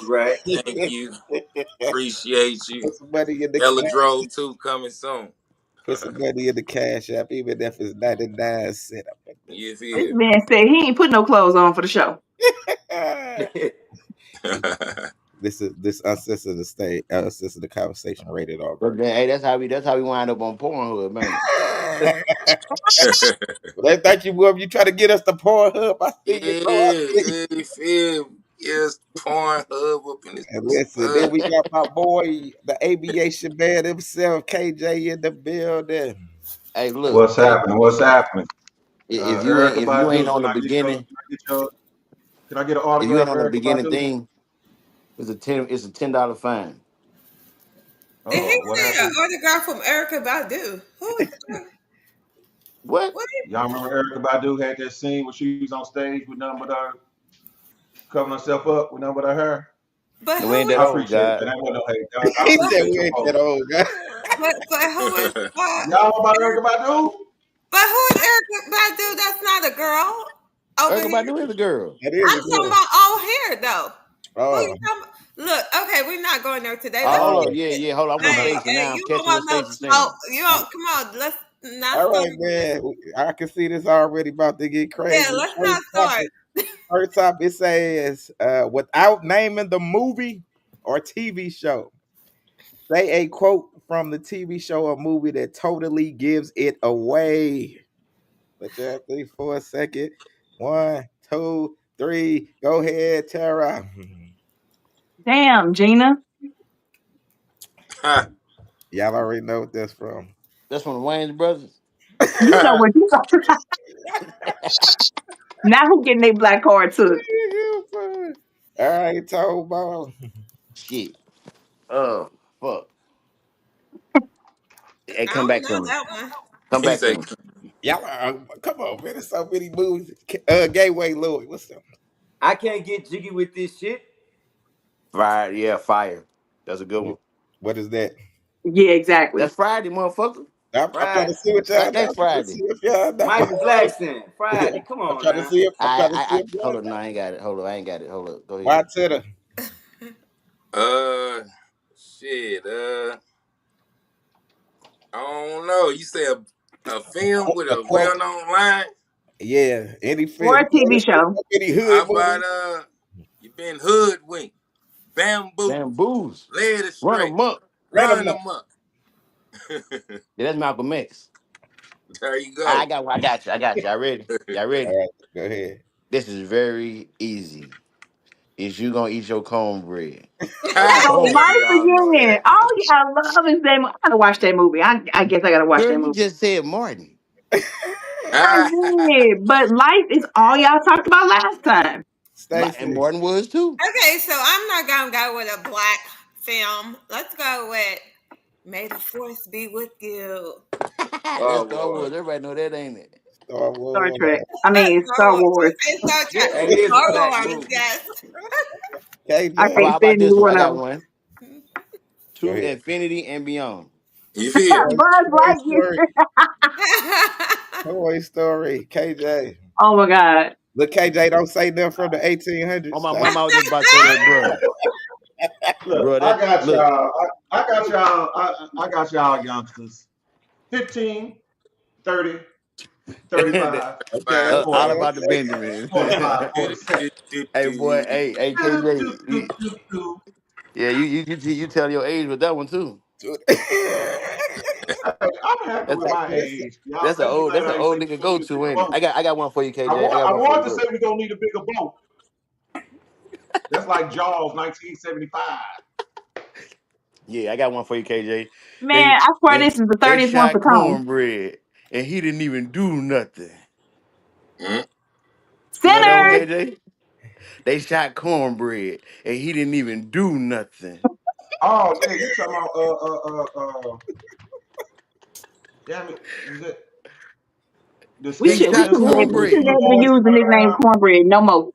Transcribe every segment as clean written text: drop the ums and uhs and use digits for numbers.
Right. Thank you. Appreciate you. Put some money in the Ella cash. Drove 2 coming soon. Put some money in the cash app, even if it's 99 cents. You This feel man said he ain't put no clothes on for the show. me? This uncensored the state, uncensored the conversation rated R But version. then, hey, that's how we wind up on Pornhub, man. They thought you were you try to get us to Pornhub. I see you, bro. I Yeah, see. you feel me? Yes, Pornhub up in this And pussy. listen, then we got my boy, the aviation man himself, KJ, in the building. Hey, look, What's hey, happening? What's happening? if you ain't Erica if you ain't Badu, on the beginning, can I get an if you ain't autograph on for the Erica beginning Badu? thing, it's a $10 fine. Did he Oh, what say an happened? autograph from Erica Badu? Who is that? What? What? Y'all remember Erica Badu had that scene where she was on stage with nothing but her covering herself up with nothing but her hair? But No, we ain't who that I is? old, appreciate God. that. That wasn't no hate. I He But said appreciate we your ain't that post. old guy. but who is? Y'all know about Erica Badu? But who is Erica Badu? That's not a girl over Erica here. Badu is a girl. That is I'm a talking girl. about all hair though. Who Oh, you talking about? Look, okay, we're not going there today. Let's Hold oh. get up, yeah, it. yeah. Hold on, I'm with Hey, Stacy hey, now. I'm you don't catching what want no Stacy's smoke. saying. You don't come on, let's not All start. right, man. I can see this already about to get Yeah, crazy. let's not start. First up, it says, without naming the movie or TV show, say a quote from the TV show or movie that totally gives it away. Let you think for a second. One, two, three. Go ahead, Tara. Damn, Gina. Y'all already know what that's from. That's from the Wayans brothers. You know what you now who getting their black card took? All right, Toe Ball. Shit. Oh, fuck. Hey, I come don't back to know me. that one. Come he back to said, me. Y'all, come on, man. There's so many movies. Gateway Louis. What's up? I can't get jiggy with this shit. Fire, yeah, fire. That's a good one. What is that? Yeah, exactly. That's Friday, motherfucker. I'm trying to Friday. see what y'all That know. next I'm trying to see Friday. if y'all know. Michael Blackson. Friday. Come I'm on trying to now. see if I'm trying to see I if y'all hold up. No, know. I ain't got it. Hold up, I ain't got it. Hold up. Go Why ahead. to the uh, shit, I don't know. You say a film with a a quote? well-known line? Yeah, any Or film. a TV show. Any How hood about, movie? you been hoodwinked, bamboozled, Bamboos. led Run astray, them up. Run them run up. them up. Yeah, that's Malcolm X. There you I go. got I got you. I got you. Y'all ready? Y'all ready? All right, go ahead. This is very easy. Is you gonna eat your cornbread? Ha! So Boom. life We all know again. that. All y'all love is that. I gotta watch that movie. I guess I gotta watch Girl, that you movie. just said Martin. I Ah, did, but life is all y'all talked about last time. And Stacy. Martin was too. Okay, so I'm not gonna go with a black film. Let's go with May the Force be with you. That's Oh Star Lord. Wars. Everybody know that, ain't it? Star Star Wars. Trek. I mean Star Star Wars. Wars. Okay, Star Trek. That is a Star black Wars, movie. yes. I How KJ. can't about stand this either one? I one of got them. one. Go To ahead. infinity and beyond. you feel me? Buzz Toy Lightyear. Story. Toy Story. KJ. Oh my god. Look, KJ, don't say nothing from the On 1800s. my mama, I was just about to say that, bro. Look, Bro, I that got look. y'all. I got y'all. I got y'all youngsters. 15, 30, that- 35, Okay, all okay, 40, about the okay. Benjamin. 45, 47. Hey boy, hey Do, KJ, do, do, do, do. yeah, you tell your age with that one too. Hey, I'm happy That's with Hey, my listen. age. Y'all better be that's glad an I ain't say old we're nigga gonna go need a to, bigger ain't it? boat. I got one for you, KJ. I got I one for you. want to say Look, we're gonna need a bigger boat. That's like Jaws 1975. yeah, I got one for you, KJ. Man, They I swear they this is the they 30th one for shot Tone. cornbread and he didn't even do nothing. Mm. You know that one, Sinners. KJ? They shot cornbread and he didn't even do nothing. Oh yeah, you talking about damn it, is it the We He skit should from we shot should Minnesota we with the should cornbread, two never boys use the running nickname around? cornbread no more.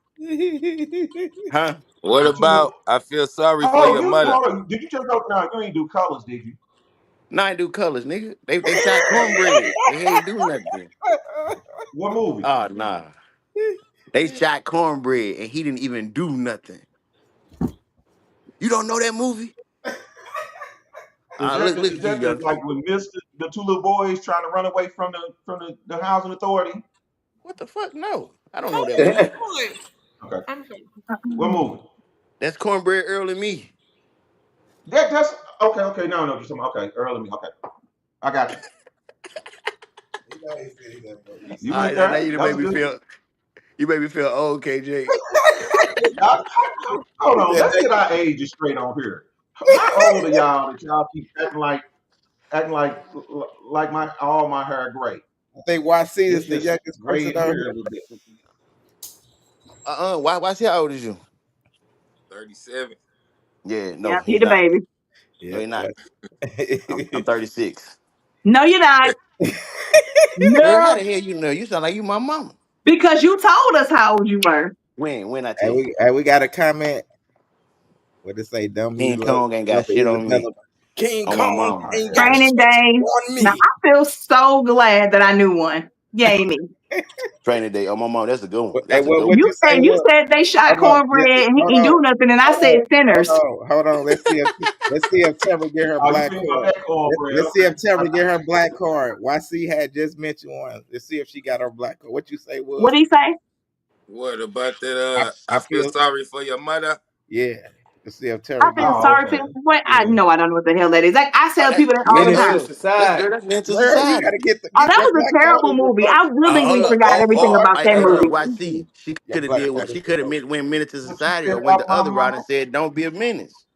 huh? What The two about I feel sorry for Hold your on, you mother? hold on. Did you just go? No, you ain't do colors, did you? No, I ain't do colors, nigga. They shot cornbread and he ain't do nothing. What movie? Oh nah. They shot cornbread and he didn't even do nothing. You don't know that movie? Is Look, that look is at you, that the youngster. like when Mister the two little boys trying to run away from the housing authority? What the fuck? No, I don't know that Who movie. boy? Okay, I'm sorry. what movie? That's Cornbread Earl and Me. That's okay. Okay, now I know what you're talking about. Okay, early me. Okay, I got you. You All went right, now there. you done That was made a me good. feel. You made me feel old, KJ. Hold He on, said, let's get our ages straight on here. How old are y'all that y'all keep acting like my all my hair gray? I think YC is It's the just youngest gray person in on here here. a little bit. Why? How old is you? 37. Yeah, no, Yeah, he he's the not. baby. No, Yeah. he's not. I'm 36. No, you're not. Girl, how No, the hell you know? You sound like you my mama. because you told us how old you were. When I tell and you, we got a comment. What it say? Don't King mutilate Kong ain't got yourself shit is on me. another. King On my Kong mama. ain't got Training shit day. on Now me. I feel so glad that I knew one. Yay me. Training day. On my mama. That's a good one. Hey, That's a good what one. you say You was? said they shot Hold on, cornbread and he hold ain't on, do nothing, and I hold said on, sinners. hold on. Let's see if Terry get her Oh, you black think about card. that cornbread? Let's see Okay. if Terry get her black card. YC had just mentioned one. Let's see if she got her black card. What you say What was? did he say? What about that? I I feel feel sorry for your mother. yeah. Let's see if I Terry get feel her. Oh, sorry for okay. what I Yeah. know. I don't know what the hell that is. Like I Oh, tell people that all the time. Minister that's good. Society. That's mental Girl, you society. gotta get Oh, that your was a black card terrible is your movie. black. I Hold willingly up. forgot everything Oh, about that hey, look, movie. YC. She Your could have black did card what is she your could have black. went minute to What you society said or went about the my other route mama? and said, "Don't be a menace."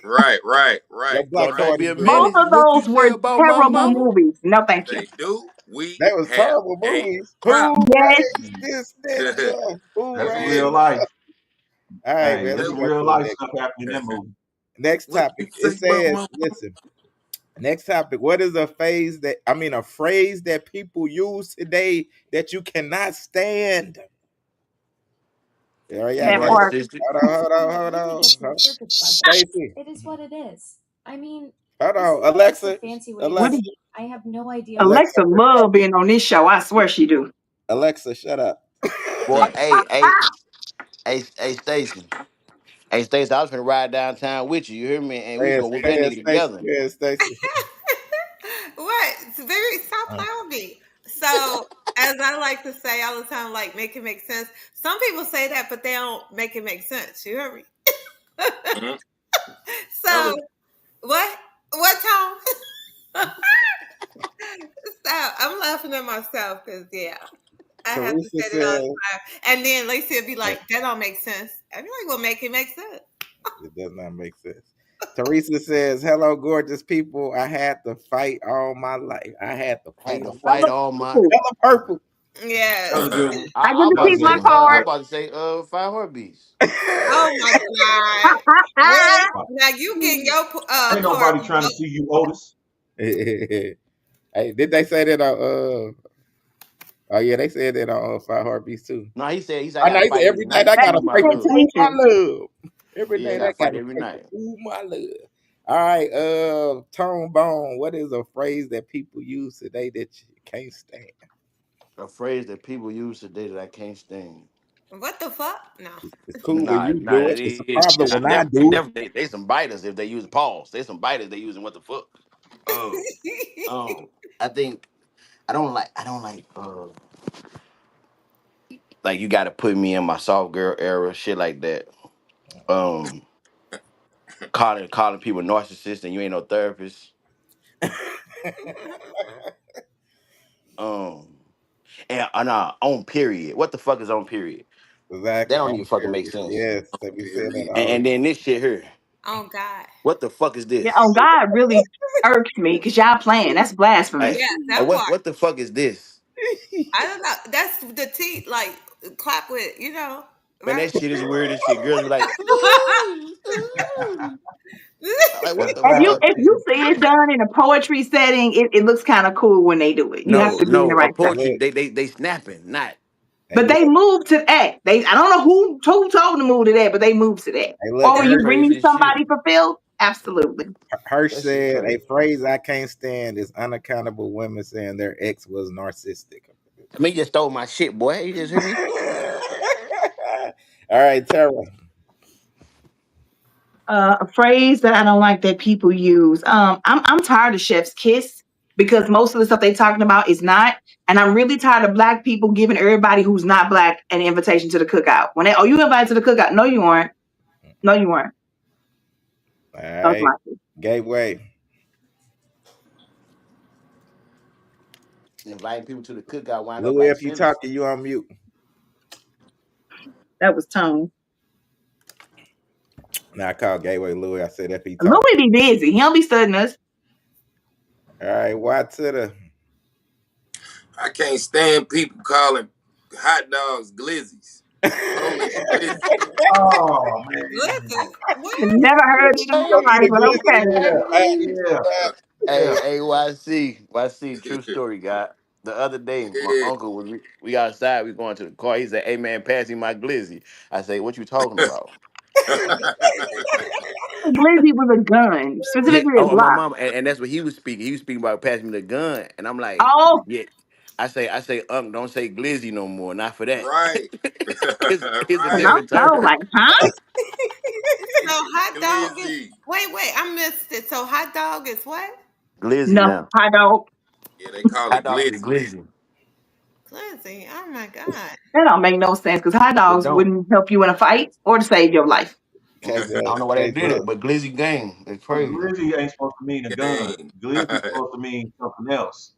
Right, right, Your right, black Don't right. card be is a your black. Both menace. of What those you say were about my terrible mama? movies. No, thank you. They do. We That was have terrible a movies. Who problem. Yes, raised this nigga? Who That's some raised? real life. All right, Hey, man. there's Let's some go to real the life next. stuff happening in that movie. Next What you topic. It say about says, my listen. Next topic. What is a phrase that people use today that you cannot stand? All right, y'all You that got right, it. part. sister. Hold on. Stacy. It is what it is. I mean, Hold this on. is just a Alexa. fancy way to What Alexa. say is I have no idea what Alexa. Alexa love being on this show? I swear she do. Alexa, shut up. Boy, hey, Stacy. Hey, Stacy, I was finna ride downtown with you. You hear me? And we was Hey, gonna whoop that hey, nigga Stacy. together. Yeah, Stacy. What? Baby, stop Uh, playing with me. So, as I like to say all the time, like make it make sense. Some people say that, but they don't make it make sense. You heard me? Mhm. So, what? What Tom? Stop. I'm laughing at myself because yeah, I have to Teresa say that all the says time. And then Lacey would be like, "That don't make sense." I'd be like, "Well, make it make sense." it does not make sense. Teresa says, "Hello, gorgeous people. I had to fight all my life. I had to I had fight to all my fight life. all my. Ooh, Color purple." That was Yes. a good one. I I get was to That about was to a keep good my say. one. I card. was about to say. 5 heartbeats. Oh my God. Really? Now you getting your Ain't card nobody trying to revoked. see you, Otis. Hey, did they say that on oh yeah, they said that on Five Heartbeats too. No, he said I I know gotta he said fight every every night night I to That's gotta prove my fight to love. prove my temptation. love. Every Yeah, I night I gotta fight gotta every fight to night. prove my love. All right, Tone Bone, what is a phrase that people use today that you can't stand? A phrase that people use today that I can't stand. What the fuck? No. It's cool when you Nah, do it. It's a problem when I do they some biters if they use pause. They some biters they using what the fuck. Um, um, I think I don't like you got to put me in my soft girl era, shit like that. Um, calling people narcissists and you ain't no therapist. it. Um, and on period. What the fuck is on period? That Exactly. don't even On fucking make period. sense. Yes, they be saying that Period. all the And then this shit here. Oh God. What the fuck is Yeah, this? oh God really irks me because y'all playing. That's Hey, blasphemy. Yeah, hey, that what part. what the fuck is this? I don't know. That's the T like clap with, Man, right? that shit is weird as shit. Girls be like, ooh, ooh. Like what That's the If you wild. fuck? if you see it done in a poetry setting, it looks kind of cool when they do it. You have No, to be in the no, a right setting. poetry. Look, They snapping, not. hey But look, they move to that. I don't know who told them to move to that, but they move to that. hey look, Or when That's you Hirsch, bring me crazy as shit. somebody fulfilled, absolutely. Hirsch That shit said a crazy. phrase I can't stand is unaccountable women saying their ex was narcissistic. I mean, you just stole my shit, boy. You just hear me? All right, Tara. A phrase that I don't like that people use. I'm tired of chef's kiss because most of the stuff they talking about is not. And I'm really tired of black people giving everybody who's not black an invitation to the cookout. When they, oh, you invited to the cookout? No, you weren't. No, you weren't. All That was right. my Gateway. Inviting people to the cookout wind up Louis, like if you Phyllis. talking, you on mute. that was tone. Now I call Gateway Louis. I said if he talking. Louis be busy. He don't be studying us. All right, why to the I can't stand people calling hot dogs glizzies. Polish glizzy. Oh man. Listen, what? Never heard it in you gonna my eat life, a but glizzy? okay. Yeah, Hey, yeah. Hey, Yeah. hey, YC, true story, guy. The other day, my Yeah. uncle was we outside, we going to the car. He said, "Hey man, pass me my glizzy." I say, "What you talking about?" Glizzy was a gun, Yeah, specifically a oh, my Glock. mama, and that's what he was speaking. He was speaking about passing me the gun, and I'm like, Oh, yeah. I say, don't say glizzy no more. Not for that. Right. It's a cause Right. I'm different so term. like, huh? So hot dog is Glizzy. wait, I missed it. So hot dog is what? Glizzy No, now. I don't. Yeah, they call Hot it dog is glizzy. glizzy. Glizzy. Oh my God. That don't make no sense because hot It dogs don't. wouldn't help you in a fight or to save your life. KJ, I don't know why they did KJ. it, but glizzy gang. It's But crazy. glizzy ain't supposed to mean a gun. Dang. Glizzy's supposed to mean something else.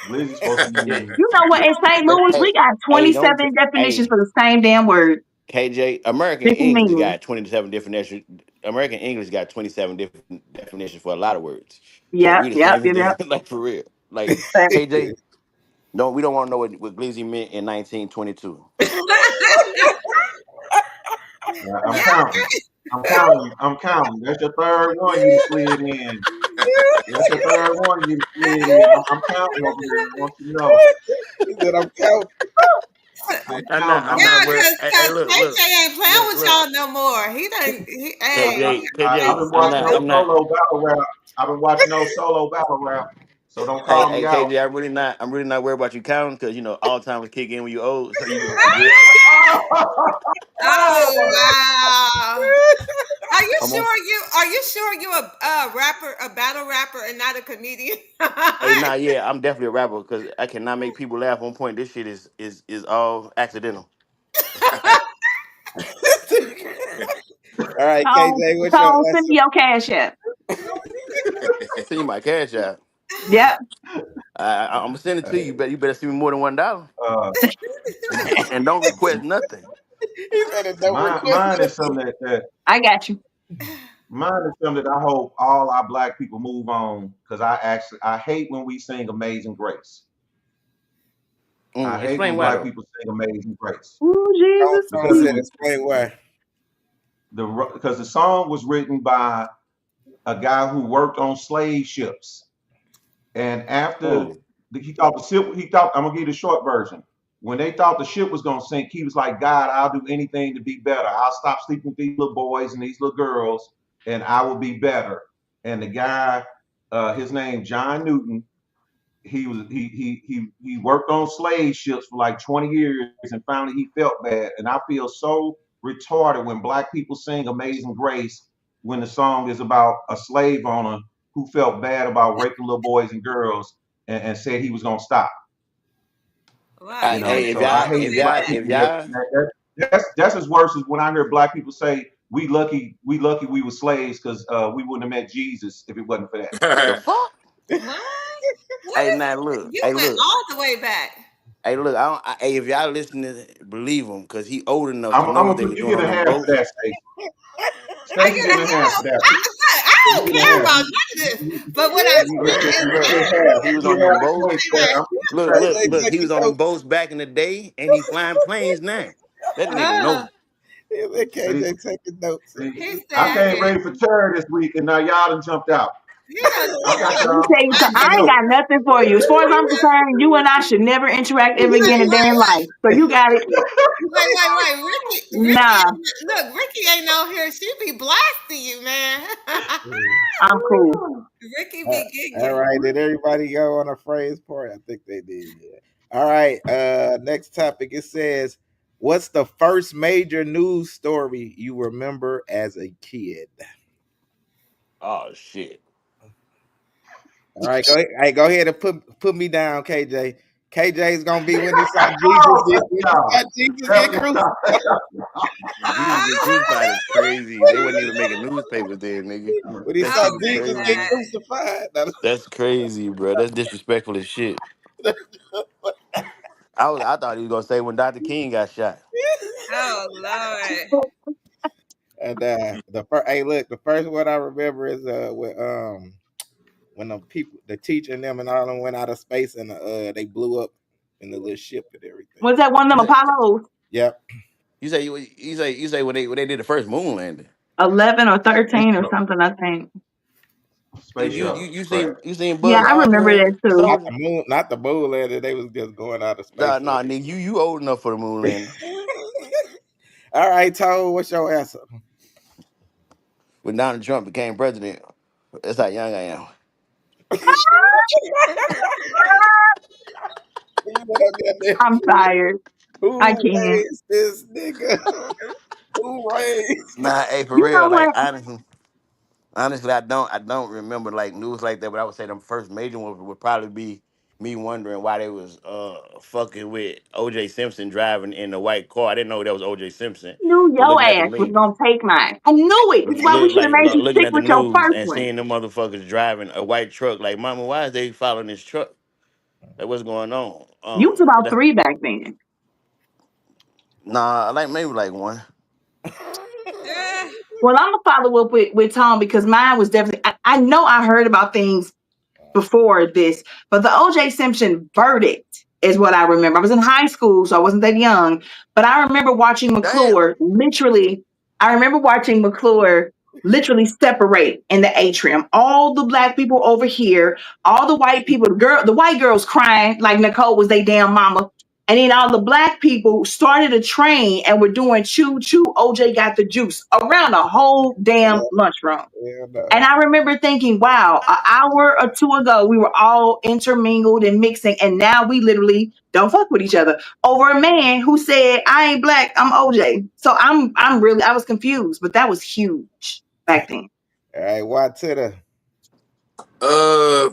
Glizzy's supposed to Yeah. mean You know what? In St. Louis, Hey, we got hey, don't. 27 definitions Hey, for the same damn word. KJ, American Different English meanings. got 27 definitions. American English got 27 different definitions for a lot of words. So Yep, we the yep, same as yep, them, yep. like for real. Like KJ, don't we don't want to know what glizzy meant in 1922. I'm Yeah. counting. I'm counting. I'm counting. That's your third one you done slid in. That's your third one you done slid in. I'm counting over here. I want you to know. He said I'm counting. I'm I'm not. counting. I'm Yeah, not worried. Hey, cause look, KJ ain't playing with look. y'all no more. He done. He, hey, KJ, I've KJ. been I'm watching not. those I'm not. solo battle rap. I've been watching those solo battle rap. So don't Hey, call me hey, out. KJ. I'm really not. I'm really not worried about you counting because Alzheimer's kick in when you old, so you good. oh wow. Are you I'm on. sure you a rapper, a battle rapper, and not a comedian? Hey, nah, yeah, I'm definitely a rapper because I cannot make people laugh on point. This shit is all accidental. All right, Tone, KJ, what's your Tone, send answer? me your cash app. See my cash out. Yep. I'm gonna send it to you. You better send me more than $1, uh, and don't request nothing. He said it don't request mine is nothing. something that I got you. mine is something that I hope all our black people move on because I hate when we sing Amazing Grace. I hate Explain when why black though. people sing Amazing Grace Ooh, Tone, Jesus. Tone because said Jesus. explain why. the song was written by a guy who worked on slave ships. And after Mm. he thought the ship, he thought, I'm gonna give you the short version. When they thought the ship was gonna sink, he was like, God, I'll do anything to be better. I'll stop sleeping with these little boys and these little girls, and I will be better. And the guy, his name John Newton, he worked on slave ships for like 20 years and finally he felt bad. And I feel so retarded when black people sing Amazing Grace when the song is about a slave owner who felt bad about raping little boys and girls and said he was gonna stop. wow, he Hey, better. if So I y'all, hate if black y'all, if people y'all, that's as worse as when I hear black people say we lucky we were slaves because we wouldn't have met Jesus if it wasn't for that. what the fuck? What? What Hey, is? now look. You Hey, went look. all the way back. Hey, look. Hey, if y'all listening, believe him because he old enough to I'm know gonna what they give was you doing get on a them half of boats. that, Stacey. I Stacey get a getting a half half. of that one. I You don't get a care half. about none of this. You But what I You what look, is you look. get half. He You was get on them half boats. points for that. I'm Look, sorry. look, KJ look. He taking was on them notes. boats back in the day, and he flying planes now. That nigga uh, know. He said See, KJ taking notes. he see, I said came ready for terror this week, and now y'all done jumped out. you know I got Let me y'all. tell you I'm something. taking I ain't notes. got nothing for you. As far as I'm concerned, you and I should never interact ever again wait, in a day in life. So you got it. wait. Ricky, Nah, look, Ricky ain't on here. She be blasting you, man. I'm cool. Ricky Uh, be getting all you. right, did everybody go on a phrase part? I think they did. Yeah. All right. Next topic. It says What's the first major news story you remember as a kid? Oh shit. All right, go ahead and put me down, KJ. KJ's gonna be when he saw Oh, help me out. Jesus Help get me crucified. out. Jesus get crucified is crazy. They wasn't even making newspapers then, nigga. When he That saw shit Oh is my Jesus get crazy. god. crucified. That's crazy, bro. That's disrespectful as shit. I thought he was gonna say when Dr. King got shot. Oh Lord. And the first, hey, look, the first one I remember is when the teacher and them and all of them went out of space and they blew up in the little ship and everything. Was that one of You them say Apollos? Yep. you say when they did the first moon landing. 11 or 13 or Spaceship. something, I think. You Spaceship you you crash. seen Yeah, Buzz I remember Aldrin that too. Not soldier? the moon, not the moon landing. They was just going out of Nah, space. nah, nigga, you old enough for the moon landing. All right, Toad, what's your answer? When Donald Trump became president, that's how young I am. I'm tired. I Who can't. raised this nigga? Who raised? Nah, hey, for You know real, like what? honestly, I don't remember like news like that, but I would say the first major one would probably be me wondering why they was fucking with OJ Simpson driving in the white car. I didn't know that was OJ Simpson. Knew But your looking at the ass was news, gonna take mine. I knew it. This is why we should have made you looking stick at the with your news first and one. seeing them motherfuckers driving a white truck, like, mama, why is they following this truck? Like, what's going on? You was about 3 back then. Nah, like maybe like one. Yeah. Well, I'm gonna follow up with Tom because mine was definitely. I know I heard about things before this, but the OJ Simpson verdict is what I remember. I was in high school, so I wasn't that young, but I remember watching Damn. McClure literally. I remember watching McClure literally separate in the atrium. All the black people over here, all the white people, the white girls crying like Nicole was their damn mama. And then all the black people started a train and were doing choo choo. OJ got the juice around the whole damn lunchroom. Yeah, And no. I remember thinking, wow, an hour or two ago, we were all intermingled and mixing, and now we literally don't fuck with each other over a man who said, I ain't black, I'm OJ. So I was confused, but that was huge back then. All right, what to the Uh,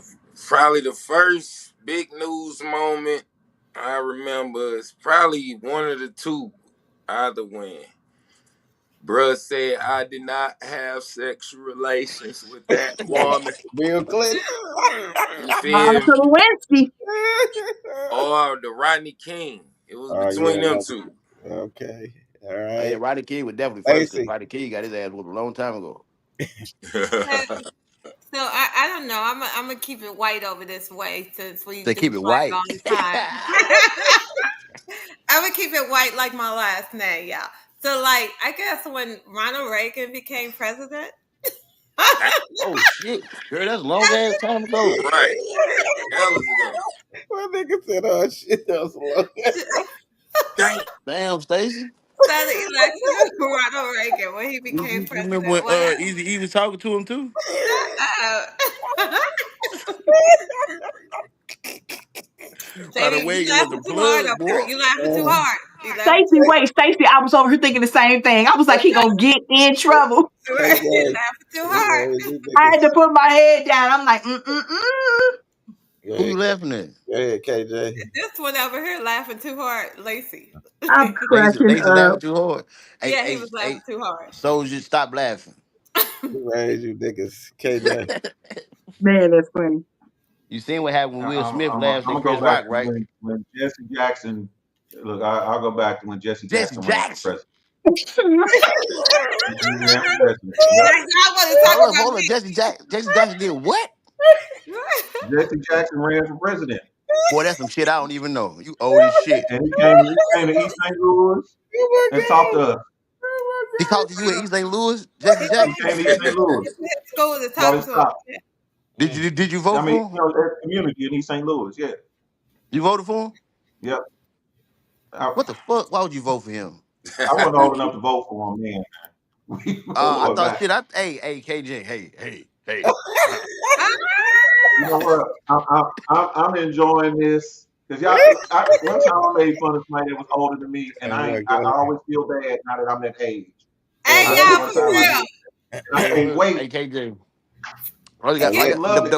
Probably the first big news moment I remember is probably one of the two. Either when bruh said I did not have sexual relations with that woman. Bill Clinton? You Monica feel me? Lewinsky. Or the Rodney King. It was Oh between them yeah, two. okay. All Oh, yeah, right. Roddy King was definitely first because Lacey. Roddy King got his ass whooped a long time ago. So I don't know. I'm gonna keep it white over this way since we've They been keep it black white. all the time. I'm gonna keep it white like my last name, yeah. So like I guess when Ronald Reagan became president. Oh shit, girl, that's a long ass time ago. Right. Hell is ago. What nigga said, oh shit, that was long. Damn. Damn, Stacy. So the election of Ronald Reagan when he You, became you, you remember when president. What happened? Easy E was talking to him too? Uh-oh. Ronald Baby, you Reagan was the laughing too hard plug, up boy. here. You laughing too Uh, hard. You laughing Stacey, wait, Stacey, I was over here thinking the same thing. I was like, he gonna get in trouble. too KJ, hard. You laughing too hard. you I niggas. had to put my head down. I'm like, mm-mm-mm. Go Who you ahead, laughing at? go ahead, KJ. This one over here laughing too hard, Lacey. I'm cracking Stacey laughing up. too hard. Hey, Yeah, he hey, was laughing hey, too hard. soldier, stop laughing. Who raised you niggas? KJ. Man, that's funny. You seen what happened when Will Smith I'm laughs at gonna go Chris back Rock, to right? when Jesse Jackson. Look, I'll go back to when Jesse Jesse Jackson ran for Jackson. president. He ran for president. Yep. Now y'all want to talk about Hold up. Jesse Jackson did what? me. Jesse Jackson ran for president, Boy, that's some shit I don't even know. You old as shit. and he came to East St. Louis Oh my and talked god. to us. He talked to you at East St. Louis, Jesse He He came Jackson. came to to East St. Louis his school to about talk his to him. top. Did you vote I mean, for him? there's community in East St. Louis. Yeah. You voted for him? Yep. I, What the fuck? Why would you vote for him? I wasn't old enough to vote for him then. We I going thought back. shit. Hey, KJ. Hey. Ah! You know what? I'm enjoying this. Cause y'all, one time I made fun of somebody that was older than me, and Oh my I God. always feel bad now that I'm that age. Hey, Hey, I look. know y'all, one for time I real. did. Hey, Hey, look, wait, hey KJ. Hey, All you they look. got, the, love it.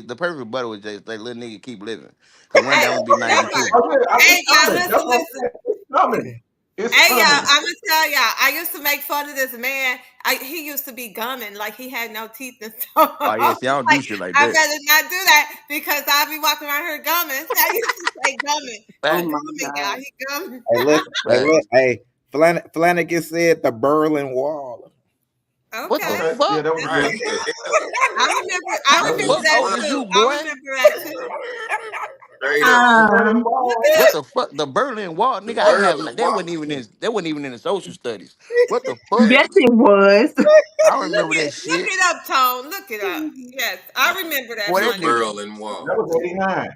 the perfect rebuttal is just like little nigga keep living. Cause one day Hey, I'm gonna be that part. 92. Oh yeah, Hey, it's y'all, coming. That's listen, what I'm listen. saying. It's coming. It's Hey, y'all, coming. I'm gonna tell y'all. I used to make fun of this man. He used to be gumming like he had no teeth and stuff. Oh I yeah, was see I don't do like, shit like I that. better not do that because I'll be walking around here gumming. I used to say gumming. He Oh Facts, my gumming, y'all. god. He gumming. Hey, listen. Hey, look. facts. Hey, Flanagan said the Berlin Wall. What the Okay. Okay, yeah, fuck? that was Right. good. The hell. I That The was remember fuck good. that old Word. is too. you, I boy? remember that too. Straight up. The Berlin Um, Look Wall. it What up. the fuck? The Berlin Wall, The nigga. I have Berlin not. That Wall. wasn't even in. That wasn't even in the social studies. What the fuck? yes, Hey, it was. I don't remember that Look shit. it up, Tone. Look it up. Yes, I remember that, Boy, the my that nigga. nigga, Berlin Wall. That was '89.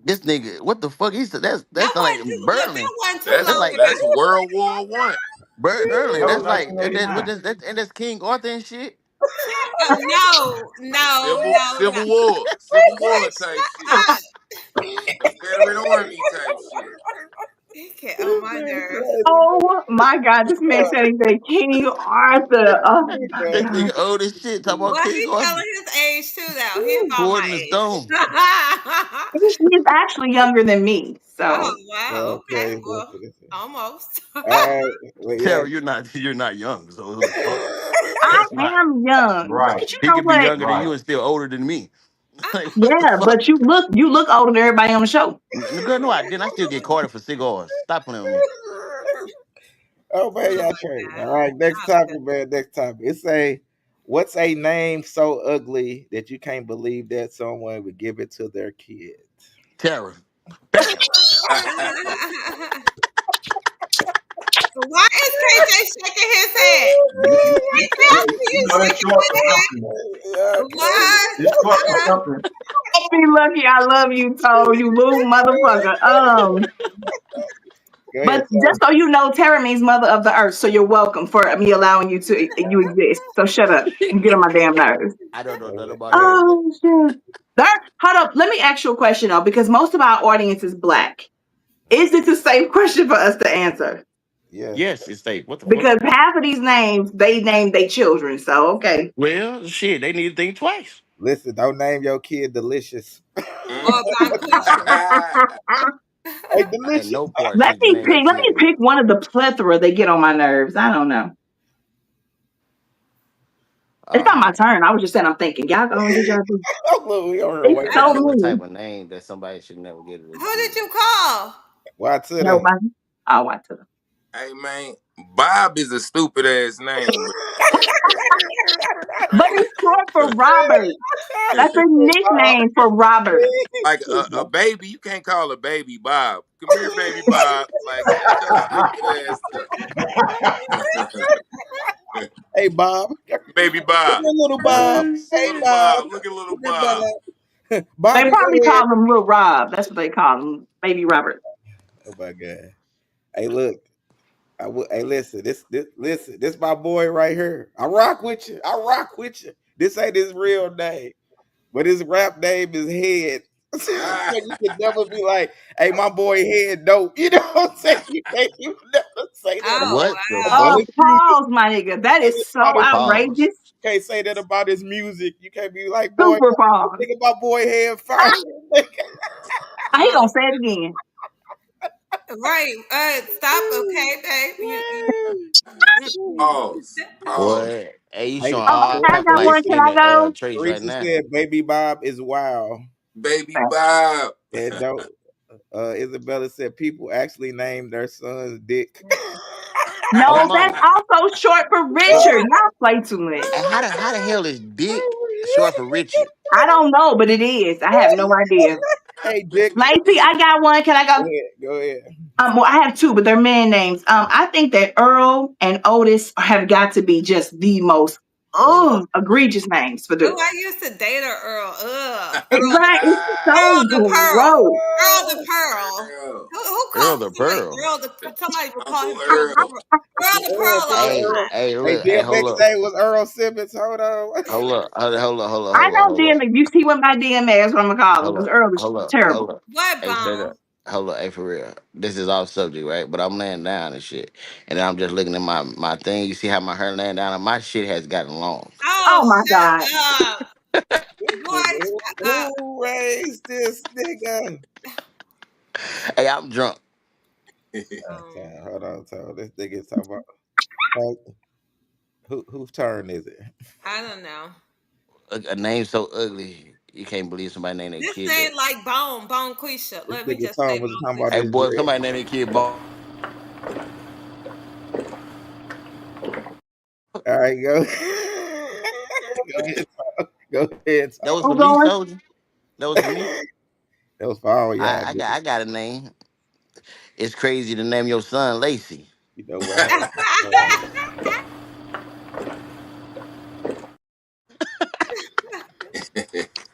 this nigga, what the fuck? He's that's That not like wasn't too look. Berlin. That wasn't too That's That's long like ago. that's World War One. Berlin. That was That's like $1989. and that's King Arthur and shit. No, no, no, no. Civil War type shit. Uh-uh. Confederate Army type shit. He get on my nerves. Oh my god, this man said he's a King Arthur. Oh my That god. nigga old as shit. Talking about Well, King he's Arthur. telling his age too, though. He about Sword my in the age. stone. He's actually younger than me. Oh So wow. Okay. Okay, Well, listen. almost. All right. Well, yeah. Tara, you're not young. So what the fuck? I That's not. am young. Look Right, at you He know could be what? younger than right. you and still older than me. Like what the Yeah, fuck? but you look older than everybody on the show. Girl, no, I didn't. I still get carded for cigars. Stop playing with me. Oh man, Oh y'all my crazy. All god. right, next I'm topic, done. man. Next topic. It's a what's a name so ugly that you can't believe that someone would give it to their kid? Tara. Bam. Why is KJ shaking his head? KJ, I see You you know that's shaking short your for head. something. Okay. What? It's short for something. Don't be lucky I love you, Toe, you little motherfucker. Go ahead, But just Tom. so you know, Tara means mother of the earth. So you're welcome for me allowing you exist. So shut up and get on my damn nerves. I don't know nothing about none Hey, of that. Oh shit. There, hold up. Let me ask you a question though, because most of our audience is black. Is this a safe question for us to answer? yes. Yes, it's safe. What the fuck? Because half of these names they named their children. So okay. Well, shit, they need to think twice. Listen, don't name your kid delicious. Mm. Or Bonquisha. Hey, At delicious. no part should you name your Let kid me to live. pick one of the plethora they get on my nerves. I don't know. It's Oh not my man. turn. I was just saying I'm thinking. Y'all go and do y'all thing. Look, we over here It's I'm waiting. so trying to think what many. type of name that somebody should never get as a Who did kid. you call? Why to the Nobody. I'll watch it. Hey man, Bob is a stupid ass name, but But straight it's short for up. Robert. That's a nickname for Robert. Like a baby, you can't call a baby Bob. Come here, baby Bob. Like shut your stupid ass up. Hey Bob. Baby Come Bob. here, little Bob. Hey Little Bob. Bob. Look at little Come here, Bob. Bob. They Bobby, probably go ahead. call him Little Rob. That's what they call him, Baby Robert. Oh my god. Hey, look. Hey, listen. Listen. This my boy right here. I rock with you. I rock with you. This ain't his real name, but his rap name is Head. So you can never be like, "Hey, my boy Head." Dope. You know what I'm saying? You can't even never say that Oh What the about fuck? his music. Pause, my nigga. That Say is that so about his music. Pause. outrageous. You can't say that about his music. You can't be like, "Boy, Super I pause. think about boy Head Ah, first." he wow. gonna say it again. Right. Stop. Okay, babe. Pause. Pause. Boy, hey, you Hey, showing Oh, all okay, I type of got light one. Can I skinned go? traits right Teresa now. said, "Baby Bob is wild." Baby Bob. And don't. Isabella said people actually named their sons Dick. Oh my No, that's mama. also short for Richard. Y'all play too much. And how the hell is Dick short for Richard? I don't know, but it is. I have no idea. Hey Dick, Lacey, I got one. Can I go go? ahead, go ahead. Well, I have two, but they're man names. I think that Earl and Otis have got to be just the most. Oh, egregious names for Oh, dudes. I used to date a Earl. Ugh. Right? It's Earl so the Pearl. gross. Earl the Pearl. Girl, Who Earl calls the somebody Pearl. Earl the Somebody would call Uncle him Earl the Earl. Pearl. Earl the Earl, Pearl all Papa the Hey, Earl. time. hey, Hey, look, hey, hold DMX up, name was Earl Simmons. Hold on. hold up, hold up, hold up, I hold up, know hold up, DMX. You see what my DMX, what I'm gonna call him, hold because up, Earl is hold up, terrible. hold up. What Hey, straight bone? up. Hold up, hey, for real. This is off subject, right? But I'm laying down and shit. And then I'm just looking at my thing. You see how my hair laying down? And my shit has gotten long. Oh, Oh my God. shut up. Boy, shut up. Who raised this nigga? Hey, I'm drunk. Um, Hold on, Tom. This nigga talking about whose turn is it? I don't know. A name so ugly, you can't believe somebody named their This kid that. name like Bone Quisha. This Let me nigga just say Tom was Bone talking about Quisha. Hey, his boy, if dread. somebody named their kid Ball, All right, go. Go ahead, Tom. Go ahead, that was Tom. for I'm me, going. soldier. That was for me. That was for all y'all I niggas. got a name. It's crazy to name your son Lacey. You know what happened?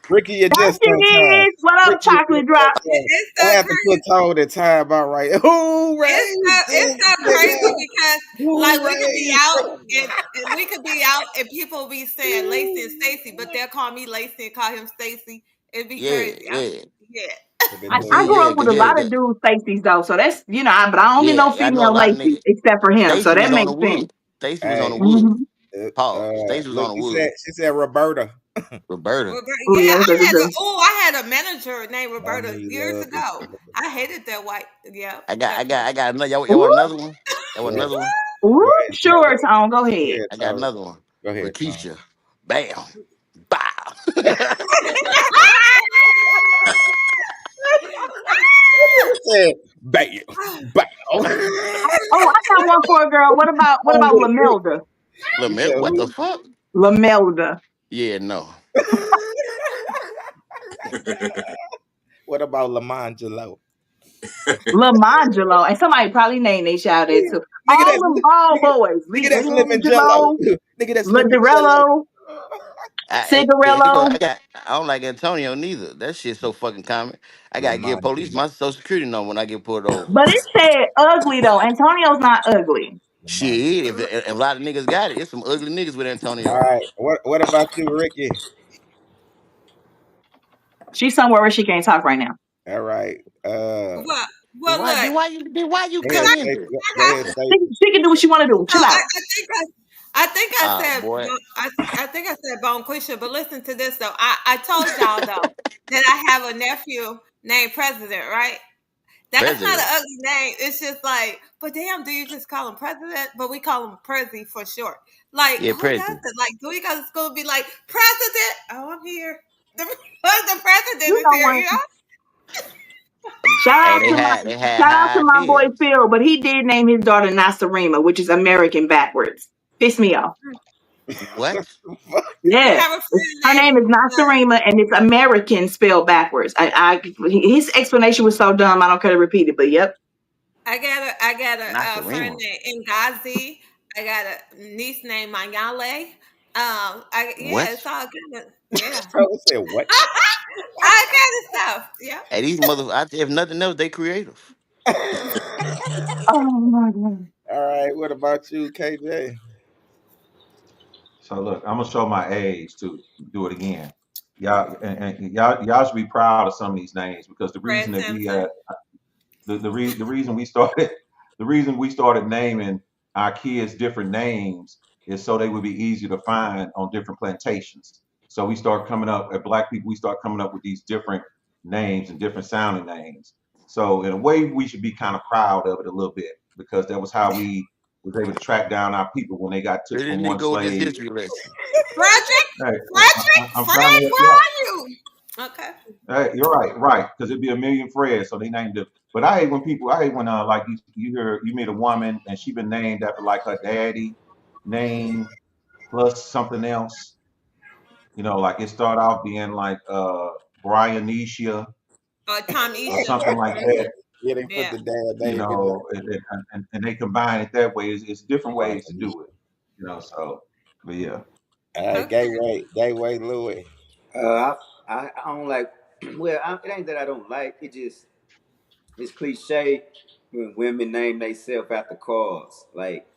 Ricky, you're There just she on time. is. What up, Ricky, you're chocolate just on drop? time. It's I so have to put crazy. Toad in time about right. Who raised It's this so crazy nigga? because like Who we could be raised out this? and we could be out and people be saying Lacey and Stacy, but they'll call me Lacey and call him Stacy. It'd be Yeah, crazy. yeah. Yeah. I've been I, doing I See, it. grew yeah, up with cause a yeah, lot of dudes Stacey's though, so that's but I don't get no yeah. I know a female lot of Lacey niggas. except for him, so Stacy that was on makes the sense. wood. Stacy was on the Hey, wood. Mm-hmm. Pause. Stacy was look, on the wood. she said Roberta. Roberta. Oh Yeah, yeah, what's that? I had a manager named I know Roberta you years love this. ago. I hated that white. Yeah, I definitely. got another. Y'all Ooh, want another one? Y'all want Go ahead, another one? ooh, go ahead, Tom. sure, Tom. Go Go ahead. ahead, I got Tom. another one. Go ahead, Tom. Rakisha. Bam. Bow. Said, bam, bam. Oh, I got one for a girl. What about Lamelda? You Look, said man, what the who? fuck? Lamelda. Yeah, no. What about Lamangelo? Lamangelo. And somebody probably named their child that too. Nigga, All that's them ball boys. nigga, that's living Jello. Leangelo, Nigga, that's living Jello. Ladurello, You know, Cigarello. I don't like Antonio neither. That shit's so fucking common. I gotta give police Lamangelo. my social security number when I get pulled over. But it said ugly though. Antonio's not ugly. Shit, Lamangelo. if a lot of niggas got it, it's some ugly niggas with All Antonio. right. What about you, Ricky? She's somewhere where she can't talk right now. All right. Well, Then well, look. why you Go Can ahead, come I? in Stacey. there? Go Can I? ahead, She, Stacey. she can do what she want to do. So Chill out. I think I Ah, said boy. Bone Quisha, but listen to this though. I told y'all though that I have a nephew named President, right? That's not an President. ugly name. It's just like, but damn, do you just call him President? But we call him Prezi for short. Like, Yeah, who does president. it? Like, do we go to school and be like, President? Oh, I'm here. The president You is know here, what? you know? Shout Hey, out to my they had shout out to high my boy ideas. Phil, but he did name his daughter Nasarima, which is American backwards. Piss me off. What? I Yeah. have a friend Her named name is Nasarima and it's American spelled backwards. His explanation was so dumb I don't care to repeat it, but yep. I got Not a friend Serena. named Ngazi. I got a niece named Mayale. Yeah, What? it's all good. Yeah. I said what? All kind of stuff. Yeah. Hey, these mother. If nothing else, they creative. Oh my god. All right. What about you, KJ? So look, I'm gonna show my age to do it again. And y'all should be proud of some of these names because the Fred reason that we Simpson. the reason we started the reason we started naming our kids different names is so they would be easier to find on different plantations. So we start coming up at black people, we start coming up with these different names and different sounding names. So in a way, we should be kind of proud of it a little bit because that was how we was able to track down our people when they got took Here this from nigga one go with this slave. history lesson. Frederick? Hey, I'm trying to Fred, help where you out. are you? Okay. You're right, right, because it'd be a million Freds, so they named it. But I hate when like you hear you meet a woman and she been named after like her daddy name plus something else. You know, like it start off being like Brianisha Tom or Isha. something like that. Yeah, they put Yeah. the dad You name in there. know, and they combine it that way. It's different Brian ways to do it. You know, so but yeah. All right, Okay. Gateway Louis. I don't like. Well, it ain't that I don't like. It's cliche when women name themselves after cars. Like,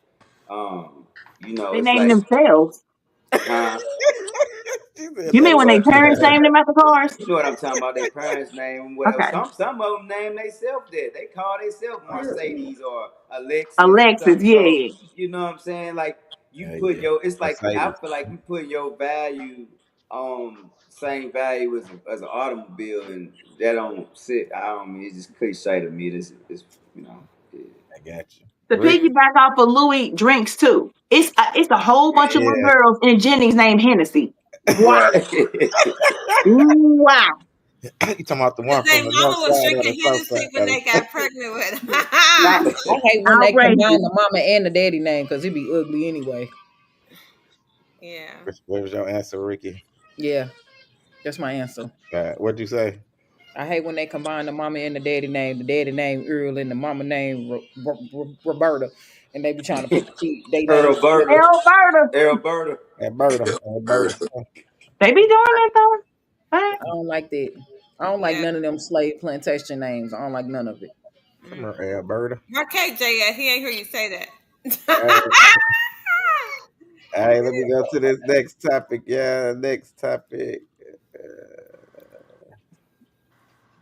um, They it's name like, themselves. huh? She said You You that mean know when what they I'm shit. saying? parents name them after cars? You know what I'm talking about? Their parents name them, whatever. Okay. Some of them name themselves that. They call themselves Mercedes or Alexis or Alexis, something. So yeah. you know what I'm saying? Like you put Yeah, your. It's like I Mercedes. feel like you put your value same value as an automobile, and that don't sit. I don't mean it's just cliche to me. This you know. Yeah. I got you. To Rick. piggyback off of Louis drinks too. It's a whole bunch of little Yeah. girls in Jennings named Hennessy. Wow. Right. Wow. You talking about the one Because their from the north mama was side or drinking the south Hennessy when side? they got pregnant with her. That I hate when they combine outrageous. the mama and the daddy name because it be ugly anyway. Yeah. What was your answer, Ricky? Yeah, that's my answer. What'd you say? I hate when they combine the mama and the daddy name. The daddy name Earl and the mama name Roberta, and they be trying to put the kid they name together. Alberta. Alberta. Alberta. Alberta. They be doing that though. Huh? I don't like that. I don't like Yeah. none of them slave plantation names. I don't like none of it. Come Mm. here, Alberta. Where KJ at? He ain't hear you say All that. right, all right, let me go to this next topic. Yeah, next topic.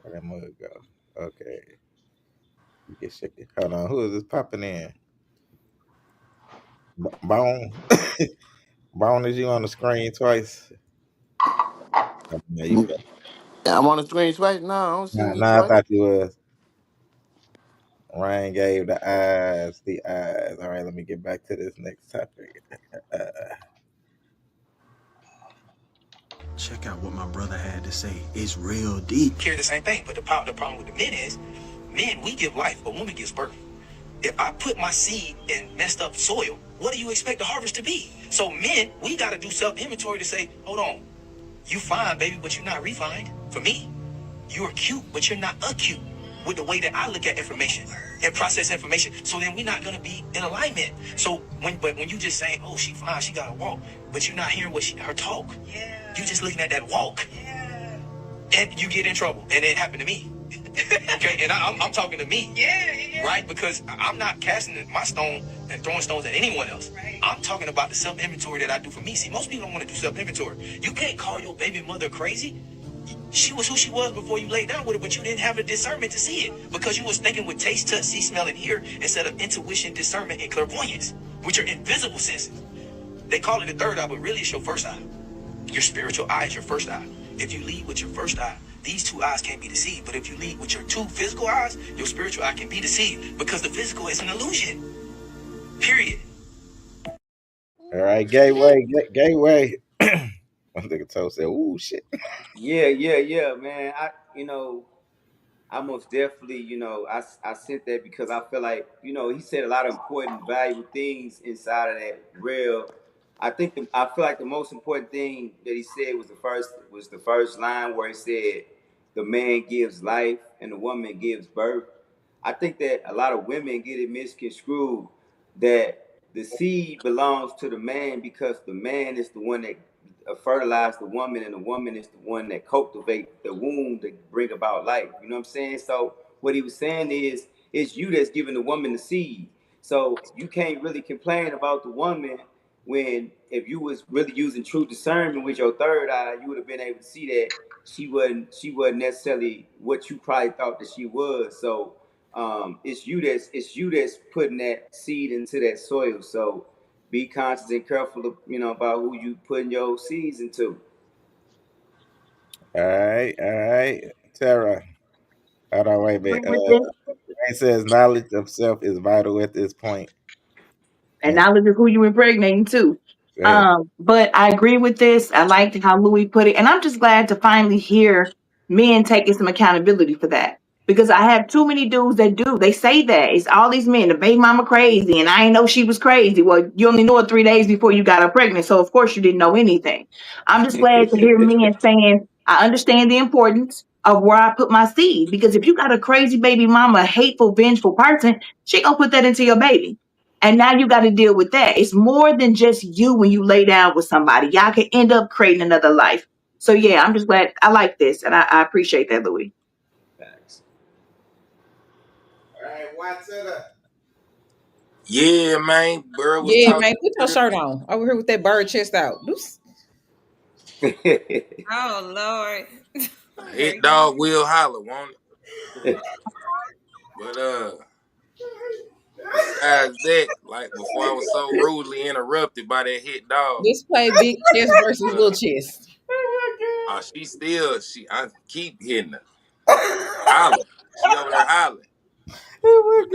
Where that mug go? Okay, you can shake it. Hold on, who is this popping in? Bone. Bone, is you on the screen twice? Oh, yeah, you fell. I'm on the screen twice. No, I don't see Nah, me nah, I twice. thought you was. Ryan gave the eyes, the eyes. All right, let me get back to this next topic. Uh, Check out what my brother had to say. It's real deep. Carry the same thing, but the problem with the men is, men, we give life, a woman gives birth. If I put my seed in messed up soil, what do you expect the harvest to be? So men, we got to do self-inventory to say, hold on, you fine, baby, but you're not refined. For me, you're cute, but you're not acute with the way that I look at information and process information. So then we're not gonna be in alignment. So when you just saying, oh, she fine, she gotta walk, but you're not hearing her talk. Yeah. You just looking at that walk. Yeah. And you get in trouble. And it happened to me. Okay, and I'm talking to me. Yeah, yeah. Right? Because I'm not casting my stone and throwing stones at anyone else. Right. I'm talking about the self-inventory that I do for me. See, most people don't want to do self-inventory. You can't call your baby mother crazy. She was who she was before you laid down with her, but you didn't have the discernment to see it because you was thinking with taste, touch, see, smell, and hear instead of intuition, discernment, and clairvoyance, which are invisible senses. They call it the third eye, but really it's your first eye. Your spiritual eye is your first eye. If you lead with your first eye, these two eyes can't be deceived. But if you lead with your two physical eyes, your spiritual eye can be deceived because the physical is an illusion. Period. all right, gateway. One nigga told said, "Ooh, shit." Yeah, man. I most definitely, I sent that because I feel like, he said a lot of important, valuable things inside of that real. I feel like the most important thing that he said was the first line where he said, "The man gives life and the woman gives birth." I think that a lot of women get it misconstrued that the seed belongs to the man because the man is the one that fertilize the woman, and the woman is the one that cultivate the womb to bring about life. You know what I'm saying? So what he was saying is, it's you that's giving the woman the seed. So you can't really complain about the woman when if you was really using true discernment with your third eye, you would have been able to see that she wasn't necessarily what you probably thought that she was. So it's you that's putting that seed into that soil. So be conscious and careful of, about who you putting your seeds into. All right, Tara. Hold on, wait a minute. Agree with this. It says knowledge of self is vital at this point. And And knowledge of who you impregnating too. go ahead. But I agree with this. I liked how Louis put it, and I'm just glad to finally hear men taking some accountability for that. Because I have too many dudes that do. They say that it's all these men. The baby mama crazy, and I ain't know she was crazy. Well, you only knew her 3 days before you got her pregnant, so of course you didn't know anything. I'm just glad to hear men saying, "I understand the importance of where I put my seed." Because if you got a crazy baby mama, a hateful, vengeful person, she gonna put that into your baby. And now you got to deal with that. It's more than just you when you lay down with somebody. Y'all can end up creating another life. So yeah, I'm just glad I like this, and I appreciate that, Louis. Facts. All right, what's it? Yeah, man, bro was Yeah, talking man, put your earlier. shirt on. Over here with that bird chest out. Deuce. Oh Lord. Here Hit you go. dog will holler, won't it? But besides that, like before I was so rudely interrupted by that hit dog. Let's play big chest versus little Uh, chest. she still I keep hitting her, hollering. She over there hollering. Oh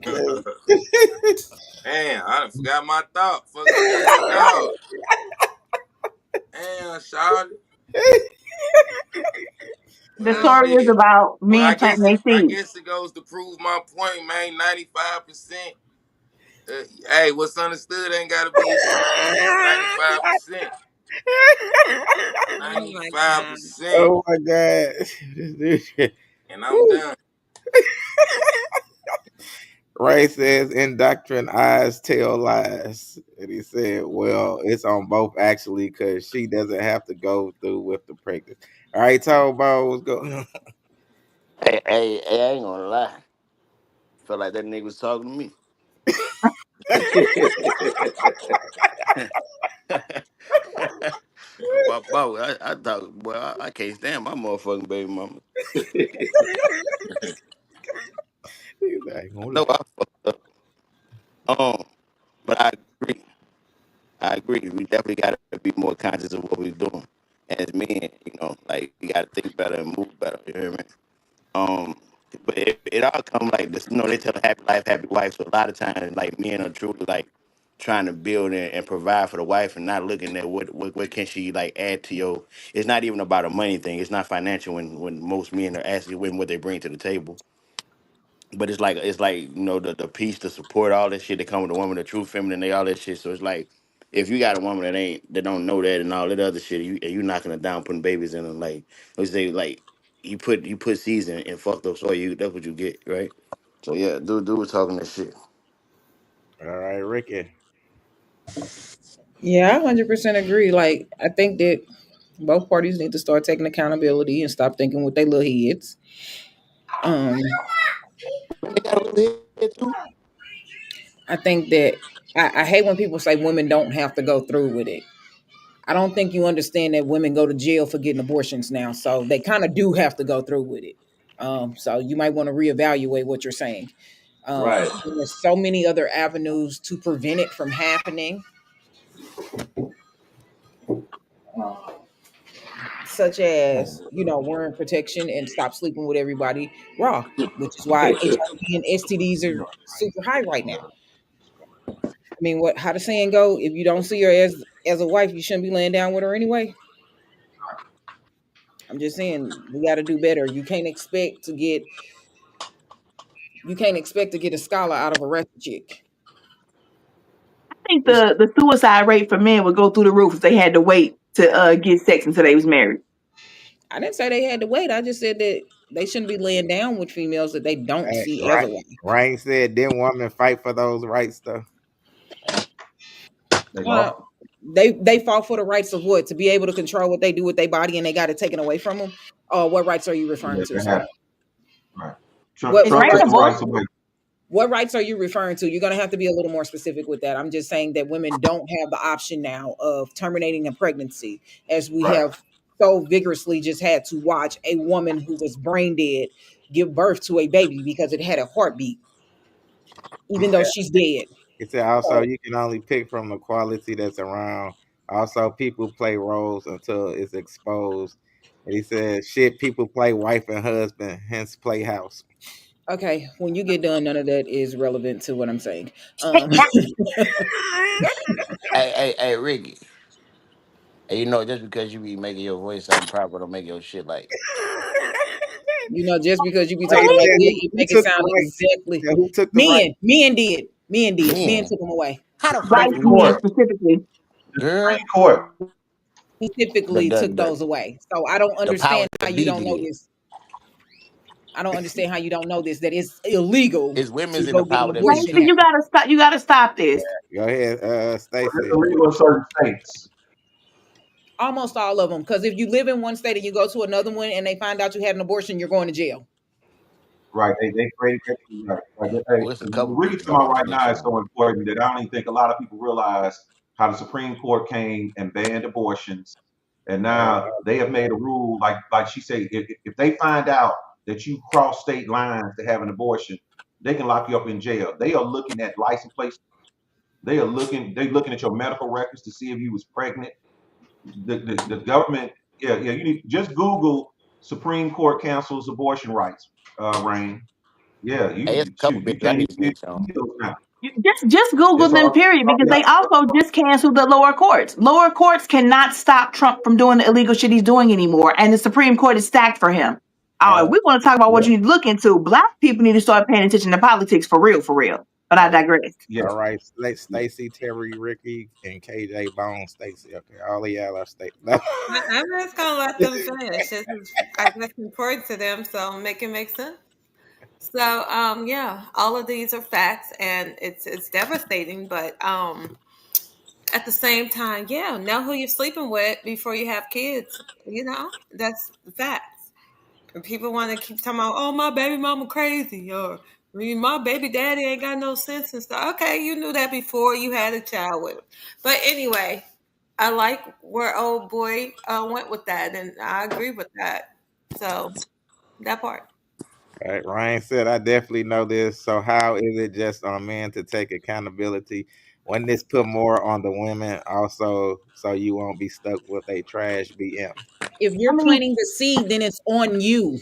But my god, damn, I done forgot my thought. Fucking with that hit dog. Damn, shawty. The Well, story is shit. about Well, men planting their I seeds. guess it goes to prove my point, man. 95%. Hey, what's understood ain't gotta be assumed. 95%. Oh my God. 95%. oh my god. And I'm done. Ray says, in doctrine, eyes tell lies. And he said, well, it's on both actually, because she doesn't have to go through with the pregnancy. All right, Tall Ball, what's going on? Hey, I ain't gonna lie. Felt like that nigga was talking to me. I thought, boy, I can't stand my motherfucking baby mama. He's like, I ain't I gonna know lie. I fucked up. But I agree. I agree. We definitely got to be more conscious of what we're doing. As men, like we got to think better and move better. You hear me? Um, but it all come like this. They tell a happy life, happy wife. So a lot of times, like men are truly like trying to build and provide for the wife, and not looking at what can she like add to your. It's not even about a money thing. It's not financial when most men are actually with what they bring to the table. But it's like the peace, the support, all that shit that come with a woman, the true feminine, they all that shit. So it's like if you got a woman that don't know that and all that other shit, you knocking her down, putting babies in them, like let's say like you put seeds in fucked up soil, that's what you get, right? So yeah, dude was talking that shit. All right, Ricky. Yeah, I 100% agree. Like, I think that both parties need to start taking accountability and stop thinking with their little heads. Um, They got a little head too. I think that I hate when people say women don't have to go through with it. I don't think you understand that women go to jail for getting abortions now, so they kind of do have to go through with it. So you might want to reevaluate what you're saying. Right. There's so many other avenues to prevent it from happening, such as wearing protection and stop sleeping with everybody raw, which is why HIV and STDs are super high right now. I mean, what how the saying go? If you don't see her as a wife, you shouldn't be laying down with her anyway. I'm just saying we got to do better. You can't expect to get a scholar out of a ratchet chick. I think It's, the suicide rate for men would go through the roof if they had to wait to get sex until they was married. I didn't say they had to wait. I just said that they shouldn't be laying down with females that they don't Hey, see as right. a wife. Rain said, didn't women fight for those rights though? They lost. Uh, they fought for the rights of what? To be able to control what they do with their body and they got it taken away from them? What rights are you referring Yeah, to, they sir? had right. What Is what Trump Rain took a the rights boy? rights away. what rights are you referring to? You're gonna have to be a little more specific with that. I'm just saying that women don't have the option now of terminating a pregnancy, as we Right. have so vigorously just had to watch a woman who was brain dead give birth to a baby because it had a heartbeat, He even though said, she's dead. he said also So you can only pick from the quality that's around. Also, people play roles until it's exposed. And he said, shit, people play wife and husband, hence playhouse. okay, when you get done, none of that is relevant to what I'm saying. Um, Hey, Ricky. And just because you be making your voice sound proper, don't make your shit like. just because you be Ray talking like said, that, you who make it took sound the rights? exactly. Yeah, who took the right? Men Man, took them away. how the fuck White you men know, Court. specifically. The girl? Supreme Court. He The typically the took the those away. So I don't the understand powers how that you be don't know did. this. I don't understand how you don't know this, that it's illegal It's to women's in the go get an power that make Lacey, abortion sense. now. you gotta stop. You gotta stop this. Go ahead, But it's Stacy. illegal in certain states. Almost all of them. Because if you live in one state and you go to another one and they find out you had an abortion, you're going to jail. Right. They create right. Hey, Well, it's a the couple we're people talking know about what to right snitch now is on. so important that I don't even think a lot of people realize how the Supreme Court came and banned abortions, and Uh, now they have made a rule like she said, if they find out that you cross state lines to have an abortion, they can lock you up in jail. They are looking at license plates. They looking at your medical records to see if you was pregnant. The government, yeah. You need just Google Supreme Court cancels abortion rights, Rain. Yeah, Hey, it's a couple shoot, you bitches I can't need to even snitch on. get those now. Just Google It's them, period, because already they also just canceled the lower courts. Lower courts cannot stop Trump from doing the illegal shit he's doing anymore, and the Supreme Court is stacked for him. Oh, if we want to talk about what yeah, you need to look into, black people need to start paying attention to politics for real, for real. But I digress. yeah, all right, yeah. Stacy, Terry, Ricky, and KJ Bone, Stacy. Okay, all of y'all are Stacy. I'm just gonna let them finish. This is, I guess, important to them, so make it make sense. So, yeah, all of these are facts, and it's devastating. But at the same time, yeah, know who you're sleeping with before you have kids. You know, that's the facts. And people want to keep talking about, oh, my baby mama crazy, or I mean, my baby daddy ain't got no sense and stuff. Okay, you knew that before you had a child with him. But anyway, I like where old boy went with that, and I agree with that. So that part. All right, Ryan said, I definitely know this. So, how is it just on men to take accountability when this put more on the women also so you won't be stuck with a trash BM? If I you're mean, planting the seed, then it's on you.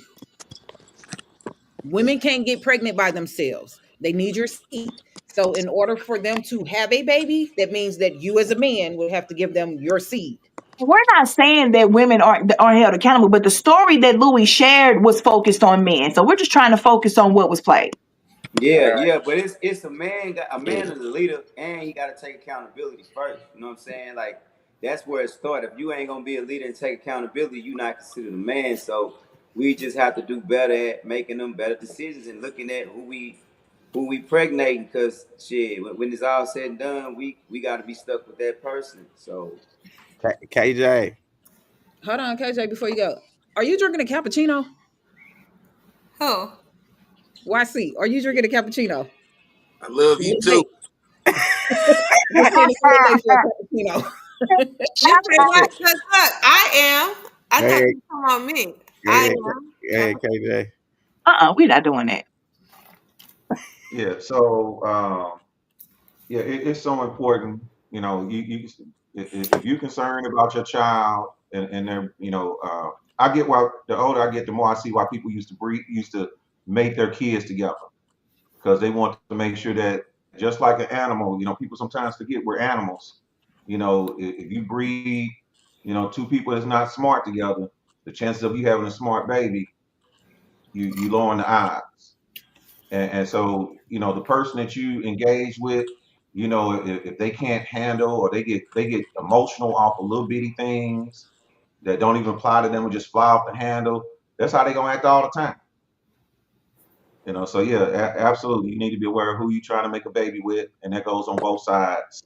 Women can't get pregnant by themselves. They need your seed. So, in order for them to have a baby, that means that you as a man would have to give them your seed. we're not saying that women aren't held accountable, but the story that Louis shared was focused on men. So we're just trying to focus on what was played. Yeah, yeah, but it's a Yeah. man is a leader, and he got to take accountability first. You know what I'm saying? Like that's where it started. If you ain't gonna be a leader and take accountability, you not considered a man. So we just have to do better at making them better decisions and looking at who we pregnating. Because shit, when it's all said and done, we got to be stuck with that person. So KJ, Hold on, KJ, before you go. Are you drinking a cappuccino? Who? YC, are you drinking a cappuccino? I love you It's too. late. It's saying it's a little late for a cappuccino. You say what? Look, I am. I go thought ahead, you were talking about me. go I ahead, am. go ahead, KJ. We're not doing that. Yeah. So yeah, it's so important. You know, if you're concerned about your child and they're, I get why the older I get, the more I see why people used to make their kids together because they want to make sure that just like an animal, people sometimes forget we're animals. If you breed, two people that's not smart together, the chances of you having a smart baby, you lower the odds. And so, the person that you engage with, if they can't handle or they get emotional off of little bitty things that don't even apply to them or just fly off the handle, that's how they gonna act all the time. So yeah, absolutely. You need to be aware of who you trying to make a baby with, and that goes on both sides.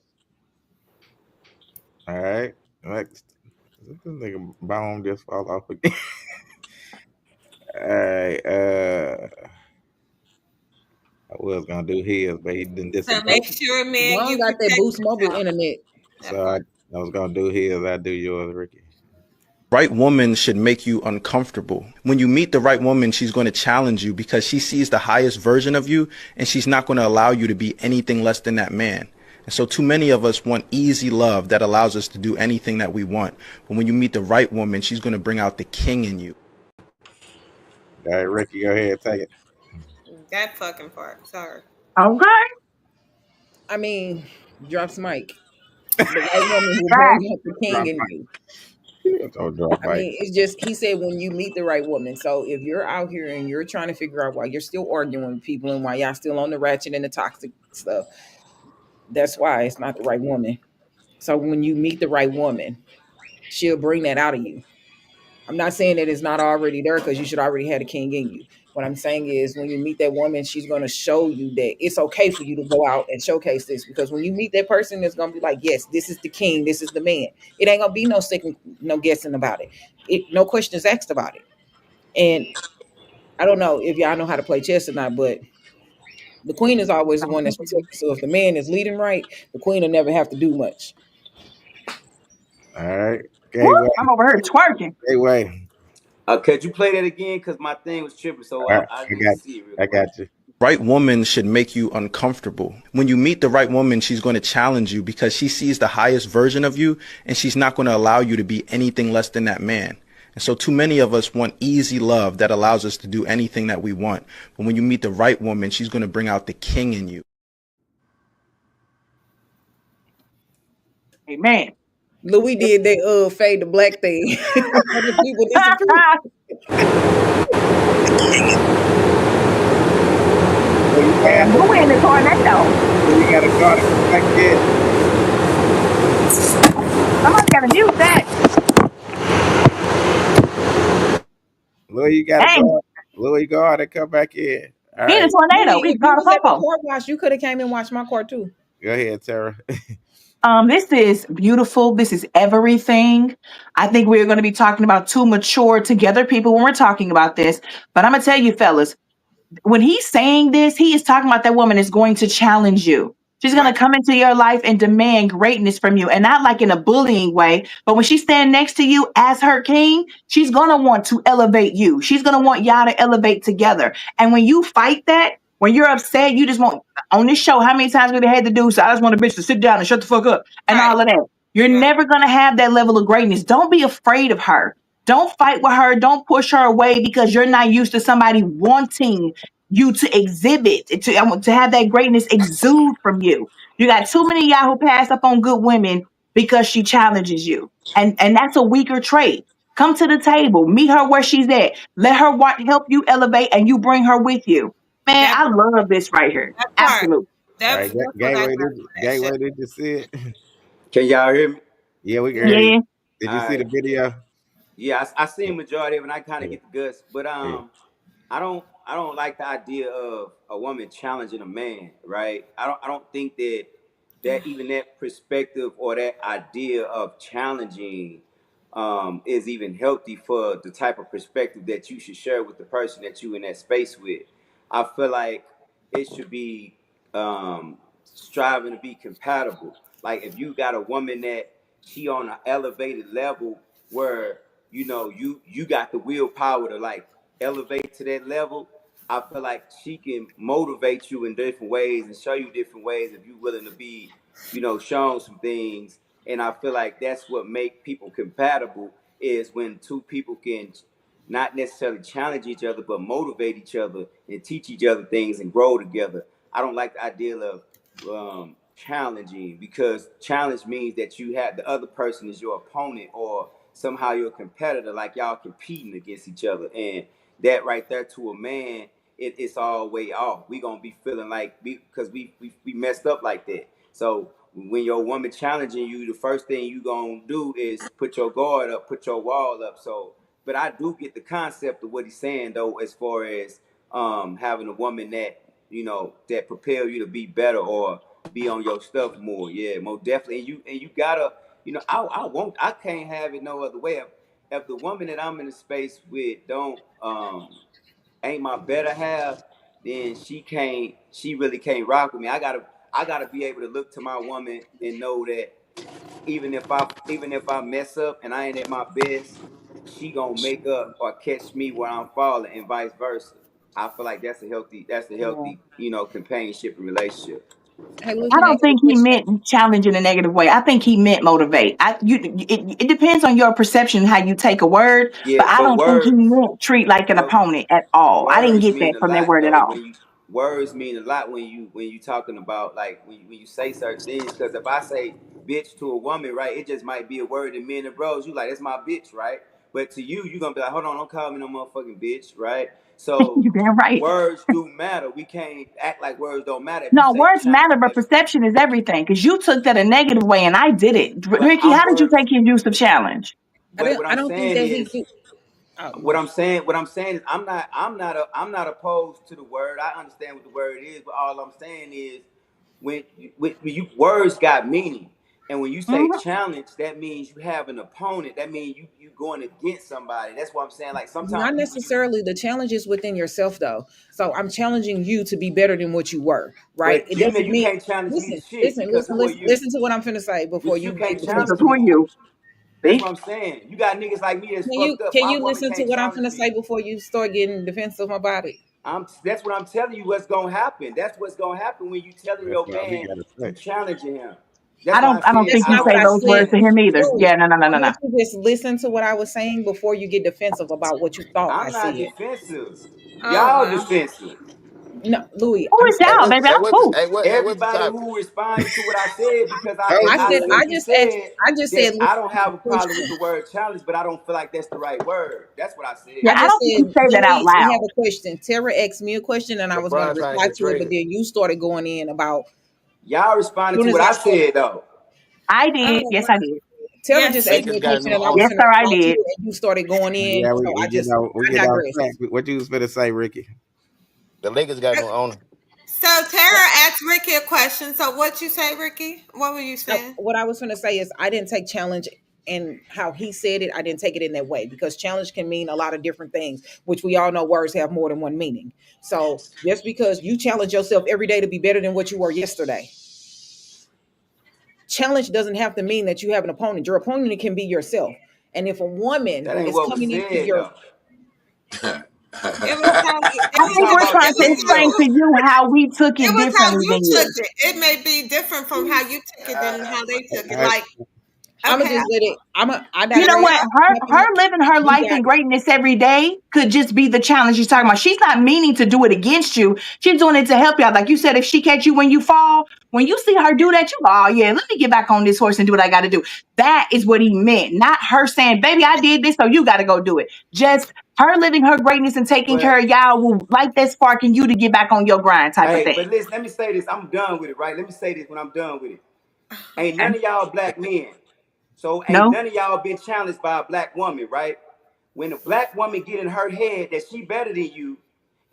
All right. Next. This nigga bone just fall off again. All right. I was gonna do his, but he didn't So disappear. make sure, man, One you got that protect Boost Mobile yourself. internet. So That part. I was gonna do his. I do yours, Ricky. Right woman should make you uncomfortable. When you meet the right woman, she's going to challenge you because she sees the highest version of you and she's not going to allow you to be anything less than that man. And so too many of us want easy love that allows us to do anything that we want. But when you meet the right woman, she's going to bring out the king in you. All right, Ricky, go ahead, take it. That fucking part. Sorry. Okay. I mean, drops mic. The right woman will Right. bring out the king Drop in you. mic. Oh, drop I mic. mean, it's just he said when you meet the right woman. So if you're out here and you're trying to figure out why you're still arguing with people and why y'all still on the ratchet and the toxic stuff, that's why it's not the right woman. So when you meet the right woman, she'll bring that out of you. I'm not saying that it's not already there because you should already have a king in you. What I'm saying is when you meet that woman, she's going to show you that it's okay for you to go out and showcase this, because when you meet that person, it's going to be like, yes, this is the king, this is the man. It ain't going to be no second, no guessing about it. No questions asked about it. And I don't know if y'all know how to play chess or not, but the queen is always the one that's protected. So if the man is leading right, the queen will never have to do much. All right. Woo, Gateway. I'm over here twerking. Gateway. Could you play that again? Cause my thing was tripping, so All right. I I need to got see it real you. I quick. got you. Right woman should make you uncomfortable. When you meet the right woman, she's going to challenge you because she sees the highest version of you and she's not going to allow you to be anything less than that man. And so too many of us want easy love that allows us to do anything that we want. But when you meet the right woman, she's going to bring out the king in you. Amen. Louis did that fade to black thing. The people disappear. So you And got Louis in the tornado. so you got a car to come back in. Somebody got to mute that. Louis, you got to Dang, go. Louis, go out and come back in. All he in a right. tornado. Louis, We if can you call the was at the popo. car wash, you could have came and watched my car too. Go ahead, Tara. This is beautiful. This is everything. I think we're going to be talking about two mature together people when we're talking about this. But I'm going to tell you, fellas, when he's saying this, he is talking about that woman is going to challenge you. She's going Right. to come into your life and demand greatness from you. And not like in a bullying way, but when she's standing next to you as her king, she's going to want to elevate you. She's going to want y'all to elevate together. And when you fight that, when you're upset, you just want, on this show, how many times we've had to do, so I just want a bitch to sit down and shut the fuck up and Right. all of that. You're Right. never going to have that level of greatness. Don't be afraid of her. Don't fight with her. Don't push her away because you're not used to somebody wanting you to exhibit, to have that greatness exude from you. You got too many of y'all who pass up on good women because she challenges you. And that's a weaker trait. Come to the table, meet her where she's at. Let her help you elevate and you bring her with you. Man, That I love this right here. that part. Absolutely. All right. That's what I got Gateway, from that shit. Gateway, did you see it? Can y'all hear me? Yeah, we can hear Yeah. you. Yeah. Did All you see right. the video? Yeah, I seen majority of it, and I kind of Yeah. get the guts, but Yeah. I don't like the idea of a woman challenging a man, right? I don't think that even that perspective or that idea of challenging is even healthy for the type of perspective that you should share with the person that you in that space with. I feel like it should be striving to be compatible. Like if you got a woman that she on an elevated level where you got the willpower to like elevate to that level, I feel like she can motivate you in different ways and show you different ways if you're willing to be, shown some things. And I feel like that's what make people compatible is when two people can not necessarily challenge each other, but motivate each other and teach each other things and grow together. I don't like the idea of challenging, because challenge means that you have the other person is your opponent or somehow you're a competitor, like y'all competing against each other. And that right there to a man, it's all way off. We gonna be feeling like because we messed up like that. So when your woman challenging you, the first thing you gonna do is put your guard up, put your wall up. So, but I do get the concept of what he's saying though, as far as having a woman that that propel you to be better or be on your stuff more. Yeah, most definitely. And you gotta, I can't have it no other way. If the woman that I'm in the space with don't ain't my better half, then she really can't rock with me. I gotta be able to look to my woman and know that even if I mess up and I ain't at my best, she gonna make up or catch me where I'm falling and vice versa. I feel like Yeah. that's a healthy, companionship and relationship. Hey, Lou, I can I don't ask you think a he question? meant challenge in a negative way. I think he meant motivate. It depends on your perception how you take a word, Yeah, but I but don't think he words, meant treat like an but opponent at all. I didn't words get that mean a from that lot word at though. all. When you Words mean a lot when you talking about like when you say certain things. Because if I say bitch to a woman, right, it just might be a word in men and bros. You like that's my bitch, right? But to you gonna be like, hold on, don't call me no motherfucking bitch, right? So You damn right. words do matter. We can't act like words don't matter. If you No, say you words challenge matter, a but bitch, perception is everything. Because you took that a negative way, and I did it. but Ricky, how did you take his use of challenge? but what I I'm don't think saying that he is do. Oh, What I'm saying is I'm not opposed to the word. I understand what the word is, but all I'm saying is when you words got meaning. And when you say Mhm. challenge, that means you have an opponent. That means you going against somebody. That's what I'm saying. Like sometimes not people use, necessarily the challenges within yourself though. So I'm challenging you to be better than what you were, right? but It Gina, doesn't you mean can't challenge me to listen, shit listen, because listen, who are listen, you? listen to what I'm finna say before But you you get can't challenge Because defensive. who are me. you? That's See? what I'm saying. You got niggas like me that's Can you fucked up. can My you woman listen to can't what I'm challenge finna me. say before you start getting defensive about it? That's what I'm telling you. What's gonna happen? That's what's gonna happen when you telling That's your all he man got to you say. challenging him. I That's why I don't said think That's you I not don't what say I have those words said. to defense. him either. Louis, Yeah, no, no, no, I no, no. want you to just listen to what I was saying before you get defensive about what you thought I I'm not said. defensive. Oh Y'all wow. defensive. No, Louis, Who I'm is Hey, y'all, what's baby? hey, I'm what's cool. what's the Everybody topic? who responded to what I said because I I said Oh, I simply just asked said I just that said I listen don't to have the a problem with question. the word challenge, but I don't feel like that's the right word. That's what I Yeah, I said. I just don't think you said, say that out Louis, we have loud. a question. Tara asked me a question and I was going to LeBron trying to reply get to it, but traded. then you started going in about Y'all responded soon to as what I I started. said though. I Oh did. Yes, wow. I did. Tara Yes, just she asked me Lakers a got a question new and I owner. was Yes, going to sir, I reply to did. it, and you started going in. yeah, So we get out. We I get off digress. track. What you was gonna say, Ricky? The Lakers got a new owner. So Tara asked Ricky a question. So what you say, Ricky? What were you So saying? what I was going to say is I didn't take challenge and how he said it. I didn't take it in that way because challenge can mean a lot of different things, which we all know words have more than one meaning. So just because you challenge yourself every day to be better than what you were yesterday, challenge doesn't have to mean that you have an opponent. Your opponent can be yourself. And if a woman That ain't is what was coming into said your though. It was how you. I We think talking we're about trying It to was how explain video. you. to you how we took It it was how differently you than took you. it. It may be different from how you took it than how they took it. I, Like, I'ma okay, just let it. I You know digress. what? Her living her You life got in it. greatness every day could just be the challenge she's talking about. She's not meaning to do it against you. She's doing it to help you out. Like you said, if she catch you when you fall, when you see her do that, you go, oh yeah, let me get back on this horse and do what I got to do. That is what he meant, not her saying, baby, I did this, so you got to go do it. Just her living her greatness and taking care But of y'all will light that spark in you to get back on your grind, type of hey, thing. but listen, let me say this. I'm done with it, right? Let me say this when I'm done with it. Ain't Okay? none of y'all black men. So ain't No, none of y'all been challenged by a black woman, right? When a black woman get in her head that she better than you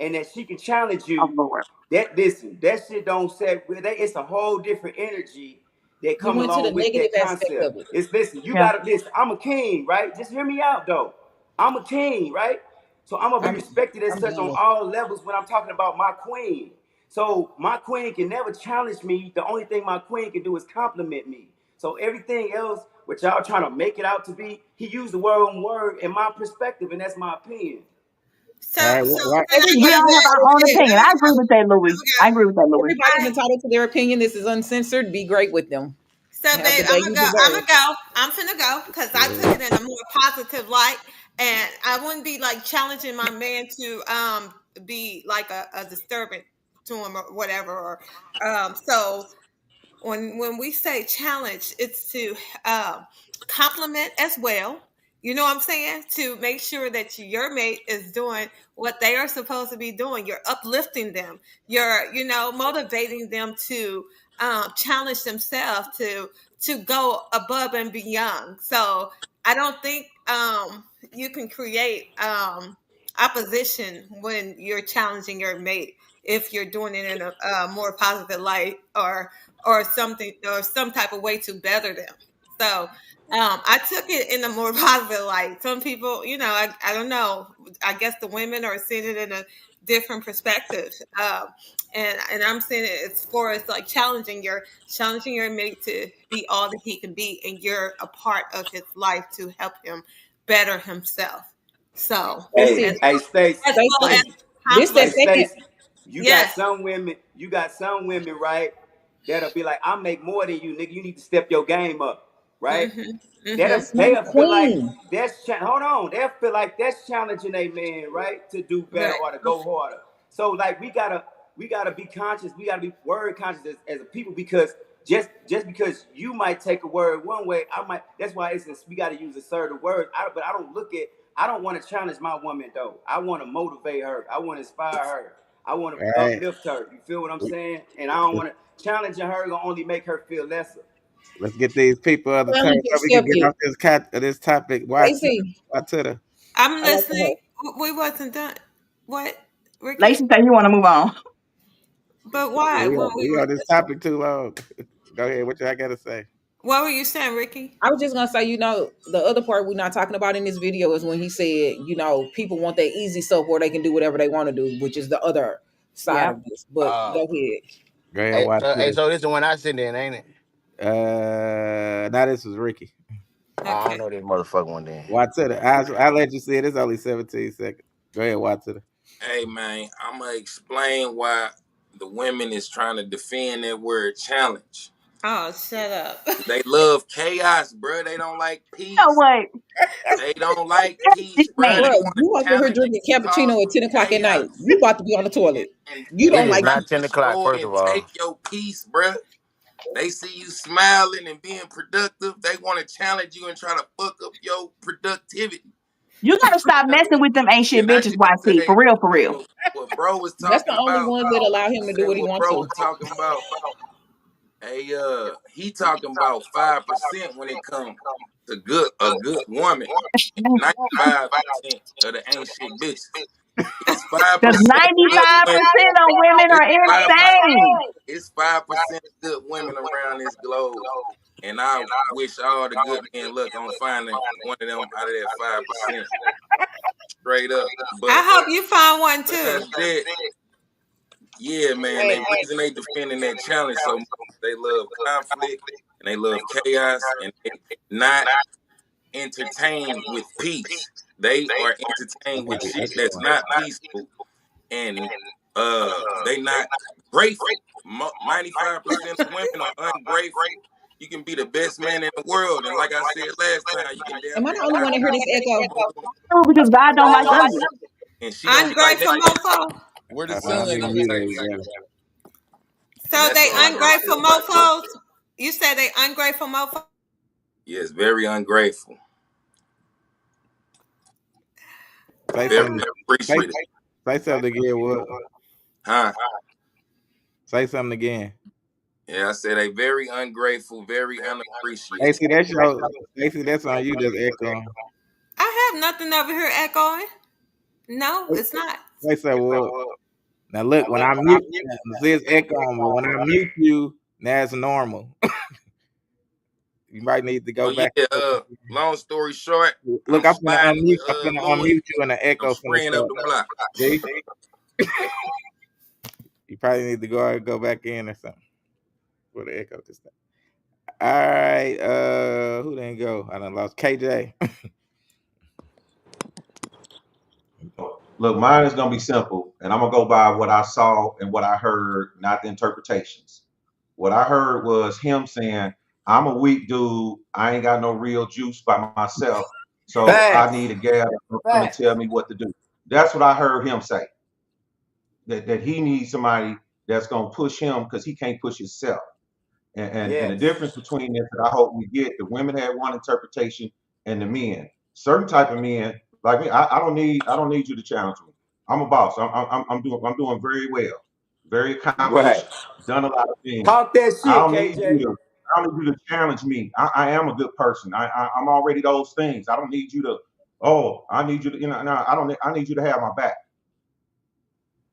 and that she can challenge oh you, Lord, that listen, that shit don't set. It's a whole different energy that You come went to the along with negative that aspect concept. of it. It's listen, you yeah. gotta listen. I'm a king, right? Just hear me out though. I'm a king, right? So I'm gonna be I'm respected as I'm such done on with all levels when I'm talking about my queen. So my queen can never challenge me. The only thing my queen can do is compliment me. So everything else, what y'all trying to make it out to be, he used the word in my perspective, and that's my opinion. so all right. so What, can I We go all have back? our own it. Let opinion. me I go. agree with that, Let Louis. me go. I agree with that, Louis. Everybody's I entitled to their opinion. This is uncensored. Be great with them. So, Have babe, the day I'm gonna you go. I'm deserve. gonna go. I'm finna go because I took it in a more positive light, and I wouldn't be like challenging my man to be like a disturbance to him or whatever. Or so when we say challenge, it's to um, compliment as well. You know what I'm saying? To make sure that your mate is doing what they are supposed to be doing. You're uplifting them. You're, motivating them to challenge themselves to go above and beyond. So I don't think you can create opposition when you're challenging your mate if you're doing it in a more positive light or something or some type of way to better them. So I took it in a more positive light. Some people, I don't know. I guess the women are seeing it in a different perspective. And I'm saying it as far as like challenging your mate to be all that he can be, and you're a part of his life to help him better himself. So Hey, Stacy, as hey, Stacy, as well as Stacy, this that hey, compliment. second. Stacy. You got Yes. some women. You got some women, right? That'll be like, I make more than you, nigga. You need to step your game up, right? Mm-hmm. Mm-hmm. That'll That's not a they'll feel like queen. hold on. They'll feel like that's challenging a man, right, to do better Right. or to go harder. So like we gotta be conscious. We gotta be word conscious as a people because just because you might take a word one way, I might. That's why we gotta use assertive words. But I don't look at. I don't want to challenge my woman though. I want to motivate her. I want to inspire her. I want all to right. uplift her. You feel what I'm saying? And I don't want to challenging her gonna only make her feel lesser. Let's get these people on the turn Challenge so we can get accepted. off this topic. Why to Stacy, why to the I'm I like to listening. have. We wasn't done. What, Lacey Ricky? said you want to move on. But why? When we We were on this listening. topic too long. Go ahead. What y'all gotta say? What were you saying, Ricky? I was just gonna say, the other part we're not talking about in this video is when he said, people want that easy stuff where they can do whatever they want to do, which is the other side Yep. of this. But Uh, go ahead. Go ahead, hey, watch hey, this. so this the one I sent in, ain't it? Now this was Ricky. I don't Okay. know this motherfucker one then. Watch it. I'll let you see it. It's only 17 seconds. Go ahead, watch it. Hey man, I'm gonna explain why the women is trying to defend that word challenge. Oh, shut up. They love chaos, bro. They don't like You know peace. what? They don't like peace, This bro. man. They Bro, want to you over here challenge you, drinking cause cappuccino at some 10 o'clock at night. chaos, You about to be on the and toilet. and, You and don't It is like try not to 10 o'clock. destroy First and of all, take your peace, bro. They see you smiling and being productive. They want to challenge you and try to fuck up your productivity. You gotta stop messing with them ain't shit And I bitches, just YT. say For real, for real. what bro was That's the talking only about. ones that allow him to do what he What wants bro to. was talking about. He talking about 5% when it comes to a good woman, and 95% of the ain't shit bitches. It's five Because percent good 95% women. of women It's are 5%. insane. It's 5% good women around this globe, and I wish all the good men luck on finding one of them out of that 5%. Straight up, I but hope you find one too. besides that, yeah, man, they reason they defending that challenge so much. They love conflict and they love chaos, and they not entertained with peace. They are entertained with shit that's not peaceful, and they not grateful. 95% of women are ungrateful. You can be the best man in the world, and like I said last time, you can damn Am I near the only die one to hear this echo? alone, No, because God don't like ugly. and she gonna be like, Ungrateful mofo. "Where the I'm sun in at?" mute. type There shit. you And So that's they all I gotta say ungrateful about that. mofos. You said they ungrateful mofo. Yes, very ungrateful, go. Say very something. Say, unappreciative, say something again. What? huh? Say something again. Yeah, I said they very ungrateful, very unappreciative. Stacey, that's your. Stacey, that's on you. That's echoing. I have nothing over here echoing. No, it's not. Say something. What? Now look, when I mute, see it's echoing, but when I mute you, now it's normal. You might need to go Well, back. yeah. Long story short, I'm Look, I'm gonna sliding with unmute. I'm gonna Lewis. unmute you, and the I'm echo finna spraying up stop. the block. See, you probably need to go back in or something for the echo this time. All right, who didn't go? I done lost KJ. Look, mine is gonna be simple, and I'm gonna go by what I saw and what I heard, not the interpretations. What I heard was him saying, "I'm a weak dude. I ain't got no real juice by myself, so I Facts. need a gal to come and tell Facts. me what to do." That's what I heard him say. That he needs somebody that's gonna push him because he can't push himself. And the Yes. difference between this that I hope we get, the women had one interpretation and the men. Certain type of men, like me, I don't need you to challenge me. I'm a boss. I'm doing very well, very Right. accomplished, done a lot of things. Talk that I shit, don't need you KJ. to I don't need you to challenge me. I am a good person. I'm already those things. I don't need you to, oh, I need you to, no, I need you to have my back.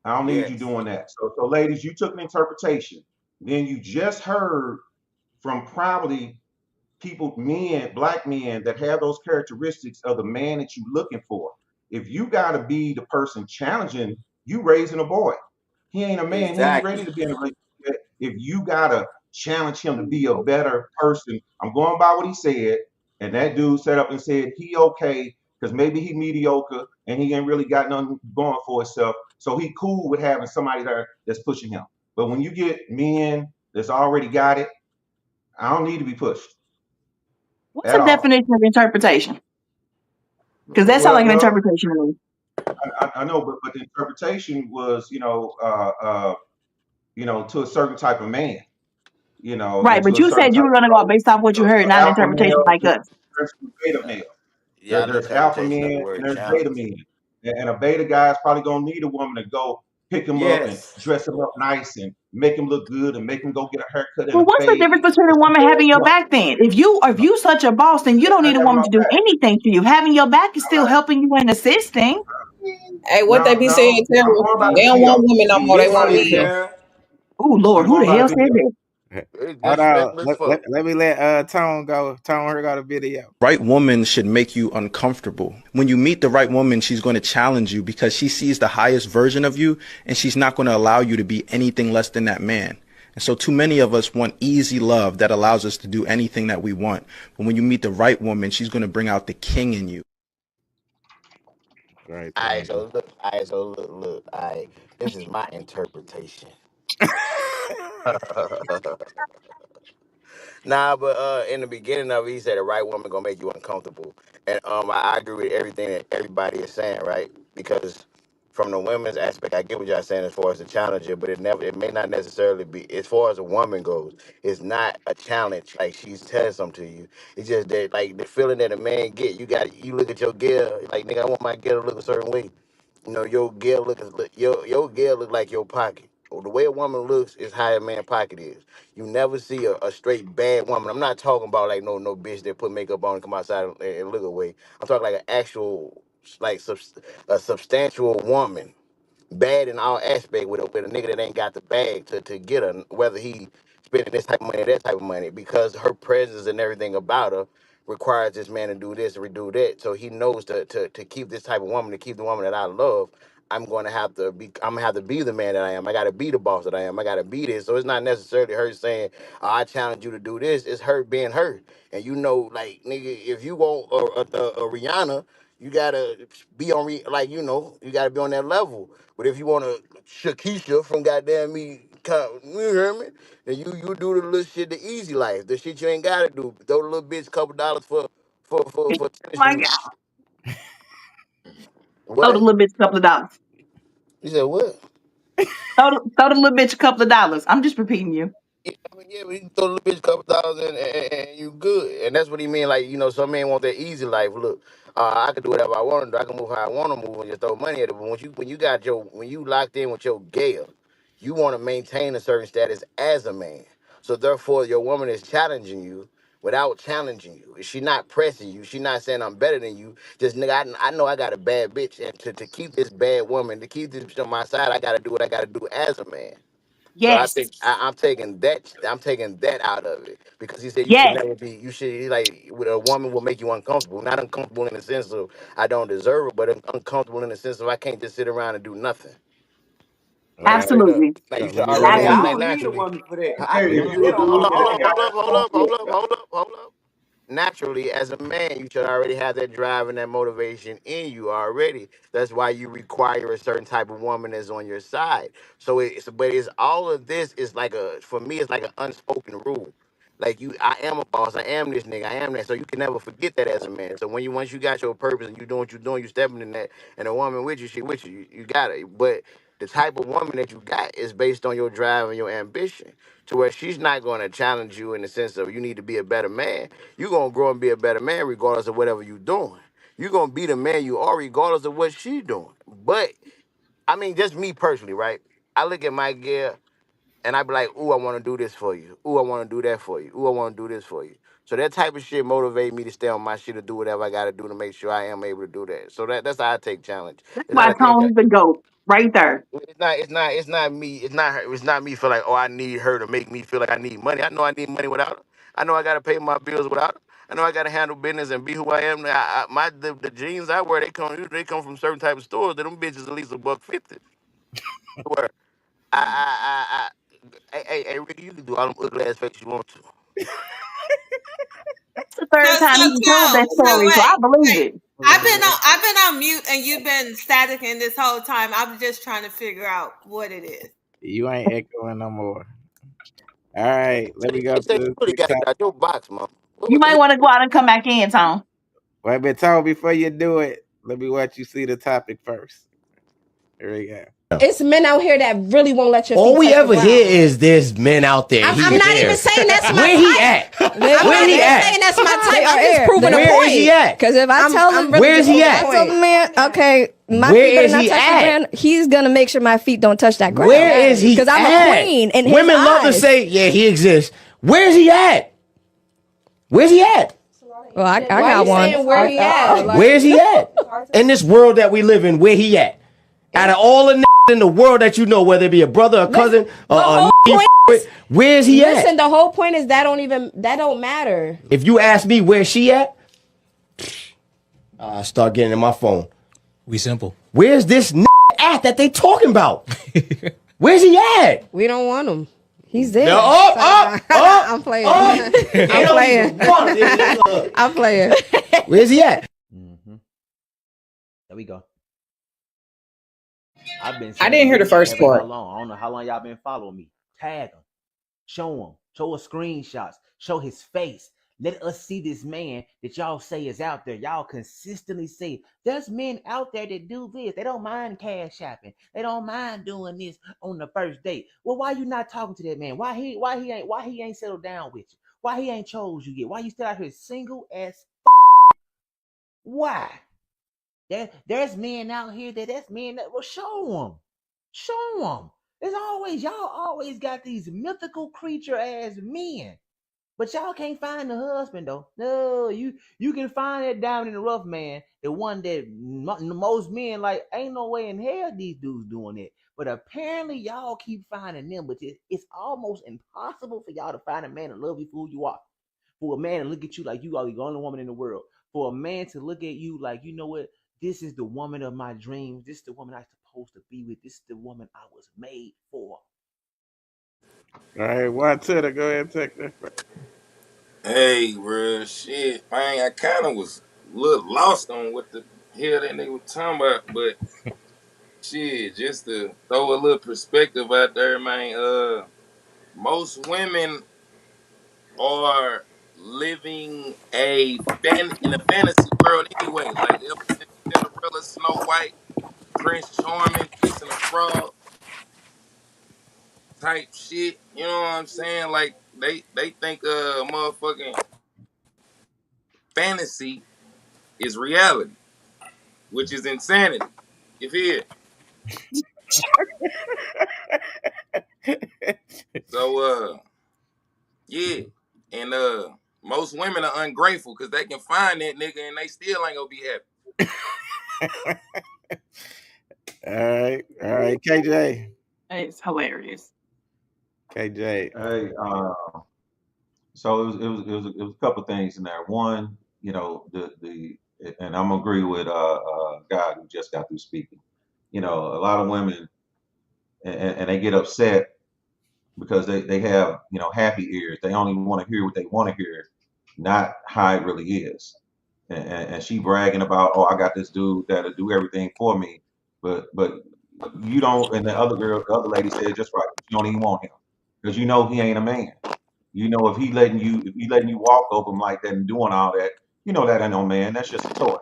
I don't need you Yes. doing that. So ladies, you took an interpretation. Then you just heard from probably people, men, black men that have those characteristics of the man that you're looking for. If you got to be the person challenging, you raising a boy. He ain't a man. He ain't ready Exactly. to be in a relationship. If you got to challenge him to be a better person, I'm going by what he said. And that dude set up and said he okay because maybe he mediocre and he ain't really got nothing going for himself. So he cool with having somebody there that's pushing him. But when you get men that's already got it, I don't need to be pushed What's at the all. definition of interpretation? Because that sounds Well, like an well, interpretation to me. I know, but the interpretation was, to a certain type of man, Right, and to but a you certain said you type were of going to go based off what you heard, so not an alpha interpretation male, like us. there's beta uh, male. yeah, the There's alpha interpretation of the men and word there's beta challenge. men, and a beta guy is probably gonna need a woman to go. pick him up and Yes. dress him up nice and make him look good and make him go get a haircut and Well, a what's the fade. difference between And a she woman said, having your no, back then? If you such a boss, then you don't I need a have woman my to do back. anything to you. Having your back is All still right. helping you and assisting. Hey, what they No, be no, saying, I'm Tara? going by They the don't video. want women no You more. They I'm want going missing by the it, video. men. Tara. Oh Lord, I'm who going the by the hell said video. that? It's Hold on. disrespectful as fuck. Let me let Tone go. Tone, her go to video. Right woman should make you uncomfortable. When you meet the right woman, she's going to challenge you because she sees the highest version of you and she's not going to allow you to be anything less than that man. And so too many of us want easy love that allows us to do anything that we want. But when you meet the right woman, she's going to bring out the king in you. Right All right, there. so look. All right, so look. All right, this is my interpretation. Nah, but in the beginning of it, he said the right woman gonna make you uncomfortable, and I agree with everything that everybody is saying, right? Because from the women's aspect, I get what y'all saying as far as the challenger, but it may not necessarily be as far as a woman goes. It's not a challenge like she's telling something to you. It's just that like the feeling that a man get. You look at your girl like nigga, I want my girl to look a certain way. You know, your girl look like your pocket. Or the way a woman looks is how a man pocket is. You never see a straight bad woman. I'm not talking about like no bitch that put makeup on and come outside and look away. I'm talking like an actual a substantial woman, bad in all aspect with a nigga that ain't got the bag to get her, whether he spending this type of money or that type of money, because her presence and everything about her requires this man to do this or do that. So he knows to keep this type of woman, to keep the woman that I love, I'm gonna have to be the man that I am. I gotta be the boss that I am. I gotta be this. So it's not necessarily her saying, oh, I challenge you to do this. It's her being her. And you know, like nigga, if you want a Rihanna, you gotta be on like you gotta be on that level. But if you want a Shakisha from goddamn me, you hear me? Then you do the little shit, the easy life, the shit you ain't gotta do. Throw the little bitch a couple dollars for Oh tennis my shoes. God. Throw the What? little bitch a couple of dollars. You said what? Throw the little bitch a couple of dollars. I'm just repeating you. Yeah, I mean, yeah, we can throw the little bitch a couple dollars in and you good. And that's what he mean. Like, some men want that easy life. Look, I can do whatever I want to do. I can move how I want to move and just throw money at it. But when you locked in with your Gale, you want to maintain a certain status as a man. So therefore, your woman is challenging you without challenging you. She not pressing you. She not saying I'm better than you. Just nigga, I know I got a bad bitch, and to keep this bad woman, to keep this bitch on my side, I got to do what I got to do as a man. So I Yes. think I'm taking that. I'm taking that out of it because he said you should Yes. never be. You should like with a woman will make you uncomfortable. Not uncomfortable in the sense of I don't deserve it, but uncomfortable in the sense of I can't just sit around and do nothing. Like Right. straight up. Absolutely. Like you So should let me But already let hey, have I me like don't need a naturally. woman for that. Hey, You if know, you that a don't Hold dude mean up, that that hold I up, ain't got got hold to. up, no hold up, hold confidence, up, hold up, hold up. Naturally, as a man, you should already have that drive and that motivation in you already. That's why you require a certain type of woman that's on your side. But it's all of this is like for me, it's like an unspoken rule. Like I am a boss. I am this nigga. I am that. So you can never forget that as a man. So once you got your purpose and you doing what you're doing, you stepping in that, and a woman with you, she with you. You got it. But the type of woman that you got is based on your drive and your ambition. To where she's not going to challenge you in the sense of you need to be a better man. You're going to grow and be a better man regardless of whatever you're doing. You're going to be the man you are regardless of what she's doing. But, I mean, just me personally, right? I look at my girl and I be like, ooh, I want to do this for you. Ooh, I want to do that for you. Ooh, I want to do this for you. So that type of shit motivate me to stay on my shit to do whatever I got to do to make sure I am able to do that. So that's how I take challenge. That's It's not why a thing. Tony's the GOAT right there. It's not me. It's not her. It's not me feel like, oh, I need her to make me feel like I need money. I know I need money without her. I know I gotta pay my bills without her. I know I gotta handle business and be who I am. The jeans I wear, they come from certain type of stores. That them bitches at least $1.50. Where hey, Ricky, you can do all them ugly ass fakes you want to. That's the So third time so he told that so story, so I believe wait. it. I've been on mute and you've been static in this whole time. I'm just trying to figure out what it is. You ain't echoing no more. All right, let me go They to say you the really next gotta topic. get out your box, man. You What the might hell? want to go out and come back in, Tone. Wait, but Tone, before you do it, let me let you see the topic first. Here we go. It's men out here that really won't let your feet All we touch the ever ground. hear is there's men out there. I'm not even saying that's my Where type. he at? I'm Where not he even at? saying that's my type. They I'm are just air. proving a point. Where is he at? Because if I tell him, Where is he I at? tell the man, okay, my Where feet better is not he touch the at? ground. He's gonna make sure my feet don't touch that ground. Where is he Because I'm at? a queen in his Women love to eyes. say, yeah, he exists. Where's he at? Where's he at? Well, I Why got you one. saying where he at? Where's he at? In this world that we live in, where he at? Out of all the in the world that you know, whether it be a brother, a cousin, a where's he at? Listen, the whole point is that don't matter. If you ask me where she at, I start getting in my phone. We simple. Where's this at that they talking about? Where's he at? We don't want him. He's there. I'm playing. I'm playing. I'm playing. Where's he at? There we go. I've been. I didn't hear the first part. How long? I don't know how long y'all been following me. Tag him, show him, show us screenshots, show his face. Let us see this man that y'all say is out there. Y'all consistently say there's men out there that do this. They don't mind cash shopping. They don't mind doing this on the first date. Well, why you not talking to that man? Why he ain't settled down with you? Why he ain't chose you yet? Why you still out here single as? Why? There's men out here that's men that will show them. There's always y'all always got these mythical creature ass men. But y'all can't find the husband though. No, you can find that diamond in the rough man, the one that most men like. Ain't no way in hell these dudes doing it. But apparently y'all keep finding them. But it's almost impossible for y'all to find a man to love you for who you are. For a man to look at you like you are the only woman in the world. For a man to look at you like, you know what? This is the woman of my dreams. This is the woman I'm supposed to be with. This is the woman I was made for. All right, one to the go ahead and take that. Hey, bro, shit, man, I kind of was a little lost on what the hell that nigga was talking about, but shit, just to throw a little perspective out there, man. Most women are living in a fantasy world anyway. Like ever since Cinderella, Snow White, Prince Charming, kissing a frog type shit. You know what I'm saying? Like they think motherfucking fantasy is reality, which is insanity. You feel? So yeah. And most women are ungrateful because they can find that nigga and they still ain't gonna be happy. All right, KJ. It's hilarious. KJ. Hey, so it was a couple things in there. One, and I'm gonna agree with God who just got through speaking. A lot of women and they get upset because they have happy ears. They only want to hear what they want to hear, not how it really is. And she bragging about, oh, I got this dude that'll do everything for me, but you don't. And the other lady said just right. You don't even want him because he ain't a man. If he letting you walk over him like that and doing all that, that ain't no man. That's just a toy.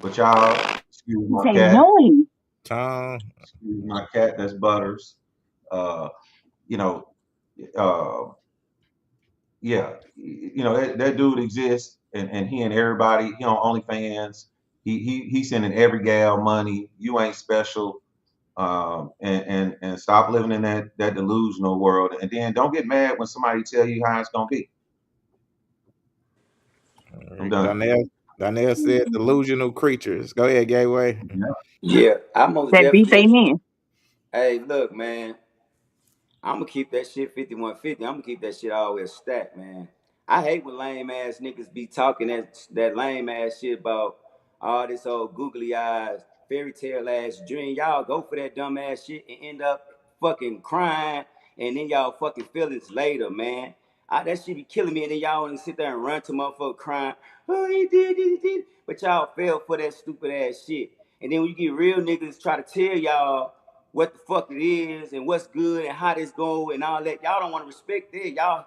But y'all, excuse my Say cat. no. Tom. Excuse my cat. That's Butters. You know, uh, yeah, that dude exists, and he and everybody. He on OnlyFans. He sending every gal money. You ain't special. And stop living in that delusional world. And then don't get mad when somebody tell you how it's gonna be. I'm done. Donnell said delusional creatures. Go ahead, Gateway. Yeah, I most That beats definitely. amen. Hey, look, man. I'm gonna keep that shit 5150. I'm gonna keep that shit always stacked, man. I hate when lame ass niggas be talking that lame ass shit about all this old googly eyes, fairy tale ass dream. Y'all go for that dumb ass shit and end up fucking crying, and then y'all fucking feelings later, man. That shit be killing me, and then y'all want to sit there and run to motherfucker crying. Oh, he did, he did. But y'all fell for that stupid ass shit. And then when you get real niggas try to tell y'all what the fuck it is and what's good and how this go and all that. Y'all don't want to respect it. Y'all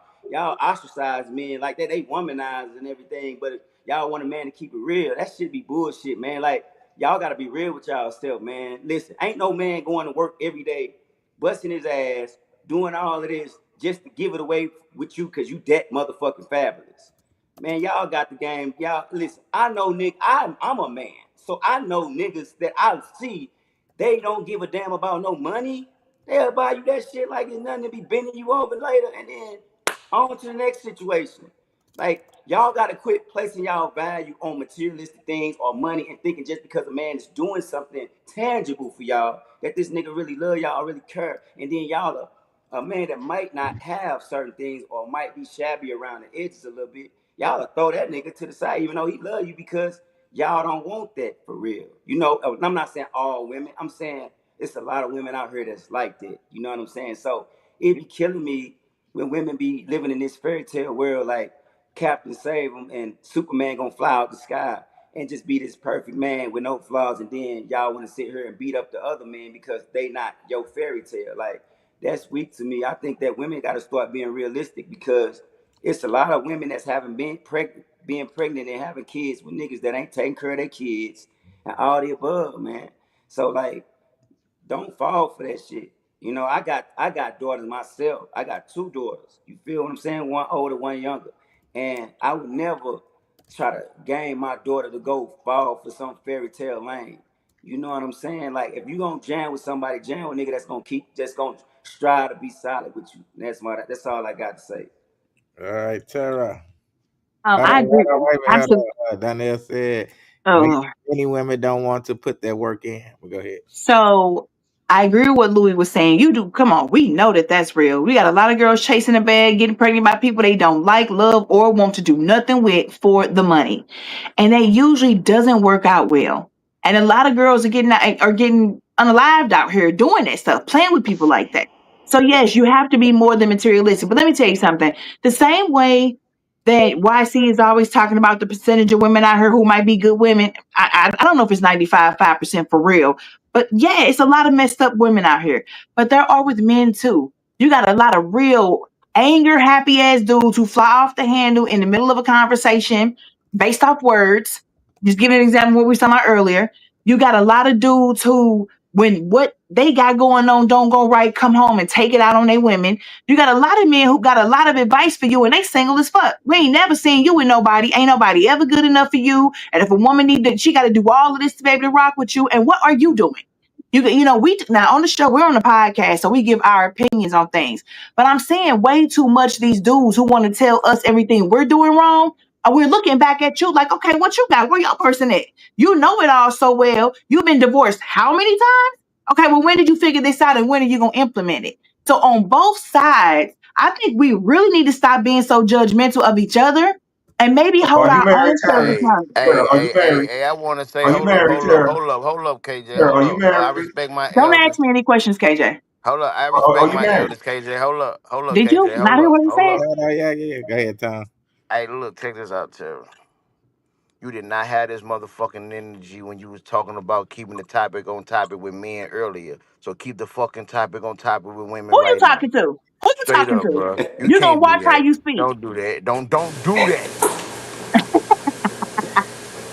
ostracize men like that. They womanize and everything, but y'all want a man to keep it real. That shit be bullshit, man. Like y'all gotta be real with y'all self, man. Listen, ain't no man going to work every day, busting his ass, doing all of this just to give it away with you because you that motherfucking fabulous. Man, y'all got the game. Y'all listen. I know Nick. I'm a man, so I know niggas that I see. They don't give a damn about no money. They'll buy you that shit like it's nothing to be bending you over later, and then on to the next situation. Like y'all gotta quit placing y'all value on materialistic things or money and thinking just because a man is doing something tangible for y'all that this nigga really love y'all or really care. And then y'all a man that might not have certain things or might be shabby around the edges a little bit, y'all will throw that nigga to the side even though he love you because y'all don't want that for real. You know, I'm not saying all women. I'm saying it's a lot of women out here that's like that. You know what I'm saying? So it be killing me when women be living in this fairy tale world like Captain Save them and Superman gonna fly out the sky and just be this perfect man with no flaws, and then y'all want to sit here and beat up the other men because they not your fairy tale. Like that's weak to me. I think that women got to start being realistic because it's a lot of women that's having been pregnant, being pregnant and having kids with niggas that ain't taking care of their kids and all the above, man. So like don't fall for that shit. You know, I got daughters myself. I got two daughters. You feel what I'm saying? One older, one younger. And I would never try to game my daughter to go fall for some fairy tale lane. You know what I'm saying? Like if you gonna jam with somebody, jam with a nigga that's gonna strive to be solid with you. And that's all I got to say. All right, Tara. Hold on, I agree. wait a minute, hold Absolutely. on. Donnell said Oh, many women don't want to put that work in. Well, go ahead. so I agree with what Louis was saying. You do, come on, we know that that's real. We got a lot of girls chasing a bag, getting pregnant by people they don't like, love, or want to do nothing with for the money, and that usually doesn't work out well. And a lot of girls are getting unalived out here doing that stuff, playing with people like that. So yes, you have to be more than materialistic. But let me tell you something. The same way that YC is always talking about the percentage of women out here who might be good women. I don't know if it's 95% for real, but yeah, it's a lot of messed up women out here. But there are with men too. You got a lot of real anger happy ass dudes who fly off the handle in the middle of a conversation based off words. Just give an example of what we were talking about earlier. You got a lot of dudes who, when what they got going on don't go right, come home and take it out on their women. You got a lot of men who got a lot of advice for you and they single as fuck. We ain't never seen you with nobody. Ain't nobody ever good enough for you. And if a woman need to, she got to do all of this to be able to rock with you. And what are you doing? We now on the show, we're on the podcast, so we give our opinions on things. But I'm saying way too much these dudes who want to tell us everything we're doing wrong. And we're looking back at you like, okay, what you got? Where your person at? You know it all so well. You've been divorced how many times? Okay, well, when did you figure this out and when are you gonna implement it? So on both sides, I think we really need to stop being so judgmental of each other and maybe hold Are you our married, own selves Tara? accountable. Tara, Hey, are you hey, hey, married? hey, I want to say, Are you married, Tara? hold up, KJ, Tara, hold are you up. I married? respect my Don't ask elders. me any questions, KJ. Hold up, I Are respect you my married? elders, KJ. Hold up, Did you KJ, not hear what he hold said? up. Yeah, yeah. Go ahead, Tom. Hey, look, check this out, Terry. You did not have this motherfucking energy when you was talking about keeping the topic on topic with men earlier. So keep the fucking topic on topic with women Who you right now. talking to? Who you Straight talking up, to? bro. You You gonna can't do watch how that. you speak. Don't do that. Don't do that.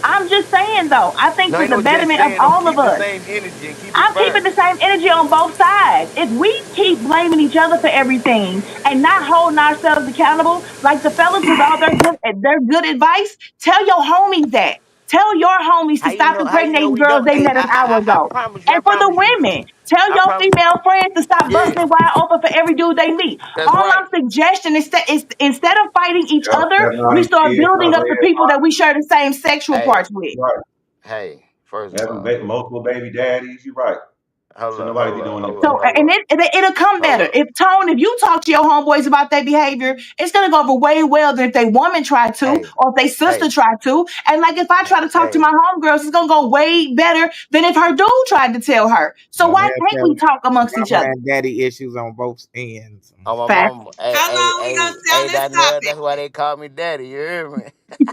I'm just saying though, I think No, for ain't the no just betterment of saying. I'm all of keep the us, same energy and keep it I'm keeping fire. the same energy on both sides. If we keep blaming each other for everything and not holding ourselves accountable, like the fellas with all their good advice, tell your homies that. Tell your homies to How you stop know? How you know impregnating we girls don't? they Hey, met an hour I ago. promise you. And I for the promise you. women, tell I your promise. female friends to stop Yeah, busting wide open for every dude they meet. that's All right. I'm suggesting is instead of fighting each Yep, other, that's how we he start is. building Cause up the people that we share the same sexual Hey, parts with. right, hey. First of having all, multiple baby daddies. You're right. hold Should up, nobody hold be up, doing that. hold up, So, hold and up, it'll come hold better. up. If you talk to your homeboys about their behavior, it's gonna go over way well than if they woman tried to, Hey, or if they sister hey, tried to. And like if I try to talk to hey. my homegirls, it's gonna go way better than if her dude tried to tell her. So Donnell why can't we said talk amongst each mama other? and daddy issues on both ends. On my Fact. mama. Hey, How hey, long we gonna hey, stay on hey, this Donnell, topic? that's why they call me daddy. You hear me?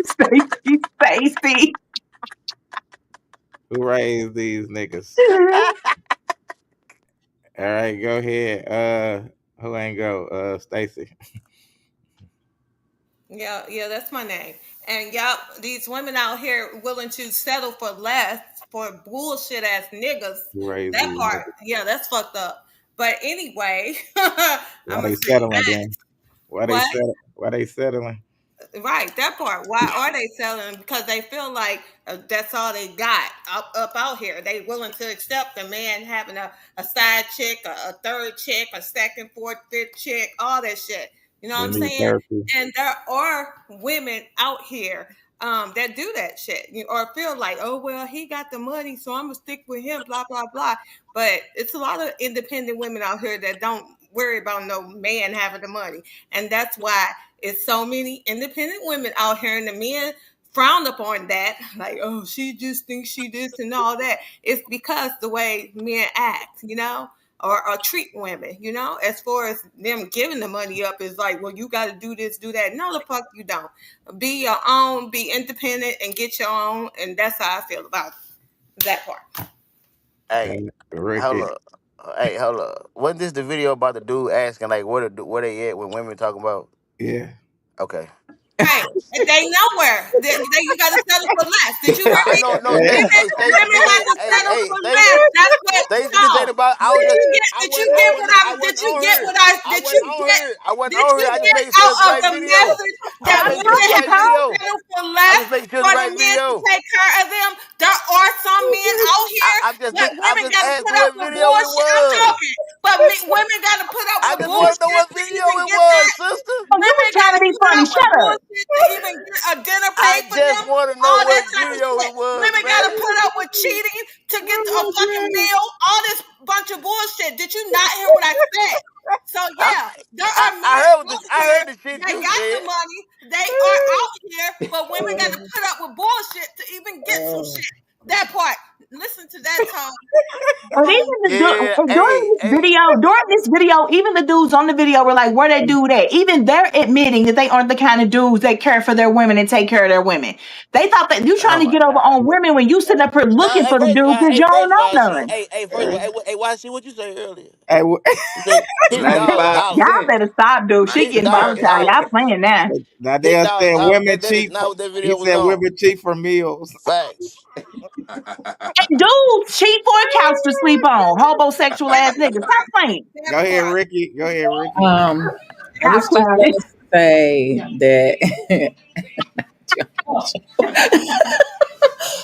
Stacy, Stacy. Who raised these niggas? All right, go ahead. Who ain't go? Stacy. Yeah, yeah, that's my name. And y'all, these women out here willing to settle for less for bullshit ass niggas. Crazy. That part, yeah, that's fucked up. But anyway, Why I'm gonna they say settling that. then? Why they What? settle? Why they settling? Right, that part. Why are they selling? Because they feel like that's all they got up out here. They willing to accept a man having a side chick, a third chick, a second, fourth, fifth chick, all that shit. You know what They I'm need saying? therapy. And there are women out here that do that shit, or feel like, oh well, he got the money, so I'm gonna stick with him. Blah blah blah. But it's a lot of independent women out here that don't worry about no man having the money, and that's why it's so many independent women out here, and the men frown upon that. Like, oh, she just thinks she this and all that. It's because the way men act, or treat women, as far as them giving the money up is like, well, you got to do this, do that. No, the fuck you don't. Be your own, be independent, and get your own. And that's how I feel about that part. Hey, And Ricky, hold up. Hey, hold up. Wasn't this the video about the dude asking like where they at when women talking about? yeah. Okay. Right. And they nowhere. You got to settle for less. Did you hear I me? know, no, Yeah. Stacy, hey, Stacy, Women this had ain't, to hey, settle hey, for Stacy, less. That's what. Stacy, this ain't No. about. I Did you get what I? wasn't Did you on get her. what I? I wasn't on her. I wasn't on her. I just Get making sure out it's the of right the video. message I that just Tell making women sure it's the it, right have to Tom. video. settle for I less just making sure it's for the the right men to video. take care of them? There are some men out here, but I'm women just got to put asking up what with video it bullshit. I'm was. talking, but women got to put up I with just want to know bullshit what to video even it get was, that. sister. Oh, you Women were got trying to to be put funny. up with Shut up. bullshit to even get a dinner I paid for just them. want to know All that what type of video shit. it was, Women got to man. put up with cheating to get a fucking meal. All this bunch of bullshit. Did you not hear what I said? So I, yeah, there are men out I here heard the shit that you got said. the money. They are out here, but women got to put up with bullshit to even get some shit. That part. Listen to that tone. But Wrong. Yeah, hey. during this video, even the dudes on the video were like, "Where they do that?" Even they're admitting that they aren't the kind of dudes that care for their women and take care of their women. They thought that you trying Oh to my get over God. on women when you sitting up here looking Hey, for the dude because you don't first of all, know see, none. first of all, hey, why see what you say earlier? Hey, You say $10. Y'all 95%. better stop, dude. She getting $10. volatile. How? Y'all playing now. now they said $10. women That is cheat. not what that He video was said on. women cheat for meals. Facts. And dudes cheat for a couch to sleep on. Homosexual That ass niggas. Stop part. playing. Go That ahead, part. Ricky. Go ahead, Ricky. I Y'all was just clowning. gonna say that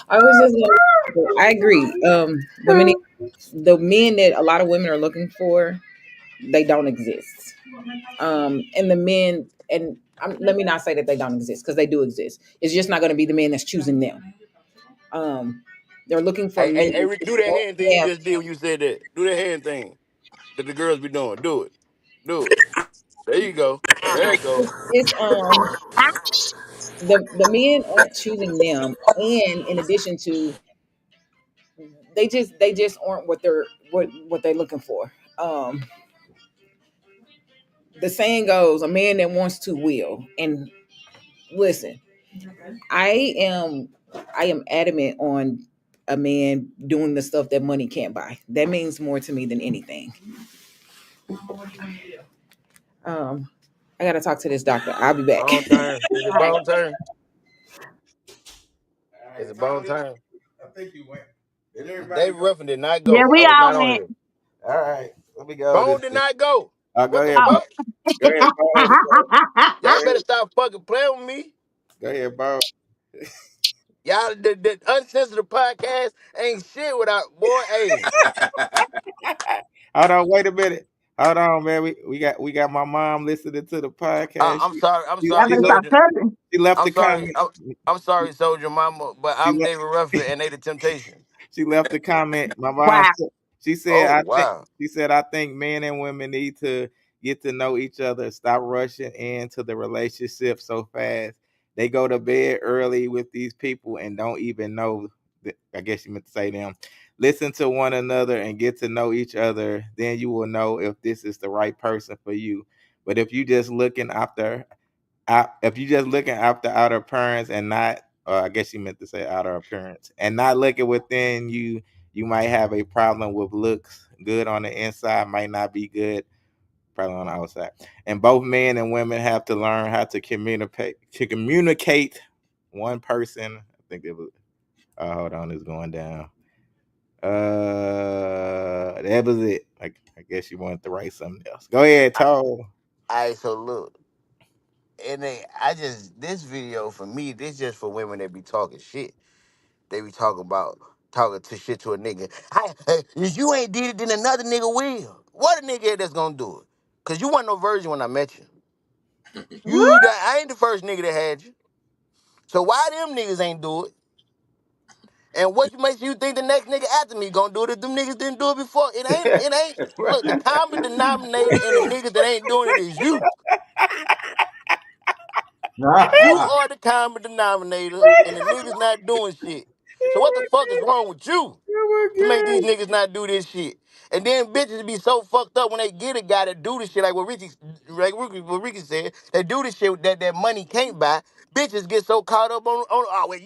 I was just gonna I agree. The men that a lot of women are looking for, they don't exist. And the men, and let me not say that they don't exist because they do exist. It's just not going to be the men that's choosing them. They're looking for men Hey, Ricky, do that that hand thing you have. just did when you said that. Do that hand thing that the girls be doing. Do it. Do it. There you go. There you go. It's the men aren't choosing them, and in addition to, they just aren't what they're looking for. The saying goes, "A man that wants to will." And listen, I am I am adamant on a man doing the stuff that money can't buy. That means more to me than anything. Um, I gotta talk to this doctor. I'll be back. Bone turn. Is it All right. bone turn? All Is right, it bone Tony. turn? I think you went. Did everybody David go? Ruffin did not Yeah, go. I we was all not on went. here. All right, let me go. Bone did not go. Go What the ahead, Oh. Bo. fuck? Go ahead, Bo. Go Y'all ahead, better stop fucking playing with me. go ahead, Bo. Y'all, the uncensored podcast ain't shit without, boy, hey. Hold on, wait a minute. Hold on, man. We got my mom listening to the podcast. I'm She, Y'all sorry, she better left stop Soldier. cussing. she left I'm the sorry. comment. I'm sorry, Soldier Mama, but She I'm left David Ruffin and they the temptation. she left the comment. My mom Wow. she said Oh, I think wow. men and women need to get to know each other. Stop rushing into the relationship so fast. They go to bed early with these people and don't even know I guess you meant to say them. Listen to one another and get to know each other. Then you will know if this is the right person for you. But if you just looking after outer appearance and not, I guess you meant to say outer appearance, and not looking within you, you might have a problem with looks. Good on the inside might not be good probably on the outside. And both men and women have to learn how to communicate. One person, I think it was. Hold on, it's going down. That was it. I guess you wanted to write something else. Go ahead, Toe. All right, so look, and then I just this video for me, this just for women that be talking shit. They be talking about talking to shit to a nigga. If you ain't did it, then another nigga will. What a nigga that's gonna do it? Cause you wasn't no virgin when I met you. I ain't the first nigga that had you. So why them niggas ain't do it? And what makes you think the next nigga after me gonna do it if them niggas didn't do it before? It ain't. Look, the common denominator in the niggas that ain't doing it is you. You are the common denominator, and the niggas not doing shit. So what the fuck is wrong with you to make these niggas not do this shit? And then bitches be so fucked up when they get a guy that do this shit, what Ricky said, they do this shit that money can't buy. Bitches get so caught up on oh well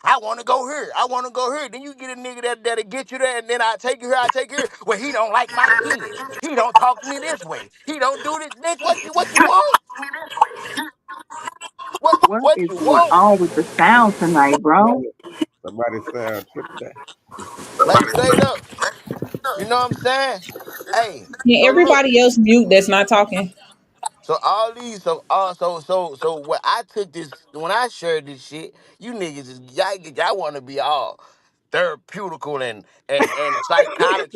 I wanna go here, I wanna go here. Then you get a nigga that'll get you there and then I take you here. Well, he don't like my kids. He don't talk to me this way. He don't do this, bitch. What you want? What What is you going want? on with the sound tonight, bro? Somebody sound tripping that. Like straight up. You know what I'm saying? Hey, Can so look, everybody else mute that's not talking? so all these, so what I took this when I shared this shit, you niggas is y'all want to be all therapeutical and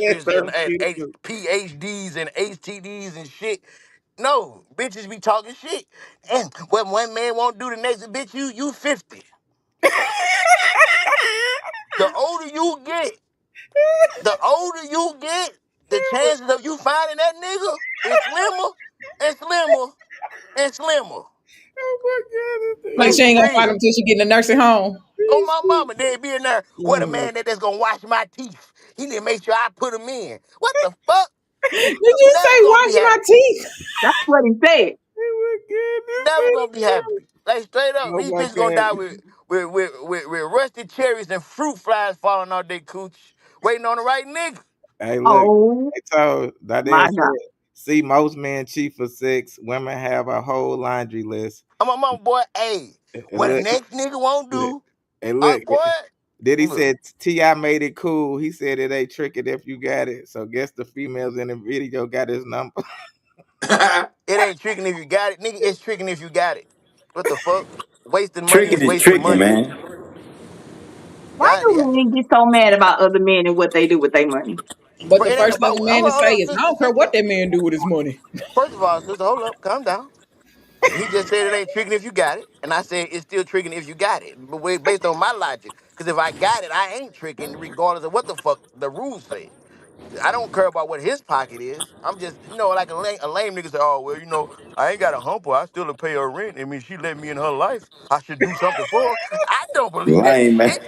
That's psychiatrists and therapeutic. PhDs and HTDs and shit. No, bitches be talking shit. And when one man won't do the next, bitch, you 50. The older you get, the chances of you finding that nigga is slimmer and slimmer and slimmer. Oh my god, this Like Like she thing. for ain't gonna find real. him until she get in the nursing home. On my mama, then be in there. What a Oh, man that's gonna wash my teeth. He need to make sure I put him in. What the fuck? Did you Never say gonna wash be my happy. teeth? That's what he said. oh Never gonna be happy. Like straight up, my these god. bitches gonna die with rusty cherries and fruit flies falling off their cooch, waiting on the right nigga. Hey, look. Oh They told my Danielle said, God. see, most men cheat for sex. Women have a whole laundry list. I'm a mama boy. Hey, And what the look, next nigga won't look, do? and look. Boy, Then he look. said Ti made it cool. He said it ain't tricking if you got it. So guess the females in the video got his number. It ain't tricking if you got it, nigga. It's tricking if you got it. What the fuck? Wasting money Tricking is is wasting tricking, money. man. Why Yeah, yeah. do men get so mad about other men and what they do with their money? But Bro, the it ain't first thing about a man to hold say up, is, I sister, don't care sister. what that man do with his money. First of all, sister, hold up, calm down. He just said it ain't tricking if you got it, and I said it's still tricking if you got it. But based on my logic, because if I got it, I ain't tricking, regardless of what the fuck the rules say. I don't care about what his pocket is. I'm just, like a lame nigga say, oh well, I ain't got a humper. I still pay her rent. I mean, she let me in her life. I should do something for her. I don't believe that Lame, man. shit.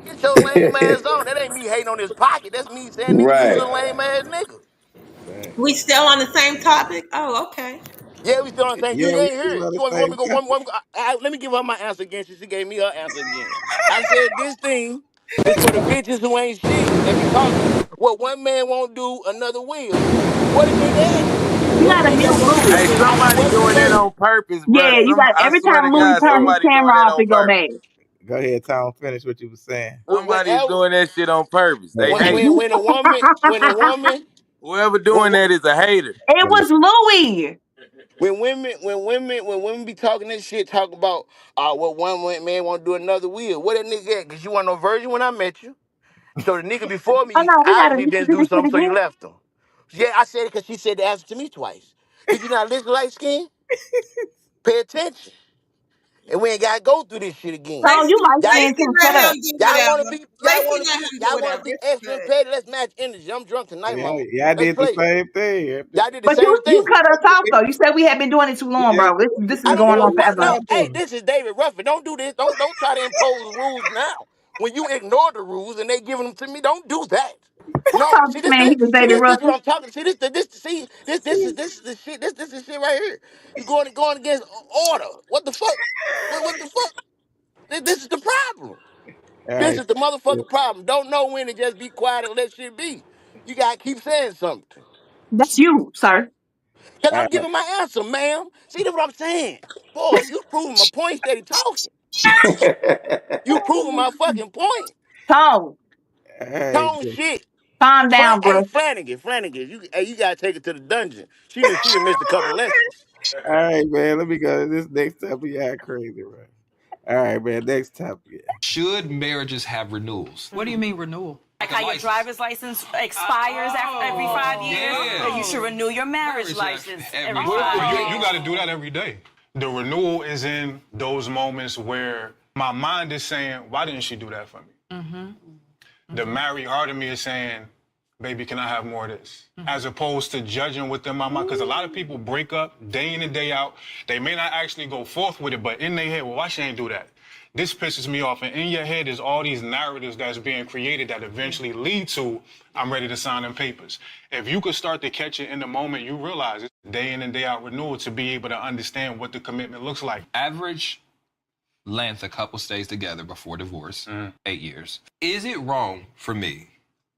Get your lame ass on. That ain't me hating on his pocket. That's me saying, nigga, you's Right. a lame ass nigga. Dang. We still on the same topic? Oh, okay. Yeah, we still on the same. You Yeah, we ain't hear still it. on You the want me same to go time. one? Let me give her my answer again. She gave me her answer again. I said this thing is for the bitches who ain't shit. They be talking. What one man won't do, another will. What a nigga at? You Them gotta niggas mute ain't gonna do Louis. Hey, shit. I somebody wasn't doing that virgin. on purpose, bro. Yeah, you got I every swear time to Louis God, turn his somebody doing camera that off, on it go purpose. bad. Go ahead, Tom. Finish what you were saying. Somebody's Whenever doing that shit on purpose. They Hey, when hate. when when a woman when a woman Whoever when doing that is a hater. It was Louis. when women be talking this shit, talk about what one man want to do another will. What that nigga at? Cause you weren't no virgin when I met you. So the nigga before Oh me no, we gotta obviously listen didn't to do this shit something, so you again. left him. Yeah, I said it because she said the answer to me twice. Did you not listen, light skin? Pay attention. And we ain't gotta go through this shit again. No, Lacey, you light Y'all, skin Lacey too. let Shut up. him do y'all whatever. wanna be, y'all Lacey wanna let be, him do y'all wanna whatever. be It's extra and good. petty. Let's match energy. I'm drunk tonight, Yeah, mama. yeah, I Let's did the play it. same thing. Y'all did the But same you thing. cut us off though. You said we had been doing it too long, Yeah, bro. This is I we don't going give said a on we fuck. forever. No, stopped hey, them. this is David Ruffin. Don't do this. Don't try to impose rules now. When you ignore the rules and they giving them to me, don't do that. Who No, called this man? He was David this what Ruffin. I'm talking. See this is the shit. This is shit right here. You going against order. What the fuck? What the fuck? This is the problem. All This right. is the motherfucking problem. Don't know when to just be quiet and let shit be. You gotta keep saying something. That's you, sir. Cause All I'm right. giving my answer, ma'am. See, that's what I'm saying. Boy, you proving my point steady talking. You proving my fucking point. Tone, Hey, Tone shit. calm down, Hey, bro. Flanagan, you gotta take it to the dungeon. She done missed a couple lessons. all right, man. Let me go. This next topic, yeah, crazy, right? All right, man. Next topic. Yeah. Should marriages have renewals? What do you mean renewal? Like how your driver's license expires every 5 years, yeah. you should renew your marriage license every What if 5 you years. got to do that every day? The renewal is in those moments where my mind is saying, why didn't she do that for me? The married heart of me is saying, baby, can I have more of this? As opposed to judging within my mind. Because a lot of people break up day in and day out. They may not actually go forth with it, but in their head, well, why she ain't do that? This pisses me off. And in your head is all these narratives that's being created that eventually lead to, I'm ready to sign them papers. If you could start to catch it in the moment, you realize it's day in and day out renewal to be able to understand what the commitment looks like. Average length a couple stays together before divorce, 8 years. Is it wrong for me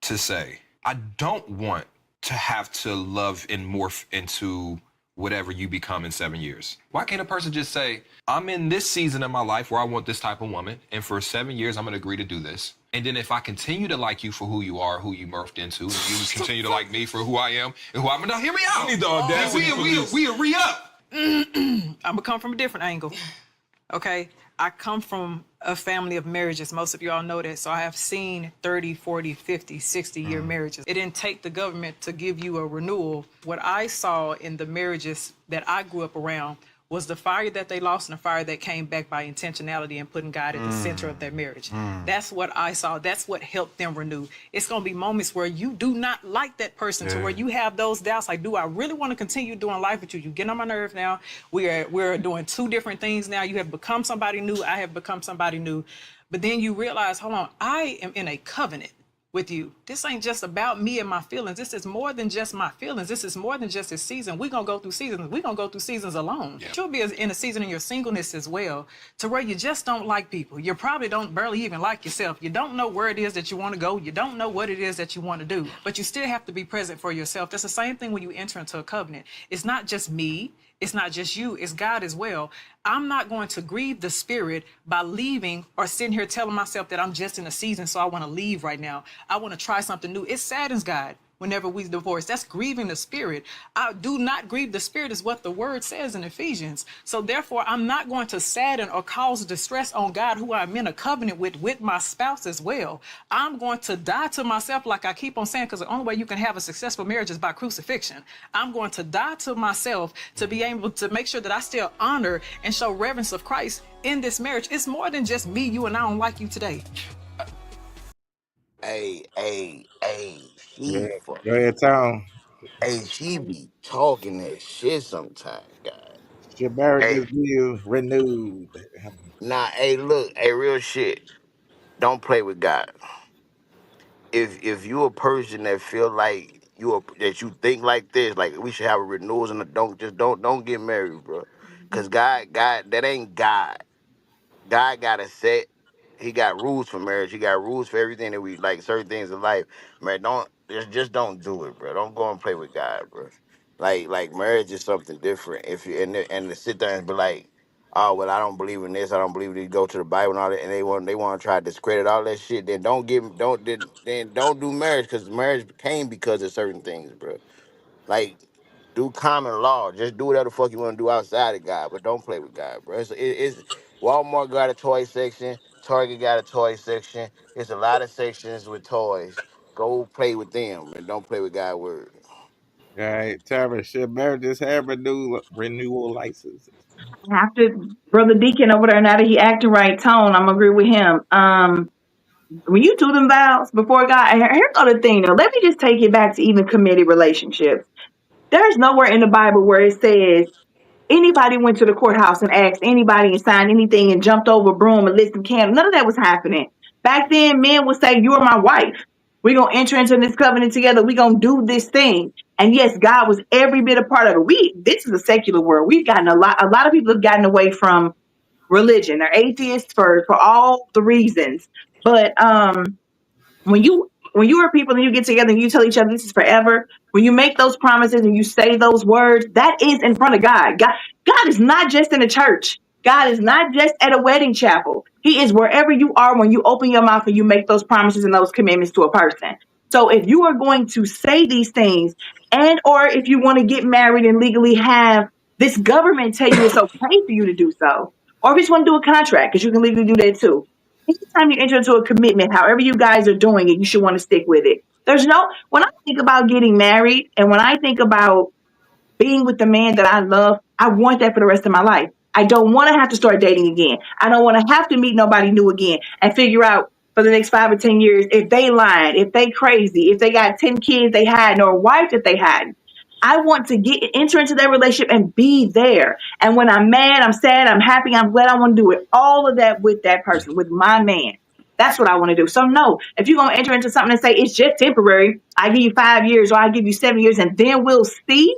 to say, I don't want to have to love and morph into whatever you become in 7 years? Why can't a person just say, I'm in this season of my life where I want this type of woman, and for 7 years, I'm gonna agree to do this. And then if I continue to like you for who you are, who you morphed into, and you continue to like me for who I am, and who I'm gonna, hear me out. You need the audacity we'll re-up. I'm gonna come from a different angle. Okay, I come from a family of marriages. Most of y'all know that. So I have seen 30, 40, 50, 60-year marriages. It didn't take the government to give you a renewal. What I saw in the marriages that I grew up around was the fire that they lost and the fire that came back by intentionality and putting God at the center of their marriage. That's what I saw. That's what helped them renew. It's going to be moments where you do not like that person, to where you have those doubts, like, do I really want to continue doing life with you? You get on my nerve now. We're doing two different things now. You have become somebody new. I have become somebody new. But then you realize, hold on, I am in a covenant with you. This ain't just about me and my feelings. This is more than just my feelings. This is more than just a season. We're going to go through seasons. We're going to go through seasons alone. Yeah. You'll be in a season in your singleness as well, to where you just don't like people. You probably don't barely even like yourself. You don't know where it is that you want to go. You don't know what it is that you want to do, but you still have to be present for yourself. That's the same thing when you enter into a covenant. It's not just me. It's not just you, it's God as well. I'm not going to grieve the spirit by leaving or sitting here telling myself that I'm just in a season, so I want to leave right now. I want to try something new. It saddens God whenever we divorce. That's grieving the spirit. I do not grieve the spirit is what the word says in Ephesians. So therefore, I'm not going to sadden or cause distress on God, who I'm in a covenant with my spouse as well. I'm going to die to myself, like I keep on saying, because the only way you can have a successful marriage is by crucifixion. I'm going to die to myself to be able to make sure that I still honor and show reverence of Christ in this marriage. It's more than just me, you, and I don't like you today. Yeah. She fuck. Go ahead, Tom. Hey, she be talking that shit sometimes, guys. Should marriages Hey, be renewed? look, real shit. Don't play with God. If you a person that feel like that you think like this, like we should have a renewals and don't get married, bro. Cause God, that ain't God. God got a set. He got rules for marriage. He got rules for everything that we like. Certain things in life, man. Just don't do it, bro. Don't go and play with God, bro. Like marriage is something different. If you and to sit there and be like, oh well, I don't believe in this. I don't believe in this. Go to the Bible and all that, and they want to try to discredit all that shit. Then don't do marriage, because marriage came because of certain things, bro. Like, do common law. Just do whatever the fuck you want to do outside of God, but don't play with God, bro. It's Walmart got a toy section. Target got a toy section. There's a lot of sections with toys. Go play with them and don't play with God's word. All right, Tara, should marriages have renewal licenses? After Brother Deacon over there, now that he acting right, Tone, I'm agree with him. When you do them vows before God, and here's the thing though, let me just take it back to even committed relationships. There's nowhere in the Bible where it says anybody went to the courthouse and asked anybody and signed anything and jumped over a broom and lit some candles. None of that was happening. Back then, men would say, you are my wife. We're going to enter into this covenant together. We're going to do this thing. And yes, God was every bit a part of it. This is a secular world. We've gotten a lot of people have gotten away from religion. They're atheists for all the reasons. But when you are people and you get together and you tell each other this is forever, when you make those promises and you say those words, that is in front of God. God is not just in the church. God is not just at a wedding chapel. He is wherever you are when you open your mouth and you make those promises and those commitments to a person. So if you are going to say these things and or if you want to get married and legally have this government tell you it's okay for you to do so, or if you just want to do a contract, because you can legally do that too. Anytime you enter into a commitment, however you guys are doing it, you should want to stick with it. There's no, when I think about getting married and when I think about being with the man that I love, I want that for the rest of my life. I don't want to have to start dating again. I don't want to have to meet nobody new again and figure out for the next 5 or 10 years if they lying, if they crazy, if they got 10 kids they had, or a wife that they had. I want to get enter into that relationship and be there. And when I'm mad, I'm sad, I'm happy, I'm glad, I want to do it. All of that with that person, with my man. That's what I want to do. So no, if you're gonna enter into something and say it's just temporary, I give you 5 years or I give you 7 years and then we'll see.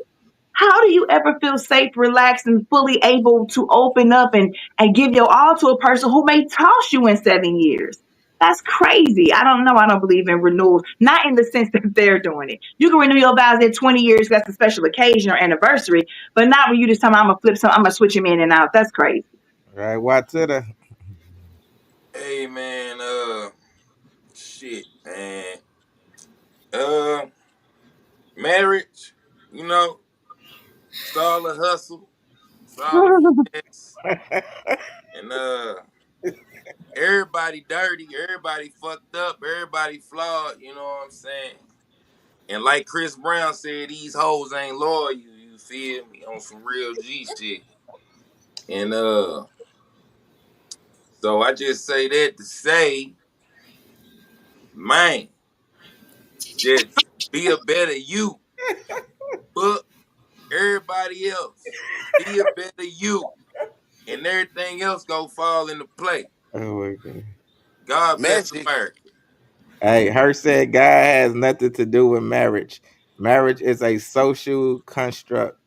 How do you ever feel safe, relaxed, and fully able to open up and give your all to a person who may toss you in 7 years? That's crazy. I don't know. I don't believe in renewals, not in the sense that they're doing it. You can renew your vows at 20 years, that's a special occasion or anniversary, but not when you just tell me I'm going to flip some, I'm going to switch him in and out. That's crazy. Right, what to the Hey man, shit, man. Uh, marriage, you know, it's all a hustle, it's all a finesse, and everybody dirty, everybody fucked up, everybody flawed. You know what I'm saying? And like Chris Brown said, these hoes ain't loyal. You feel me? On some real G shit. And so I just say that to say, man, just be a better you. Fuck everybody else. Be a better you. And everything else go fall into play. oh my God. God bless Messy. America. Hey, her said God has nothing to do with marriage. Marriage is a social construct.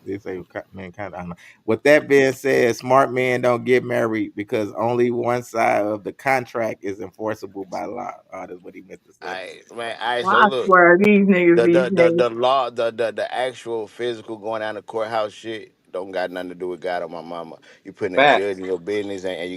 They say mankind. I don't know. With that being said, smart men don't get married because only one side of the contract is enforceable by law. Oh, that's what he meant to say. I man, I Well, so I look. swear, these niggas these days. The law the actual physical going down the courthouse shit don't got nothing to do with God or my mama. You putting a judge Facts. in your business and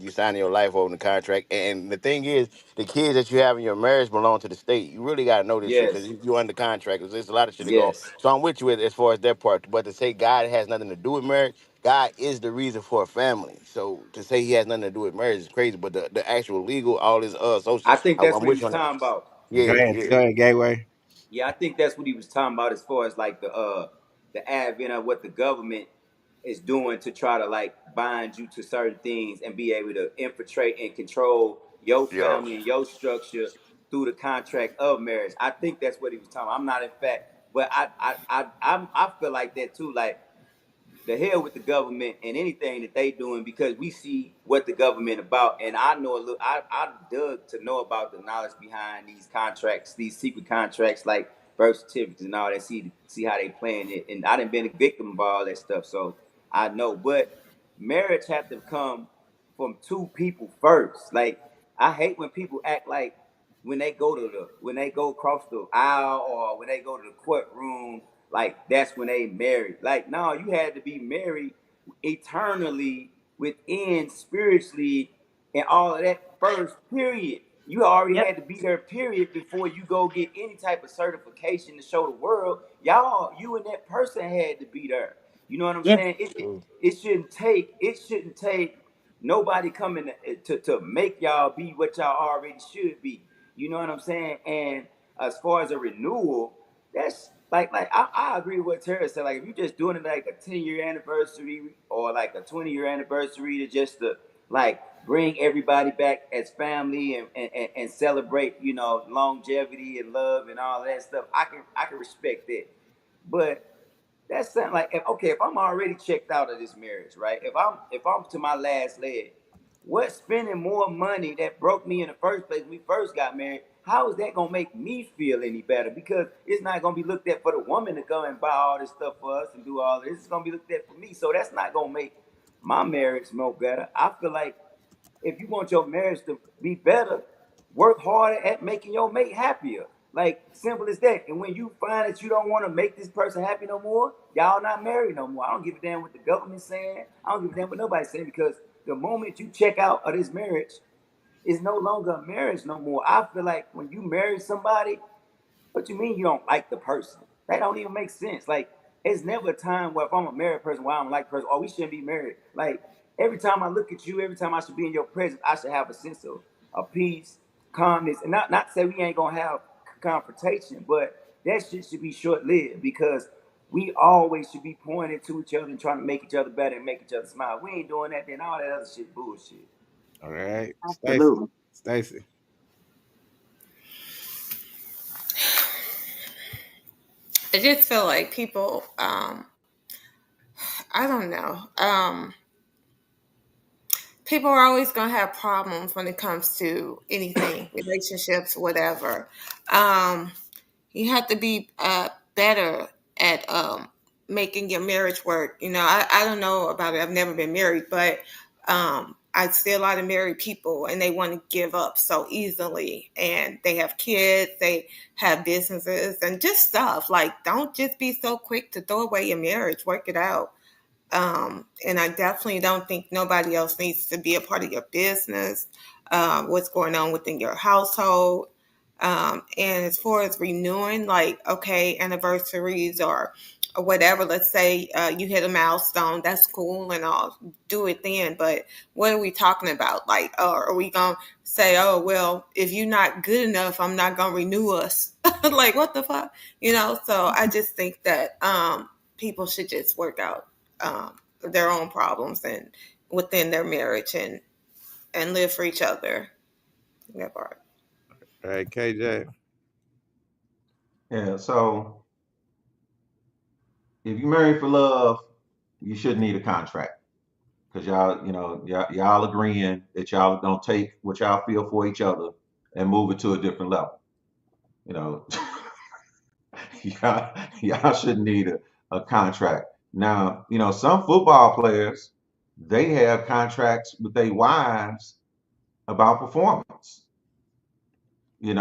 you signing your life over the contract. And the thing is, the kids that you have in your marriage belong to the state. You really gotta know this shit because Yes. you under contract. 'Cause there's a lot of shit to go on. Yes. So I'm with you as far as that part. But to say God has nothing to do with marriage, God is the reason for a family. So to say He has nothing to do with marriage is crazy. But the actual legal, all this social, I think that's I'm what he with you was on that. talking about. Yeah, yeah. Go ahead, Gateway. Yeah, I think that's what he was talking about as far as like the advent of what the government is doing to try to like bind you to certain things and be able to infiltrate and control your Yo. family and your structure through the contract of marriage. I think that's what he was talking about. I'm not in fact, but I feel like that too. Like the hell with the government and anything that they doing because we see what the government about and I know a little I dug to know about the knowledge behind these contracts, these secret contracts like birth certificates and all that, see how they playing it. And I done been a victim of all that stuff, so I know. But marriage have to come from two people first. Like I hate when people act like when they go across the aisle or when they go to the courtroom, like that's when they married. Like no, you had to be married eternally within spiritually and all of that first. Period. You already Yep. had to be there. Period. Before you go get any type of certification to show the world, y'all, you and that person had to be there. You know what I'm Yep. saying? It shouldn't take nobody coming to make y'all be what y'all already should be. You know what I'm saying? And as far as a renewal, that's like I agree with what Tara said. Like if you're just doing it like a 10-year anniversary or like a 20-year anniversary to like bring everybody back as family and celebrate, longevity and love and all that stuff, I can respect that. But that's something like if I'm already checked out of this marriage, right? If I'm to my last leg, what spending more money that broke me in the first place when we first got married? How is that gonna make me feel any better? Because it's not gonna be looked at for the woman to go and buy all this stuff for us and do all this. It's gonna be looked at for me. So that's not gonna make my marriage no better. I feel like if you want your marriage to be better, work harder at making your mate happier. Like, simple as that. And when you find that you don't want to make this person happy no more, y'all not married no more. I don't give a damn what the government's saying. I don't give a damn what nobody's saying, because the moment you check out of this marriage, it's no longer a marriage no more. I feel like when you marry somebody, what you mean you don't like the person? That don't even make sense. Like, it's never a time where if I'm a married person where I don't like the person, or we shouldn't be married. Like, every time I look at you, every time I should be in your presence, I should have a sense of peace, calmness, and not to say we ain't gonna have confrontation, but that shit should be short lived, because we always should be pointing to each other and trying to make each other better and make each other smile. We ain't doing that, then all that other shit bullshit. All right, Stacy. Absolutely. Stacy. I just feel like people, I don't know. People are always going to have problems when it comes to anything, relationships, whatever. You have to be better at making your marriage work. You know, I don't know about it. I've never been married, but I see a lot of married people and they want to give up so easily. And they have kids, they have businesses, and just stuff. Like, don't just be so quick to throw away your marriage. Work it out. And I definitely don't think nobody else needs to be a part of your business, what's going on within your household. And as far as renewing, like, okay, anniversaries or whatever, let's say you hit a milestone, that's cool and I'll do it then. But what are we talking about? Like, are we going to say, oh, well, if you're not good enough, I'm not going to renew us? Like, what the fuck? You know, so I just think that people should just work out their own problems and within their marriage and live for each other. That part. All right, KJ. Yeah. So if you marry for love, you shouldn't need a contract, because y'all agreeing that y'all don't take what y'all feel for each other and move it to a different level. You know, y'all shouldn't need a contract. Now, some football players, they have contracts with their wives about performance. And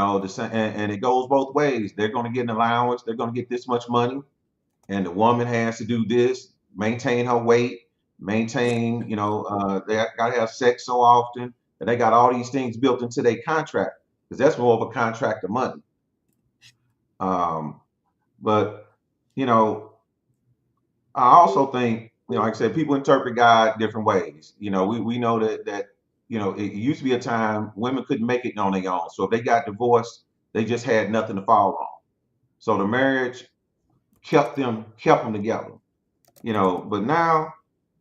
it goes both ways. They're going to get an allowance. They're going to get this much money, and the woman has to do this, maintain her weight, maintain. They got to have sex so often, and they got all these things built into their contract, because that's more of a contract of money. But I also think, like I said, people interpret God different ways. We know that it used to be a time women couldn't make it on their own. So if they got divorced, they just had nothing to fall on. So the marriage kept them together. But now,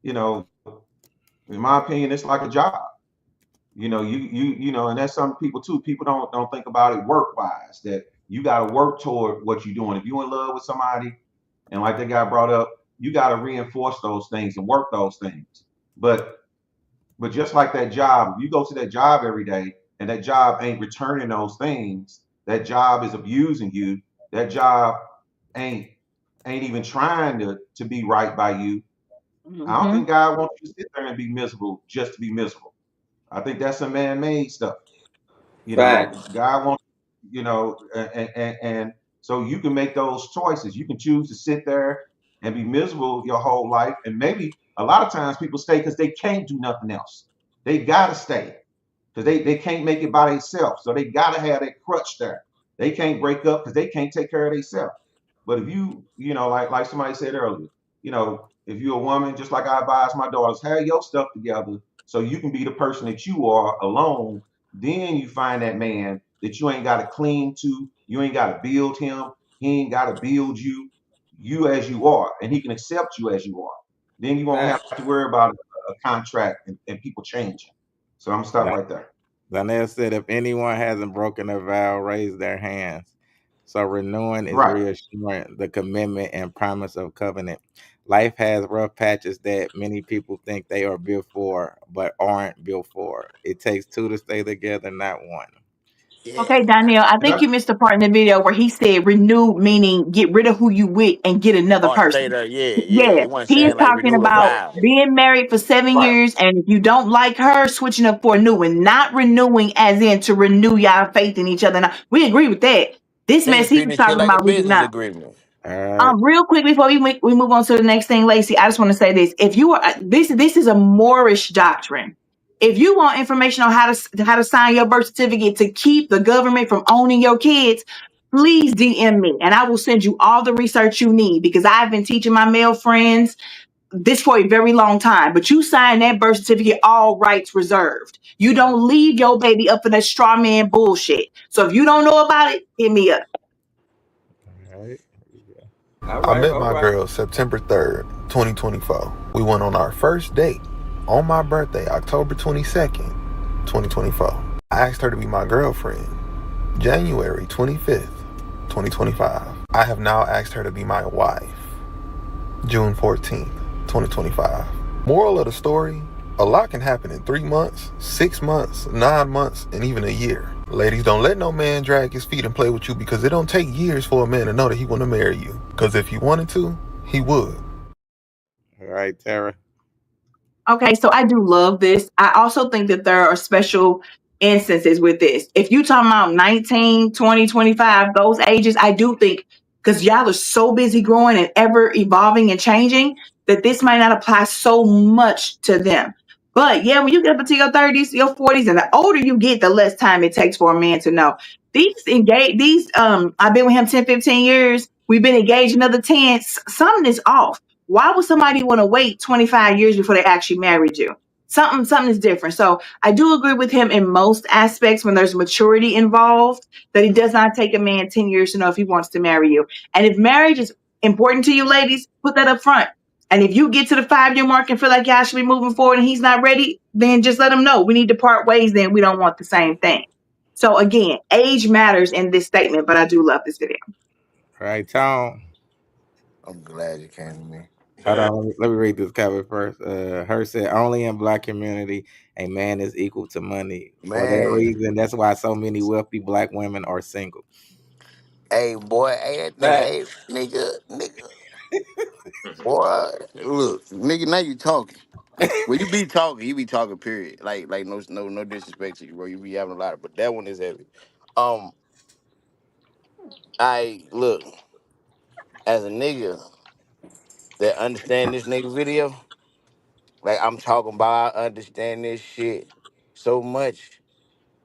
in my opinion, it's like a job. And that's some people too. People don't think about it work wise, that you got to work toward what you're doing. If you're in love with somebody, and like the guy brought up, you got to reinforce those things and work those things. But just like that job, if you go to that job every day and that job ain't returning those things, that job is abusing you. That job ain't even trying to be right by you. I don't think God wants you to sit there and be miserable just to be miserable. I think that's some man-made stuff. Facts. God wants, and so you can make those choices. You can choose to sit there and be miserable your whole life. And maybe a lot of times people stay because they can't do nothing else. They gotta stay because they can't make it by themselves. So they gotta have that crutch there. They can't break up because they can't take care of themselves. But if like somebody said earlier, if you're a woman, just like I advise my daughters, have your stuff together so you can be the person that you are alone. Then you find that man that you ain't got to cling to. You ain't got to build him. He ain't got to build you as you are, and he can accept you as you are. Then you won't have Facts. to worry about a contract and people changing. So I'm gonna stop right there. Donnell said, if anyone hasn't broken a vow, raise their hands. So renewing is Right. reassuring the commitment and promise of covenant. Life has rough patches that many people think they are built for, but aren't built for. It takes two to stay together, not one. Yeah. Okay, Danielle, I And think you missed the part in the video where he said renew, meaning get rid of who you with and get another Or stay person. there. Yeah, yeah. Yeah, He wasn't he is saying like talking renew the about vow. being married for 7 years, and if you don't like her, switching up for a new one, not renewing as in to renew y'all faith in each other. Now, we agree with that. This They mess can he treat was this shit talking like a about, we do business not. agreement. All right. Real quick before we move on to the next thing, Lacey, I just want to say this: if you are this is a Moorish doctrine. If you want information on how to sign your birth certificate to keep the government from owning your kids, please DM me, and I will send you all the research you need because I've been teaching my male friends this for a very long time. But you sign that birth certificate, all rights reserved. You don't leave your baby up for that straw man bullshit. So if you don't know about it, hit me up. All right. All I right, met all my right. girl September 3rd, 2024. We went on our first date on my birthday, October 22nd, 2024. I asked her to be my girlfriend January 25th, 2025. I have now asked her to be my wife June 14th, 2025. Moral of the story, a lot can happen in 3 months, 6 months, 9 months, and even a year. Ladies, don't let no man drag his feet and play with you because it don't take years for a man to know that he want to marry you. Because if he wanted to, he would. All right, Tara. Okay, so I do love this. I also think that there are special instances with this. If you talking about 19, 20, 25, those ages, I do think because y'all are so busy growing and ever evolving and changing that this might not apply so much to them. But yeah, when you get up into your 30s, your 40s, and the older you get, the less time it takes for a man to know. I've been with him 10, 15 years. We've been engaged another 10. Something is off. Why would somebody want to wait 25 years before they actually married you? Something is different. So I do agree with him in most aspects when there's maturity involved, that it does not take a man 10 years to know if he wants to marry you. And if marriage is important to you, ladies, put that up front. And if you get to the 5 year mark and feel like y'all should be moving forward and he's not ready, then just let him know. We need to part ways, then we don't want the same thing. So again, age matters in this statement, but I do love this video. All right, Tom. I'm glad you came to me. Hold on. Let me read this cover first. Her said, only in black community, a man is equal to money. For that Man, reason, that's why so many wealthy black women are single. hey boy, hey that nigga, hey Facts. nigga, boy, look, nigga, now you talking. When you be talking. Period. Like no disrespect to you, bro. You be having a lot of, but that one is heavy. Um, I look as a nigga that understand this nigga video. Like I'm talking about, I understand this shit so much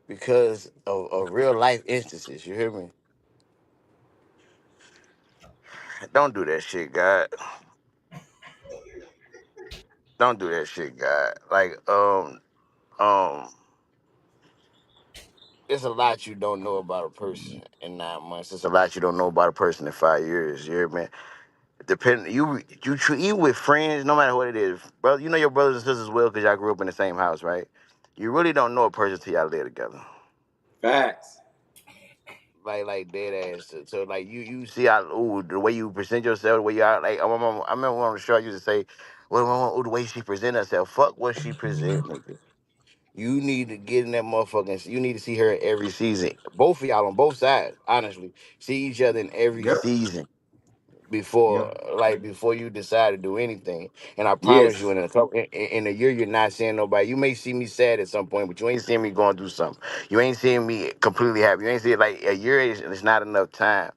because of real life instances. You hear me? Don't do that shit, God. Don't do that shit, God. Um, it's a lot you don't know about a person in 9 months. It's a lot you don't know about a person in 5 years. You hear me? Depend you with friends, no matter what it is, brother. You know your brothers and sisters well because y'all grew up in the same house, right? You really don't know a person till y'all live together. Facts. Like dead ass. So like you see how the way you present yourself, the way you are. Like I remember on the show I used to say, well, the way she present herself. Fuck what she present, nigga. You need to get in that motherfucking. You need to see her every season. Both of y'all on both sides, honestly, see each other in every Yep. season Yep. before you decide to do anything. And I promise you, Yes. in a year, you're not seeing nobody. You may see me sad at some point, but you ain't seeing me going through something. You ain't seeing me completely happy. You ain't seeing like a year is it's not enough time.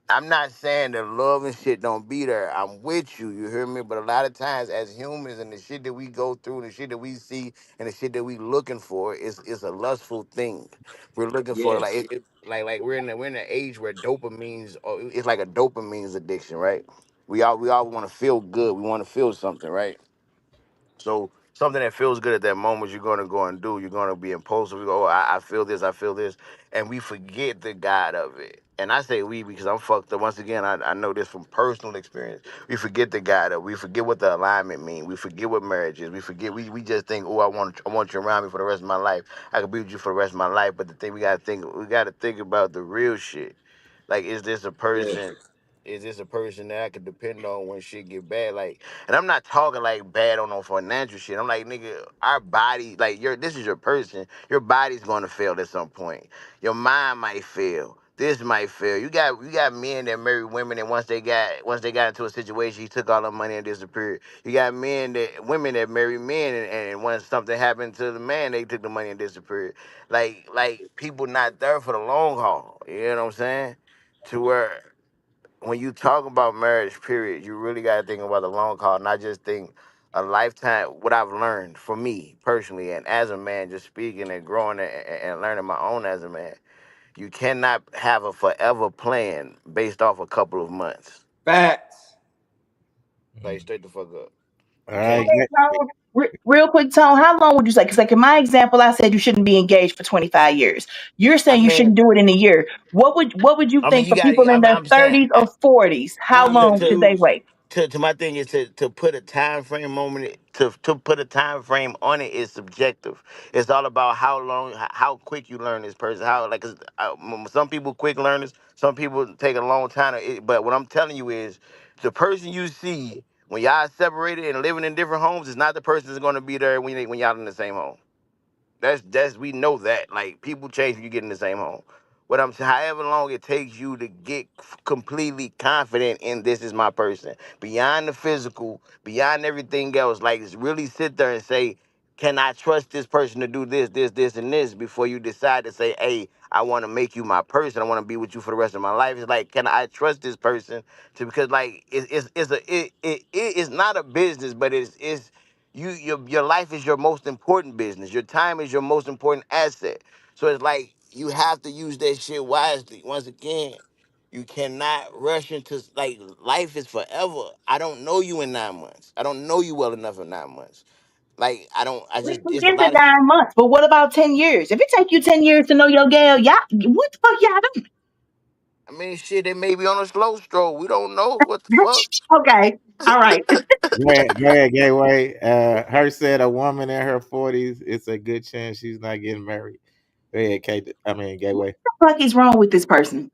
I'm not saying that love and shit don't be there. I'm with you, you hear me? But a lot of times as humans and the shit that we go through and the shit that we see and the shit that we looking for is a lustful thing. We're looking for like Yes. like we're in an age where dopamine's it's like a dopamine's addiction, right? We all want to feel good. We want to feel something, right? So something that feels good at that moment, you're gonna go and do. You're gonna be impulsive. You go, oh, I feel this, I feel this, and we forget the God of it. And I say we because I'm fucked up. Once again, I know this from personal experience. We forget the God of. We forget what the alignment means. We forget what marriage is. We forget. We just think, oh, I want you around me for the rest of my life. I can be with you for the rest of my life. But the thing we gotta think about the real shit. Like, is this a Yes. person? Is this a person that I could depend on when shit get bad? Like, and I'm not talking like bad on no financial shit. I'm like, nigga, our body, like this is your person. Your body's gonna fail at some point. Your mind might fail. This might fail. You got men that marry women and once they got into a situation, he took all the money and disappeared. You got women that marry men and when something happened to the man, they took the money and disappeared. Like people not there for the long haul. You know what I'm saying? to where when you talk about marriage, period, you really got to think about the long haul, not just think a lifetime. What I've learned for me personally, and as a man, just speaking and growing and learning my own as a man, you cannot have a forever plan based off a couple of months. Facts. Like straight the fuck up. All You right. can't. Real quick, Tone, how long would you say? Because, like in my example, I said you shouldn't be engaged for 25 years. You're I saying you mean, shouldn't do it in a year. What would you I mean, think you for got. people in their I'm saying. 30s or 40s? How Time is to long should to they illusion. wait? to my thing is to put a time frame on it. To put a time frame on it is subjective. It's all about how long, how quick you learn this person. How like 'cause, some people quick learners, some people take a long time. But what I'm telling you is, the person you see when y'all separated and living in different homes is not the person that's going to be there when y'all in the same home. That's we know that. Like people change when you get in the same home. What I'm saying, however long it takes you to get completely confident in this is my person, beyond the physical, beyond everything else, like really sit there and say, can I trust this person to do this, and this before you decide to say, hey, I want to make you my person. I want to be with you for the rest of my life. It's like, can I trust this person to because like it is not a business, but it's your life is your most important business. Your time is your most important asset. So it's like you have to use that shit wisely. Once again, you cannot rush into like life is forever. I don't know you in 9 months. I don't know you well enough in 9 months. Like I don't. I We just it's a forget the lot of. 9 months, but what about 10 years? If it take you 10 years to know your gal, y'all, what the fuck y'all doing? I mean, shit. They may be on a slow stroll. We don't know what the fuck. Okay, all right. Go ahead, Gateway. Her said a woman in her 40s, it's a good chance she's not getting married. Go ahead, Kate. I mean, What Gateway. the fuck is wrong with this person?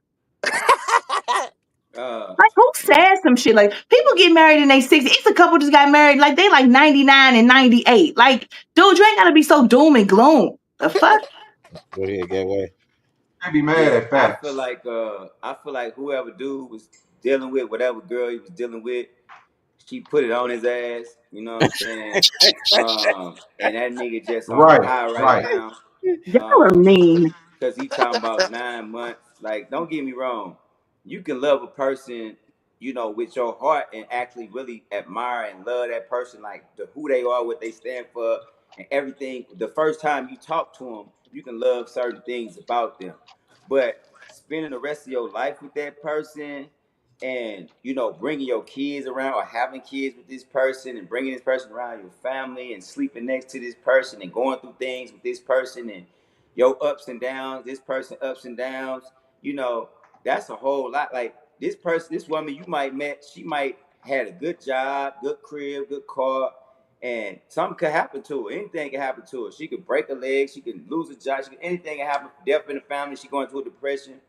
Uh, Like, who says some shit? Like, people get married in their 60s. It's a couple just got married, like, they like 99 and 98. Like, dude, you ain't gotta be so doom and gloom. The fuck? Go ahead, Gateway. Can't be mad yeah, at facts. I feel like whoever dude was dealing with, whatever girl he was dealing with, she put it on his ass. You know what I'm saying? And that nigga just on a Right, high right right. now. Y'all are mean. Because he talking about 9 months. Like, don't get me wrong. You can love a person, with your heart and actually really admire and love that person, like who they are, what they stand for, and everything. The first time you talk to them, you can love certain things about them. But spending the rest of your life with that person and, bringing your kids around or having kids with this person and bringing this person around your family and sleeping next to this person and going through things with this person and your ups and downs, this person ups and downs, you know, that's a whole lot. Like this person, this woman you might met, she might had a good job, good crib, good car, and something could happen to her. Anything can happen to her. She could break a leg, she could lose a job, anything can happen. Death in the family, she going through a depression.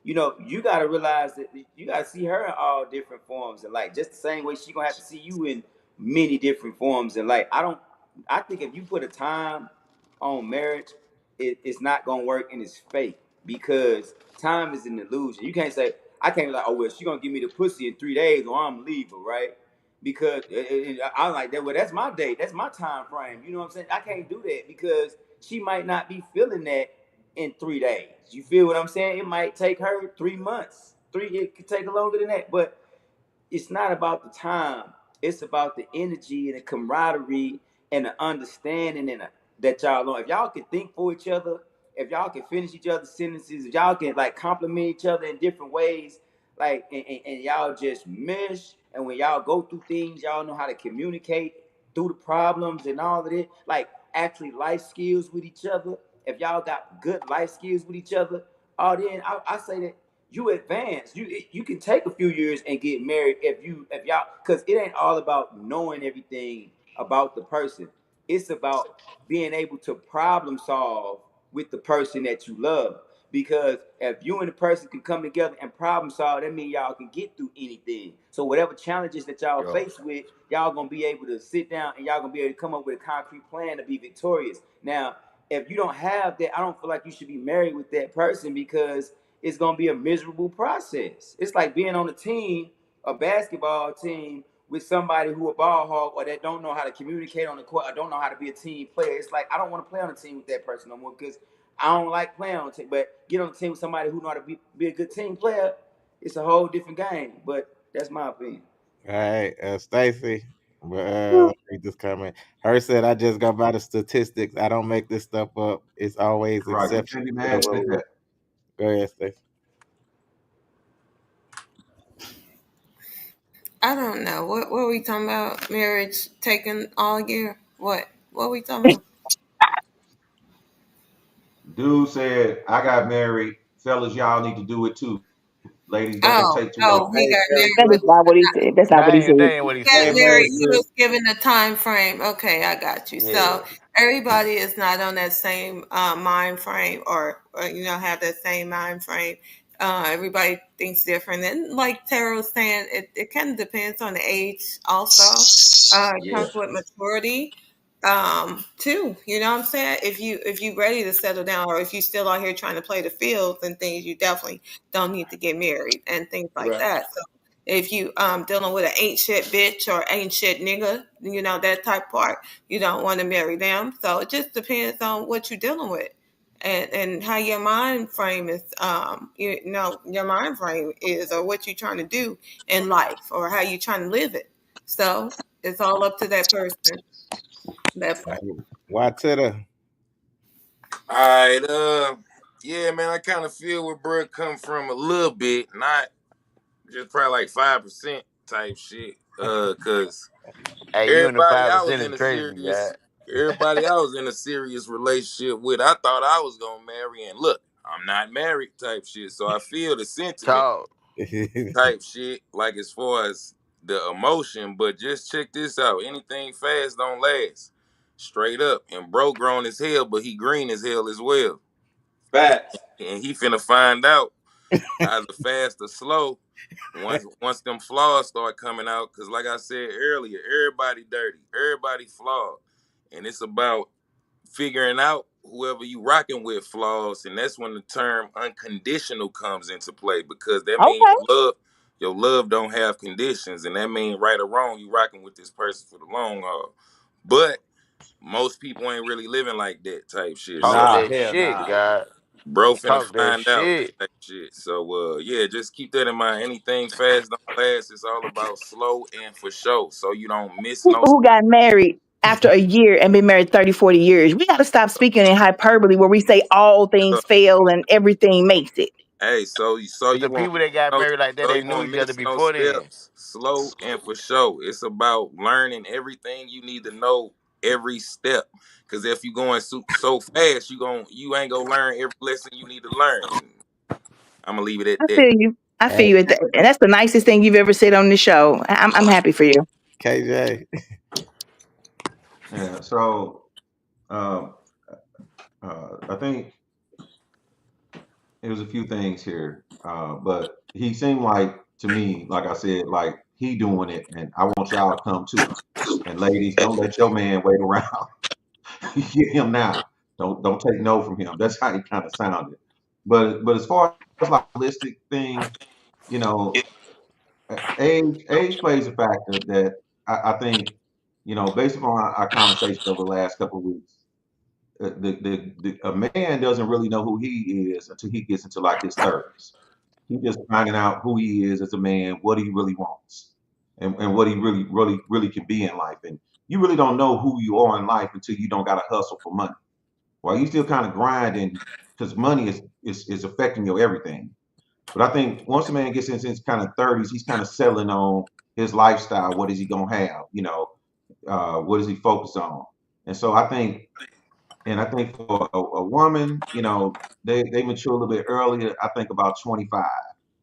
You got to realize that you got to see her in all different forms, and like just the same way she gonna have to see you in many different forms. And like I think if you put a time on marriage, it's not gonna work and it's fake because time is an illusion. You can't say I can't be like, oh well, she gonna give me the pussy in 3 days or I'm leave her, right? Because I'm like that. Well, that's my date. That's my time frame. You know what I'm saying? I can't do that because she might not be feeling that in 3 days. You feel what I'm saying? It might take her 3 months. It could take her longer than that. But it's not about the time. It's about the energy and the camaraderie and the understanding that y'all on. If y'all can think for each other, if y'all can finish each other's sentences, if y'all can like compliment each other in different ways, like and y'all just mesh, and when y'all go through things, y'all know how to communicate through the problems and all of it. Like actually life skills with each other. If y'all got good life skills with each other, then I say that you advance. You can take a few years and get married if y'all because it ain't all about knowing everything about the person. It's about being able to problem solve with the person that you love. Because if you and the person can come together and problem solve, that means y'all can get through anything. So whatever challenges that y'all Yo, face with, y'all gonna be able to sit down and y'all gonna be able to come up with a concrete plan to be victorious. Now, if you don't have that, I don't feel like you should be married with that person because it's gonna be a miserable process. It's like being on a team, a basketball team, with somebody who a ball hog or that don't know how to communicate on the court or don't know how to be a team player. It's like I don't want to play on a team with that person no more because I don't like playing on a team. But get on a team with somebody who know how to be a good team player. it's a whole different game. But that's my opinion. All right, Stacy. Let me just comment. Her said, "I just go by the statistics. I don't make this stuff up. It's always Right. You exception can't be to the mad at rule." that. Go ahead, Stacy. I don't know. What were we talking about? Marriage taking all year? What were we talking about? Dude said, I got married. Fellas, y'all need to do it too. Ladies, don't Oh, take too long. oh, he got married. That is not what he said. That's not what he said. That ain't what he Got Hey, said. married. Mary, He was given a time frame. Okay, I got you. Yeah. So everybody is not on that same mind frame, or have that same mind frame. Everybody thinks different, and like Tara was saying, it kind of depends on the age. Also, it Yeah. comes with maturity too. You know what I'm saying? If you ready to settle down, or if you still out here trying to play the fields and things, you definitely don't need to get married and things like Right. that. So if you dealing with an ain't shit bitch or ain't shit nigga, that type part, you don't want to marry them. So it just depends on what you're dealing with. And how your mind frame is, your mind frame is, or what you're trying to do in life, or how you're trying to live it. So it's all up to that person. That part. why to the? All right, yeah, man, I kind of feel where Bruh come from a little bit, not just probably like 5% type shit. Cause Hey, you in the everybody I 5% was is in a crazy, serious, guy. everybody I was in a serious relationship with, I thought I was gonna marry, and look, I'm not married type shit. So I feel the sentiment Talk. type shit, like as far as the emotion. But just check this out: anything fast don't last. Straight up, and bro grown as hell, but he green as hell as well, Facts. and he finna find out either fast or slow once them flaws start coming out. Cause like I said earlier, everybody dirty, everybody flawed, and it's about figuring out whoever you rocking with flaws, and that's when the term unconditional comes into play, because that means Okay. your love don't have conditions, and that means right or wrong you rocking with this person for the long haul. But most people ain't really living like that type shit. So Talk Nah, that hell shit, nah. guy. bro finna Talk that find out shit. type shit. So yeah, just keep that in mind. Anything fast don't last. It's all about slow and for sure. So you don't miss no People who got married after a year and been married 30, 40 years, we got to stop speaking in hyperbole where we say all things stuff. fail and everything makes it. Hey, so But the you won't people that got no married like that, so they you knew won't each other miss no before then. steps. Slow and for sure. It's about learning everything you need to know every step. Cause if you going so fast, you ain't gonna learn every lesson you need to learn. And I'm gonna leave it at I that. feel you. I Hey, feel you. And that's the nicest thing you've ever said on the show. I'm happy for you. KJ. Yeah. So um, I think it was a few things here, but he seemed like to me, like I said, like he doing it, and I want y'all to come too. And ladies, don't let your man wait around. Get him now. Don't take no from him. That's how he kind of sounded. But as far as like holistic thing, you know, age plays a factor that I think, based upon our conversation over the last couple of weeks, a man doesn't really know who he is until he gets into like his 30s. He just finding out who he is as a man, what he really wants, and what he really, really, really can be in life. And you really don't know who you are in life until you don't got to hustle for money. While you still kind of grinding, because money is affecting your everything. But I think once a man gets into his kind of 30s, he's kind of settling on his lifestyle. What is he gonna have? What does he focus on? And so I think for a woman, they mature a little bit earlier. I think about 25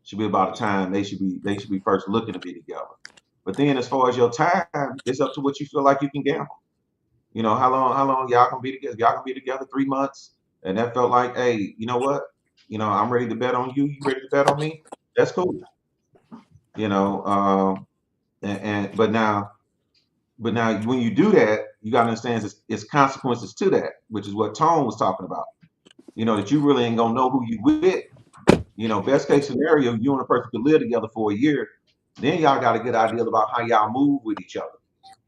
should be about the time they should be first looking to be together. But then as far as your time, it's up to what you feel like you can gamble. How long y'all gonna be together? Y'all gonna be together 3 months, and that felt like, hey, you know what? I'm ready to bet on you. You ready to bet on me? That's cool. You know, and but now when you do that, you gotta understand it's consequences to that, which is what Tone was talking about. That you really ain't gonna know who you with. Best case scenario, you and a person could live together for a year. Then y'all got a good idea about how y'all move with each other,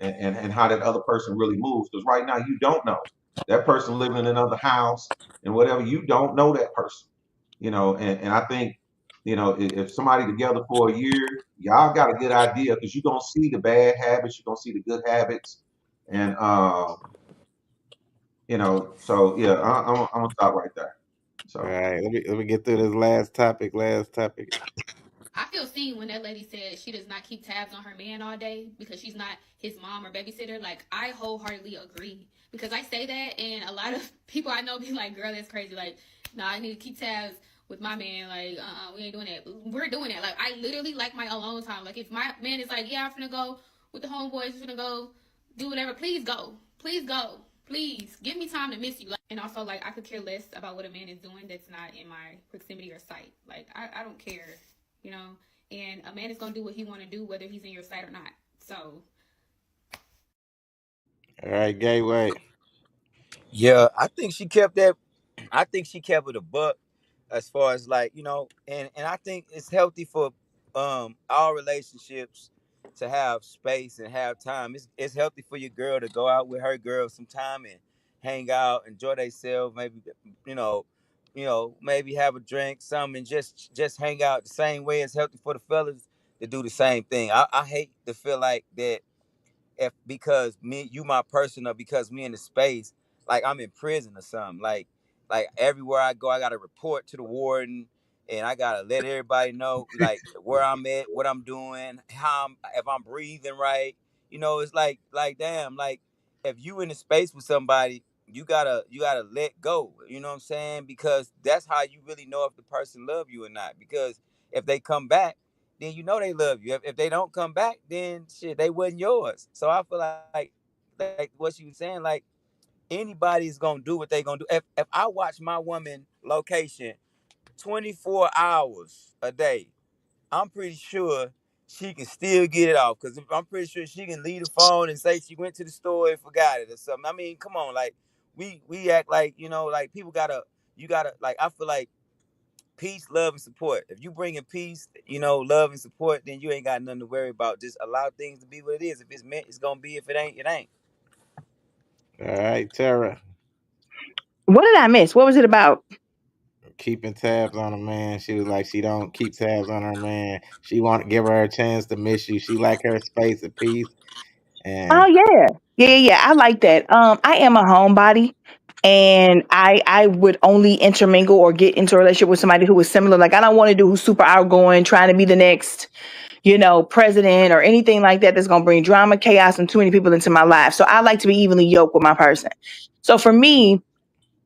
and how that other person really moves. Because right now you don't know that person living in another house and whatever. You don't know that person. And I think If somebody together for a year, y'all got a good idea because you're gonna see the bad habits, you're gonna see the good habits, and so yeah, I'm gonna stop right there. All So right, let me get through this last topic. Last topic. I feel seen when that lady said she does not keep tabs on her man all day because she's not his mom or babysitter. Like, I wholeheartedly agree because I say that, and a lot of people I know be like, "Girl, that's crazy." Like, no, I need to keep tabs with my man. Like, we ain't doing that. We're doing that. Like, I literally like my alone time. Like, if my man is like, "Yeah, I'm finna go with the homeboys, we're finna go do whatever," please go. Please go. Please give me time to miss you. Like, and also, like, I could care less about what a man is doing that's not in my proximity or sight. Like, I don't care, you know. And a man is gonna do what he want to do, whether he's in your sight or not. So All right, Gateway. Yeah, I think she kept that. I think she kept it a buck as far as like and I think it's healthy for all relationships to have space and have time. It's healthy for your girl to go out with her girl sometime and hang out, enjoy themselves, maybe you know, maybe have a drink, something, and just hang out the same way. It's healthy for the fellas to do the same thing. I hate to feel like that if because me you my person or because me in the space like I'm in prison or something like everywhere I go I gotta report to the warden and I gotta let everybody know like where I'm at, what I'm doing, if I'm breathing right. It's like damn, like if you in the space with somebody you gotta let go, you know what I'm saying, because that's how you really know if the person love you or not, because if they come back then you know they love you. If they don't come back, then shit, they wasn't yours. So I feel like what you was saying, like anybody's gonna do what they gonna do. If I watch my woman location 24 hours a day, I'm pretty sure she can still get it off. Cause I'm pretty sure she can leave the phone and say she went to the store and forgot it or something. I mean, come on, like we act like like people gotta you gotta like I feel like peace, love, and support. If you bring in peace, love and support, then you ain't got nothing to worry about. Just allow things to be what it is. If it's meant, it's gonna be. If it ain't, it ain't. All right, Tara. What did I miss? What was it about? Keeping tabs on a man. She was like, she don't keep tabs on her man. She want to give her a chance to miss you. She like her space of peace. Oh And yeah. Yeah. I like that. I am a homebody, and I would only intermingle or get into a relationship with somebody who is similar. Like, I don't want to do who's super outgoing, trying to be the next, president or anything like that that's gonna bring drama, chaos, and too many people into my life. So I like to be evenly yoked with my person. So for me,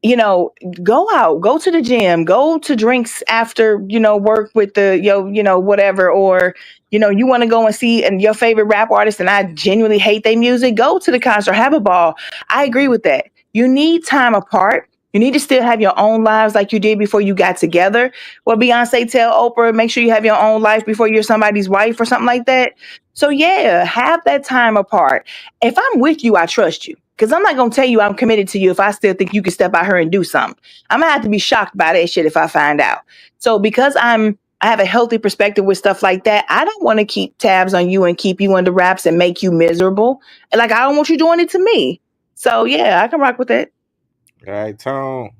you know, go out, go to the gym, go to drinks after, work with whatever, or, you want to go and see and your favorite rap artist and I genuinely hate their music, go to the concert, have a ball. I agree with that. You need time apart. You need to still have your own lives like you did before you got together. Well, Beyonce tell Oprah, make sure you have your own life before you're somebody's wife or something like that. So yeah, have that time apart. If I'm with you, I trust you. Because I'm not going to tell you I'm committed to you if I still think you can step out here and do something. I'm going to have to be shocked by that shit if I find out. So because I have a healthy perspective with stuff like that, I don't want to keep tabs on you and keep you under wraps and make you miserable. And like, I don't want you doing it to me. So yeah, I can rock with that. all right, Tone.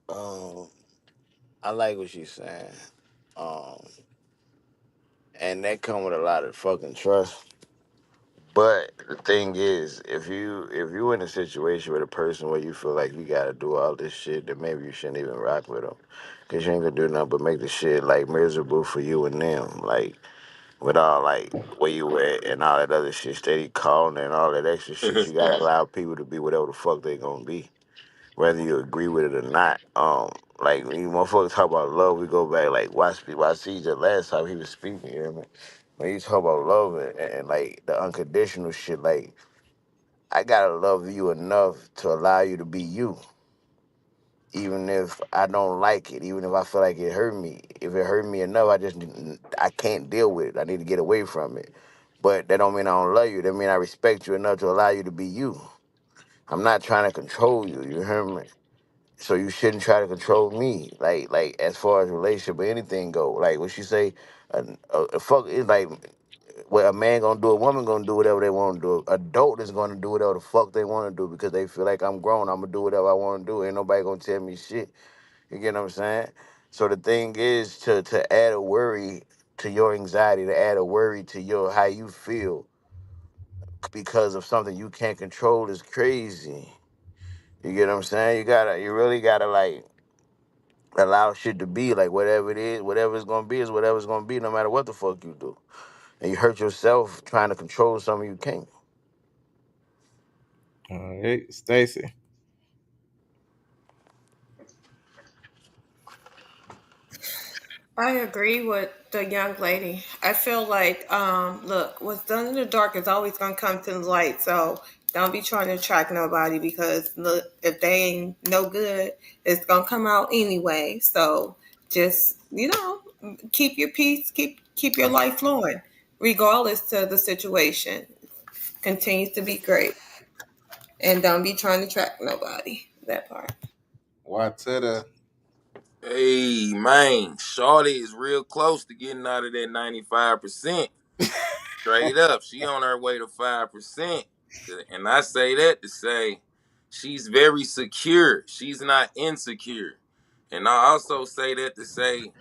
Um, I like what she's saying. Um, and that come with a lot of fucking trust. But the thing is, if you in a situation with a person where you feel like you gotta do all this shit, then maybe you shouldn't even rock with them, cause you ain't gonna do nothing but make the shit like miserable for you and them. Like with all like where you at and all that other shit, steady calling and all that extra shit. You gotta allow people to be whatever the fuck they gonna be, whether you agree with it or not. Like when you motherfuckers talk about love, we go back like watch CJ last time he was speaking. You hear me? When you talk about love and like the unconditional shit, like I gotta love you enough to allow you to be you, even if I don't like it, even if I feel like it hurt me. If it hurt me enough, I can't deal with it. I need to get away from it. But that don't mean I don't love you. That mean I respect you enough to allow you to be you. I'm not trying to control you. You hear me? So you shouldn't try to control me. Like as far as relationship or anything go. Like what you say, fuck is like what a man gonna do, a woman gonna do whatever they want to do. Adult is gonna do whatever the fuck they want to do because they feel like I'm grown. I'm gonna do whatever I want to do. Ain't nobody gonna tell me shit. You get what I'm saying? So the thing is to add a worry to your anxiety, to add a worry to your how you feel because of something you can't control is crazy. You get what I'm saying? You really gotta like allow shit to be like whatever it is, whatever it's gonna be is whatever it's gonna be, no matter what the fuck you do. And you hurt yourself trying to control something you can't. All right, Stacy. I agree with the young lady. I feel like, look, what's done in the dark is always gonna come to the light. So don't be trying to attract nobody because look, if they ain't no good, it's gonna come out anyway. So just keep your peace, keep your life flowing, regardless to the situation. Continues to be great, and don't be trying to attract nobody. That part. Why to the Hey man, Shorty is real close to getting out of that 95%. Straight up, she on her way to 5%. And I say that to say she's very secure. She's not insecure. And I also say that to say her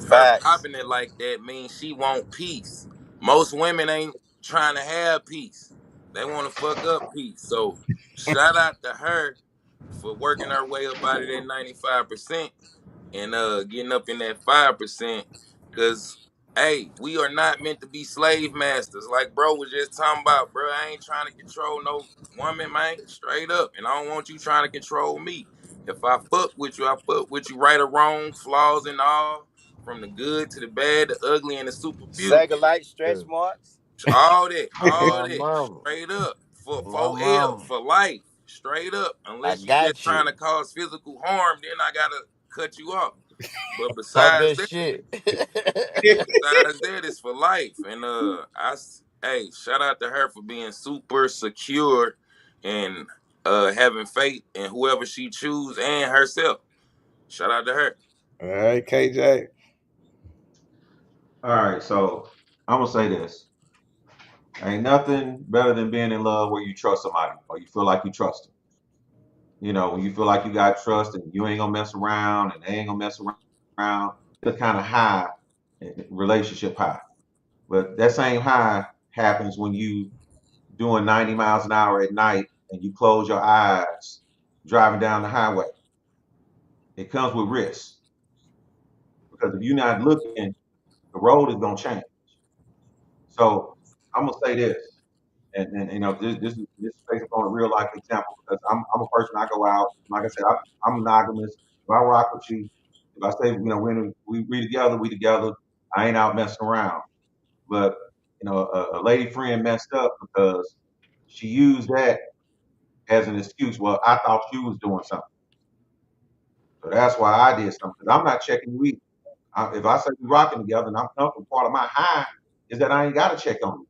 Facts. popping it like that means she want peace. Most women ain't trying to have peace. They want to fuck up peace. So shout out to her for working her way up out of that 95% and getting up in that 5%. Cause hey, we are not meant to be slave masters. Like bro was just talking about, bro. I ain't trying to control no woman, man. Straight up. And I don't want you trying to control me. If I fuck with you, I fuck with you right or wrong, flaws and all, from the good to the bad, the ugly, and the super beautiful. Sagalite yeah. stretch marks. On All my that. mama. Straight up. For On my 4L, mama. for life. Straight up. I Unless you just got trying you. to cause physical harm, then I gotta cut you off. But Talk besides that that, shit. it's for life. And hey, shout out to her for being super secure and having faith in whoever she choose and herself. Shout out to her. All right, KJ. All right, so I'm gonna say this: ain't nothing better than being in love where you trust somebody or you feel like you trust them. You know, when you feel like you got trust and you ain't gonna mess around and they ain't gonna mess around, it's kind of high, relationship high. But that same high happens when you doing 90 miles an hour at night and you close your eyes driving down the highway. It comes with risk because if you're not looking, the road is gonna change. So I'm gonna say this, and you know this is based upon a real life example because I'm a person. I go out, like I said, I'm monogamous. If I rock with you, if I say we together, we together. I ain't out messing around. But you know, a lady friend messed up because she used that as an excuse. Well, I thought you was doing something, so that's why I did something. 'Cause I'm not checking you either. If I say we rocking together and I'm comfortable, part of my high is that I ain't got to check on you.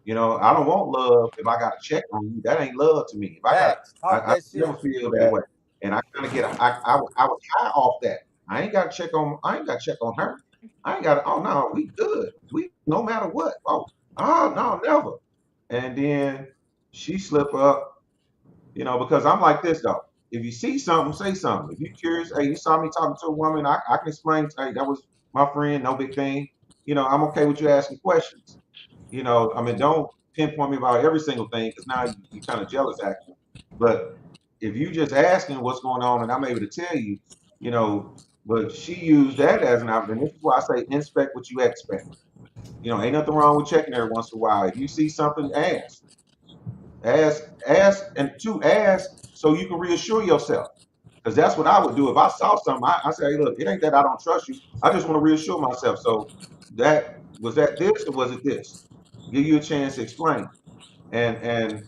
You know, I don't want love if I got to check on you. That ain't love to me. If I got, Facts. Talk I that never shit. feel that Yeah. way. And I kind of I was high off that. I ain't got to check on her. I ain't got to, oh no, we good. We, no matter what. Oh, no, never. And then she slip up, you know, because I'm like this though. If you see something, say something. If you're curious, hey, you saw me talking to a woman, I can explain, hey, that was my friend, no big thing. You know, I'm okay with you asking questions. You know, I mean, don't pinpoint me about every single thing because now you kind of jealous acting. But if you just asking what's going on and I'm able to tell you, you know, but she used that as an opportunity. This is why I say inspect what you expect. You know, ain't nothing wrong with checking every once in a while. If you see something, ask. Ask, and two, ask so you can reassure yourself. Because that's what I would do if I saw something. I say, hey, look, it ain't that I don't trust you. I just want to reassure myself. So that was that this or was it this? Give you a chance to explain. And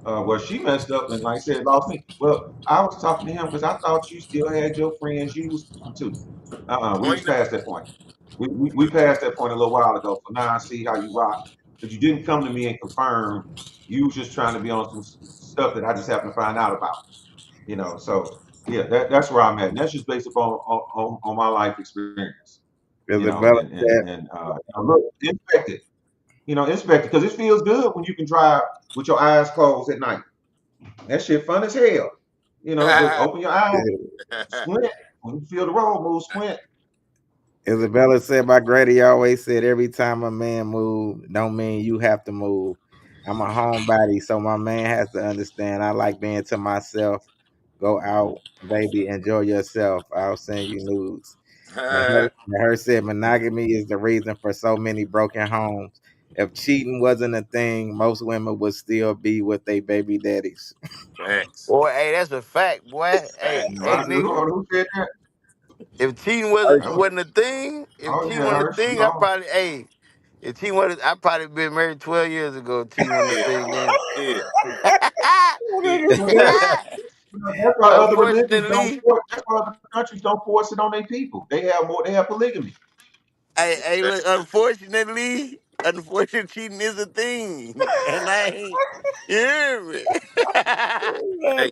where she messed up and like I said, lost me. Well, I was talking to him because I thought you still had your friends you was talking to. We was Point past that point. We passed that point a little while ago. So now I see how you rock. Because you didn't come to me and confirm. You was just trying to be on some stuff that I just happened to find out about. You know, so yeah, that's where I'm at. And that's just based upon on my life experience. Is You it know, better that? look, inspect it. You know, inspect it because it feels good when you can drive with your eyes closed at night. That shit fun as hell. You know, but that. open your eyes, Yeah. squint. When you feel the road move, squint. Isabella said, "My Grady always said, every time a man move, don't mean you have to move. I'm a homebody, so my man has to understand. I like being to myself. Go out, baby, enjoy yourself. I'll send you nudes." And her said, "Monogamy is the reason for so many broken homes. If cheating wasn't a thing, most women would still be with their baby daddies." Facts. Boy, hey, that's a fact, boy. Hey, Facts. hey, Right? nigga. Who said that? If cheating wasn't That was, wasn't a thing, if oh cheating yeah, wasn't a Hirsch. You thing, I know. probably, hey, if cheating wasn't, I probably been married 12 years ago. If cheating wasn't a Yeah. thing, then. Yeah. Yeah. Well, that's why other religions don't Unfortunately, force. That's why other countries don't force it on their people. They have more. They have polygamy. look, unfortunately, cheating is a thing, and I ain't. You hear me? Hey,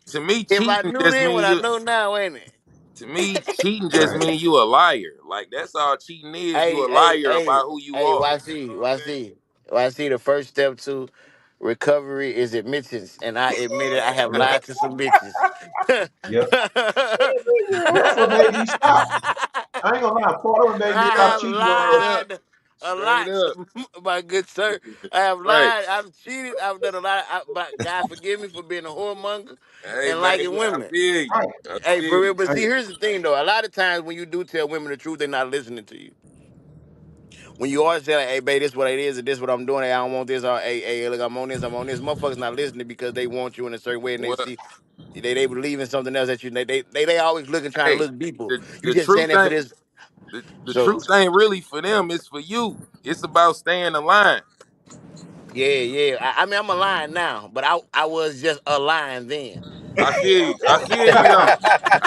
to me, If I cheating knew just then mean what I you. know now, ain't it? To me, cheating just Right. mean you a liar. Like that's all cheating is. You Hey, a hey, liar hey, about who you hey, are. YC, You know what I'm saying? YC, YC. The first step to recovery is admittance, and I admitted I have Yeah. lied to some bitches. Yep. That's what made me stop. I ain't gonna lie. Part of it made me I stop have cheating Straight was up. lied a Straight lot, up. my good sir. I have Right. lied. I've cheated. I've done a lot. But God forgive me for being a whoremonger Hey and man, liking I women. feel you. right. I Hey, feel for real. you. But Hey, see, here's the thing, though. A lot of times when you do tell women the truth, they're not listening to you. When you always say, like, "Hey, babe, this what it is, and this what I'm doing. Hey, I don't want this," or "Hey, look, I'm on this, I'm on this." Motherfuckers not listening because they want you in a certain way, and they What? see they believe in something else that you. They always looking, trying to Hey, look people. the You the just saying truth that for ain't this. the So truth ain't really for them. It's for you. It's about staying aligned. yeah. I mean, I'm a lion now, but I was just a lion then. I feel you. I feel you though.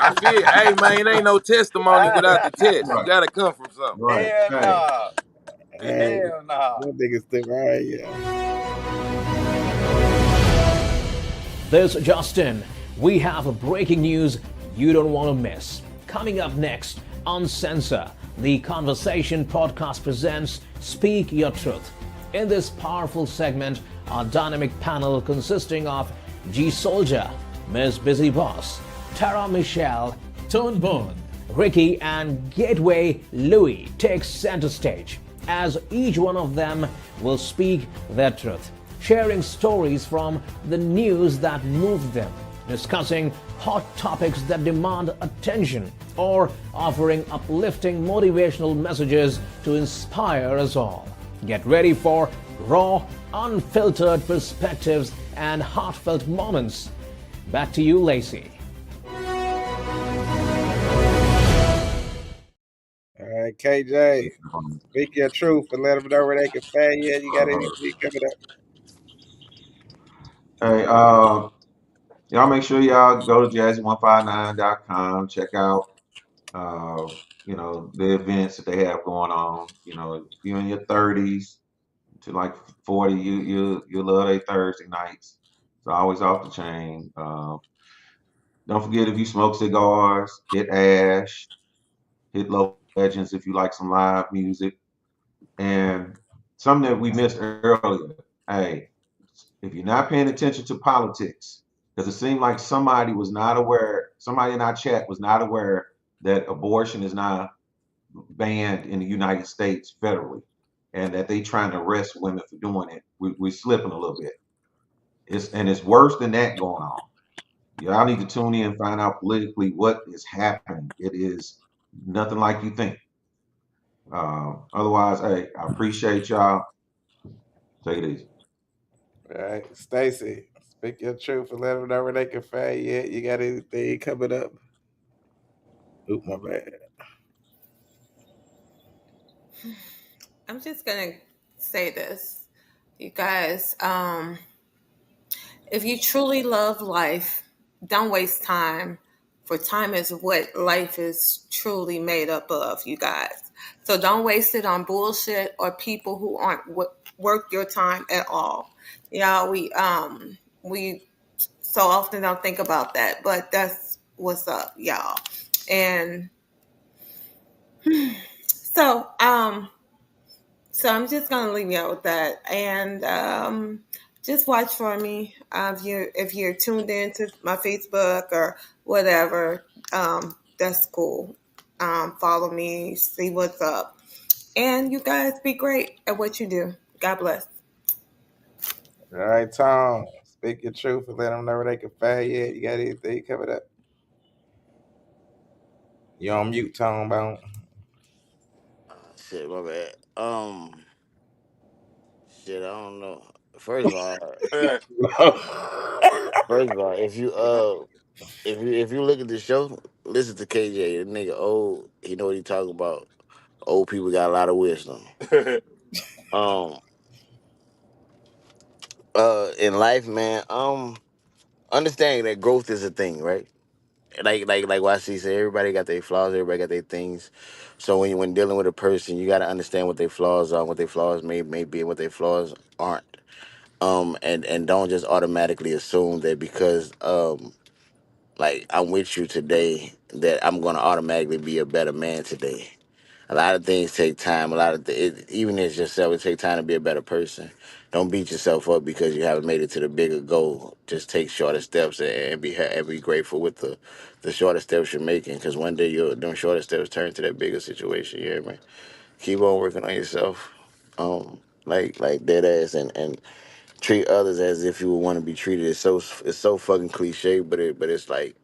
I feel. Hey man, it ain't no testimony without the test. You right. gotta come from something. Right. Hell Hey. no. Hey, Hell no. that nigga still right, yeah. This is Justin. We have a breaking news you don't want to miss. Coming up next on Censor, the Conversation podcast presents Speak Your Truth. In this powerful segment, our dynamic panel consisting of G Soldier, Ms. Busy Boss, Tara Michelle, Tone Bone, Ricky, and Gateway Louie takes center stage as each one of them will speak their truth, sharing stories from the news that moved them, discussing hot topics that demand attention, or offering uplifting motivational messages to inspire us all. Get ready for raw, unfiltered perspectives and heartfelt moments. Back to you, Lacey. All right, KJ, speak your truth and let them know where they can find you. You got anything coming up? Hey. Y'all make sure y'all go to jazzy159.com. Check out uh, the events that they have going on. If you're in your 30s to like 40, you love their Thursday nights. It's always off the chain. Don't forget, if you smoke cigars, hit Ash, hit Low Legends if you like some live music. And something that we missed earlier. Hey, if you're not paying attention to politics, because it seemed like somebody in our chat was not aware that abortion is now banned in the United States federally, and that they trying to arrest women for doing it. We're slipping a little bit. It's worse than that going on. Y'all need to tune in and find out politically what is happening. It is nothing like you think. Otherwise, hey, I appreciate y'all. Take it easy. All right, Stacy, speak your truth and let them know where they can find you. You got anything coming up? Oop, my bad. I'm just gonna say this, you guys. If you truly love life, don't waste time. For time is what life is truly made up of, you guys. So don't waste it on bullshit or people who aren't worth your time at all. We so often don't think about that, but that's what's up, y'all. And so so I'm just gonna leave you with that, and just watch for me if you're tuned in to my Facebook or whatever. that's cool. Follow me, see what's up. And you guys be great at what you do. God bless. All right, Tom. Speak your truth and let them know where they can find you. You got anything covered up? You on mute, Tom Bone. Shit, my bad. Shit, I don't know. First of all, first of all, if you look at the show, listen to KJ. The nigga old. He know what he talking about. Old people got a lot of wisdom. Um, in life, man. Understanding that growth is a thing, right? Like what she said, everybody got their flaws, everybody got their things. So when dealing with a person, you gotta understand what their flaws are, what their flaws may be, and what their flaws aren't. And don't just automatically assume that because like I'm with you today that I'm gonna automatically be a better man today. A lot of things take time. A lot of even as yourself, it takes time to be a better person. Don't beat yourself up because you haven't made it to the bigger goal. Just take shorter steps and be grateful with the shorter steps you're making. Because one day your them shorter steps turn to that bigger situation. You hear me? Keep on working on yourself. Like dead ass and treat others as if you would want to be treated. It's so fucking cliche, but it's like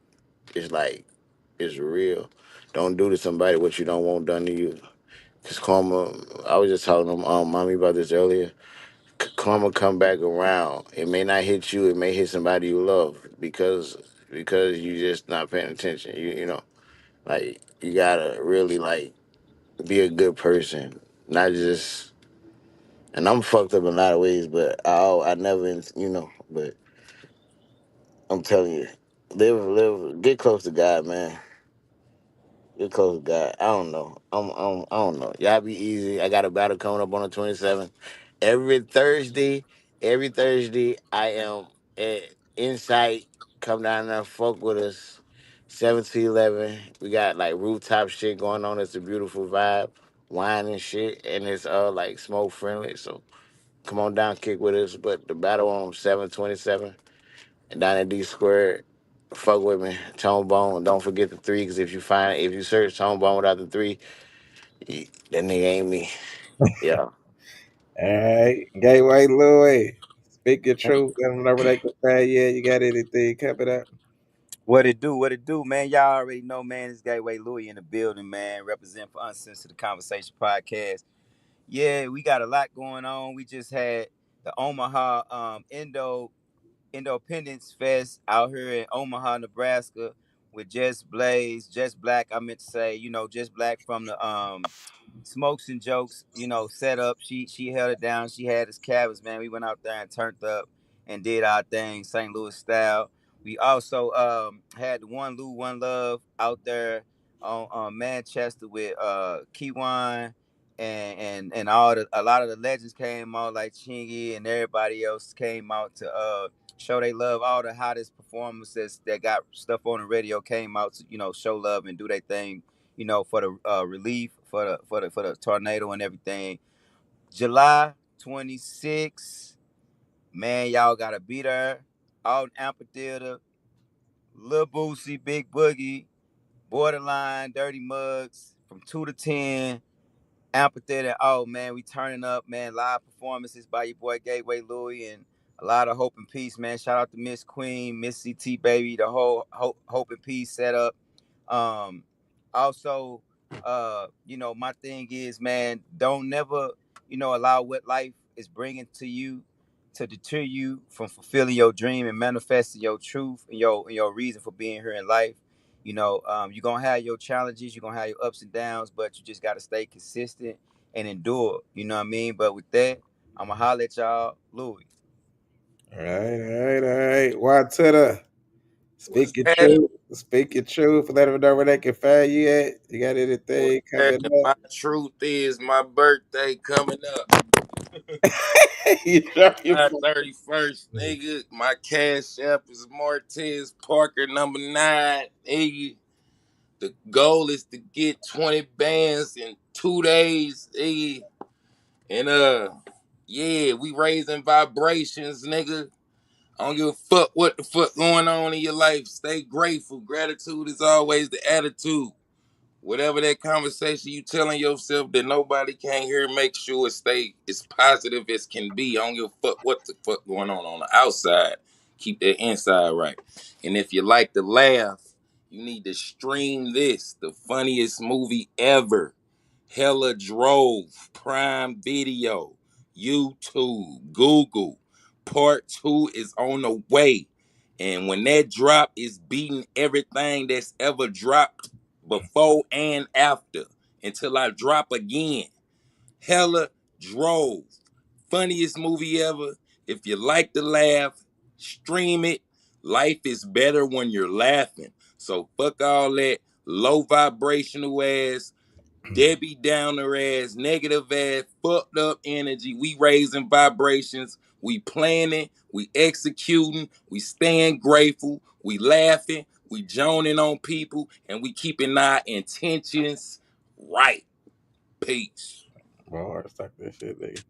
it's real. Don't do to somebody what you don't want done to you. Cause karma, I was just talking to mommy about this earlier. Karma come back around. It may not hit you. It may hit somebody you love because you just not paying attention. You know, like you gotta really like be a good person, not just. And I'm fucked up in a lot of ways, but I never, But I'm telling you, live, get close to God, man. Get close to God. I don't know. I don't know. Y'all be easy. I got a battle coming up on the 27th. Every Thursday, every Thursday, I am at Insight. Come down there, fuck with us. 7 to 11. We got like rooftop shit going on. It's a beautiful vibe. Wine and shit. And it's like smoke friendly. So come on down, kick with us. But the battle on 7/27 and down at D Squared. Fuck with me, Tone Bone. Don't forget the three, because if you search Tone Bone without the three, that nigga ain't me. Yeah. All right, Gateway Louis. Speak your truth. Let them know where they can find you. You got anything covered up? What it do? What it do, man? Y'all already know, man. This Gateway Louis in the building, man. Represent for Uncensored Conversation Podcast. Yeah, we got a lot going on. We just had the Omaha Independence Fest out here in Omaha, Nebraska, with Just Blaze, Just Black. I meant to say, Just Black from the Smokes and Jokes, set up. She held it down. She had his cabins, man. We went out there and turned up and did our thing, St. Louis style. We also had the One Lou One Love out there on Manchester with Kiwan and a lot of the legends came out like Chingy and everybody else came out to show they love. All the hottest performances that got stuff on the radio came out to show love and do their thing, for the relief for the tornado and everything. July 26th, man, y'all gotta be there. Out in Amphitheater, Lil Boosie, Big Boogie, Borderline, Dirty Mugs from 2 to 10. Amphitheater. Oh man, we turning up, man. Live performances by your boy Gateway Louie and a lot of hope and peace, man. Shout out to Miss Queen, Miss CT baby, the whole hope and peace setup. Um, also, my thing is, man, don't never, allow what life is bringing to you to deter you from fulfilling your dream and manifesting your truth and your reason for being here in life. You're gonna have your challenges, you're gonna have your ups and downs, but you just gotta stay consistent and endure. You know what I mean? But with that, I'ma holler at y'all, Louis. All right, all right, all right. Why to the What's speak your happening? truth? Speak your truth. Let them know where they can find you at. You got What's anything coming happening? My truth is my birthday coming up. up? You know you July 31st, nigga. My cash app is Martez Parker number 9, nigga. The goal is to get 20 bands in 2 days, nigga. And yeah, we raising vibrations, nigga. I don't give a fuck what the fuck going on in your life. Stay grateful. Gratitude is always the attitude. Whatever that conversation you telling yourself that nobody can't hear, make sure it stay as positive as can be. I don't give a fuck what the fuck going on the outside. Keep that inside right. And if you like to laugh, you need to stream this, the funniest movie ever. Hella Drove, Prime Video, YouTube, Google. Part 2 is on the way. And when that drop is beating everything that's ever dropped before and after until I drop again. Hella Drove. Funniest movie ever. If you like to laugh, stream it. Life is better when you're laughing. So fuck all that low vibrational ass, Debbie Downer ass, negative ass, fucked up energy. We raising vibrations. We planning. We executing. We staying grateful. We laughing. We joning on people. And we keeping our intentions right. Peace. Bro, stop that shit, nigga.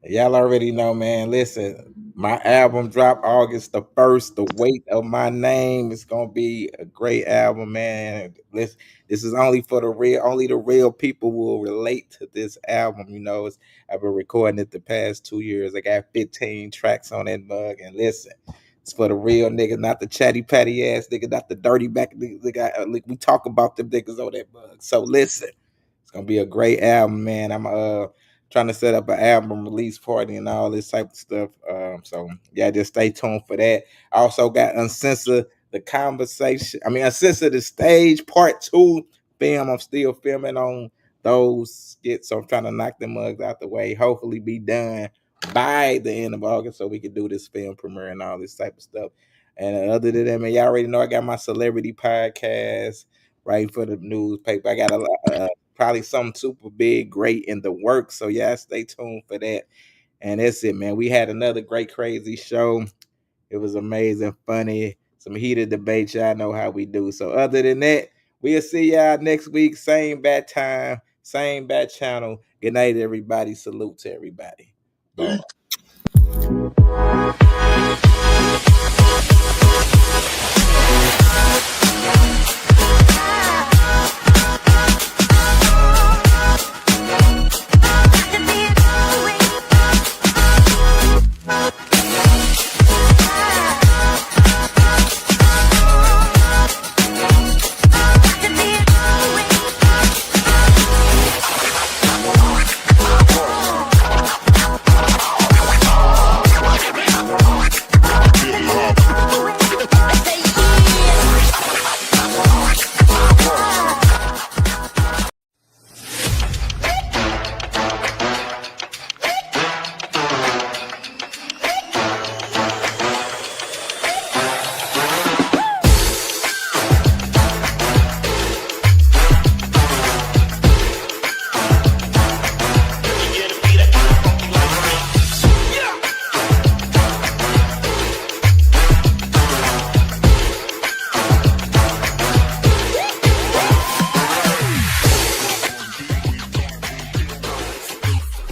Y'all already know, man. Listen, my album dropped August the 1st. The Weight of My Name is gonna be a great album, man. This is only for the real, only the real people will relate to this album. You know, I've been recording it the past 2 years. I got 15 tracks on that mug, and listen, it's for the real niggas, not the chatty patty ass niggas, not the dirty back niggas. We talk about them niggas on that mug. So listen, it's gonna be a great album, man. I'm trying to set up an album release party and all this type of stuff. So yeah, just stay tuned for that. I also got UNcensor the conversation. UNcensor the stage part 2 film. I'm still filming on those skits, so I'm trying to knock them mugs out the way. Hopefully, be done by the end of August so we can do this film premiere and all this type of stuff. And other than that, man, y'all already know I got my celebrity podcast right for the newspaper. I got probably something super big, great in the works. So yeah, stay tuned for that. And that's it, man. We had another great, crazy show. It was amazing, funny, some heated debates. Y'all know how we do. So other than that, we'll see y'all next week. Same bad time, same bad channel. Good night, everybody. Salute to everybody. Bye.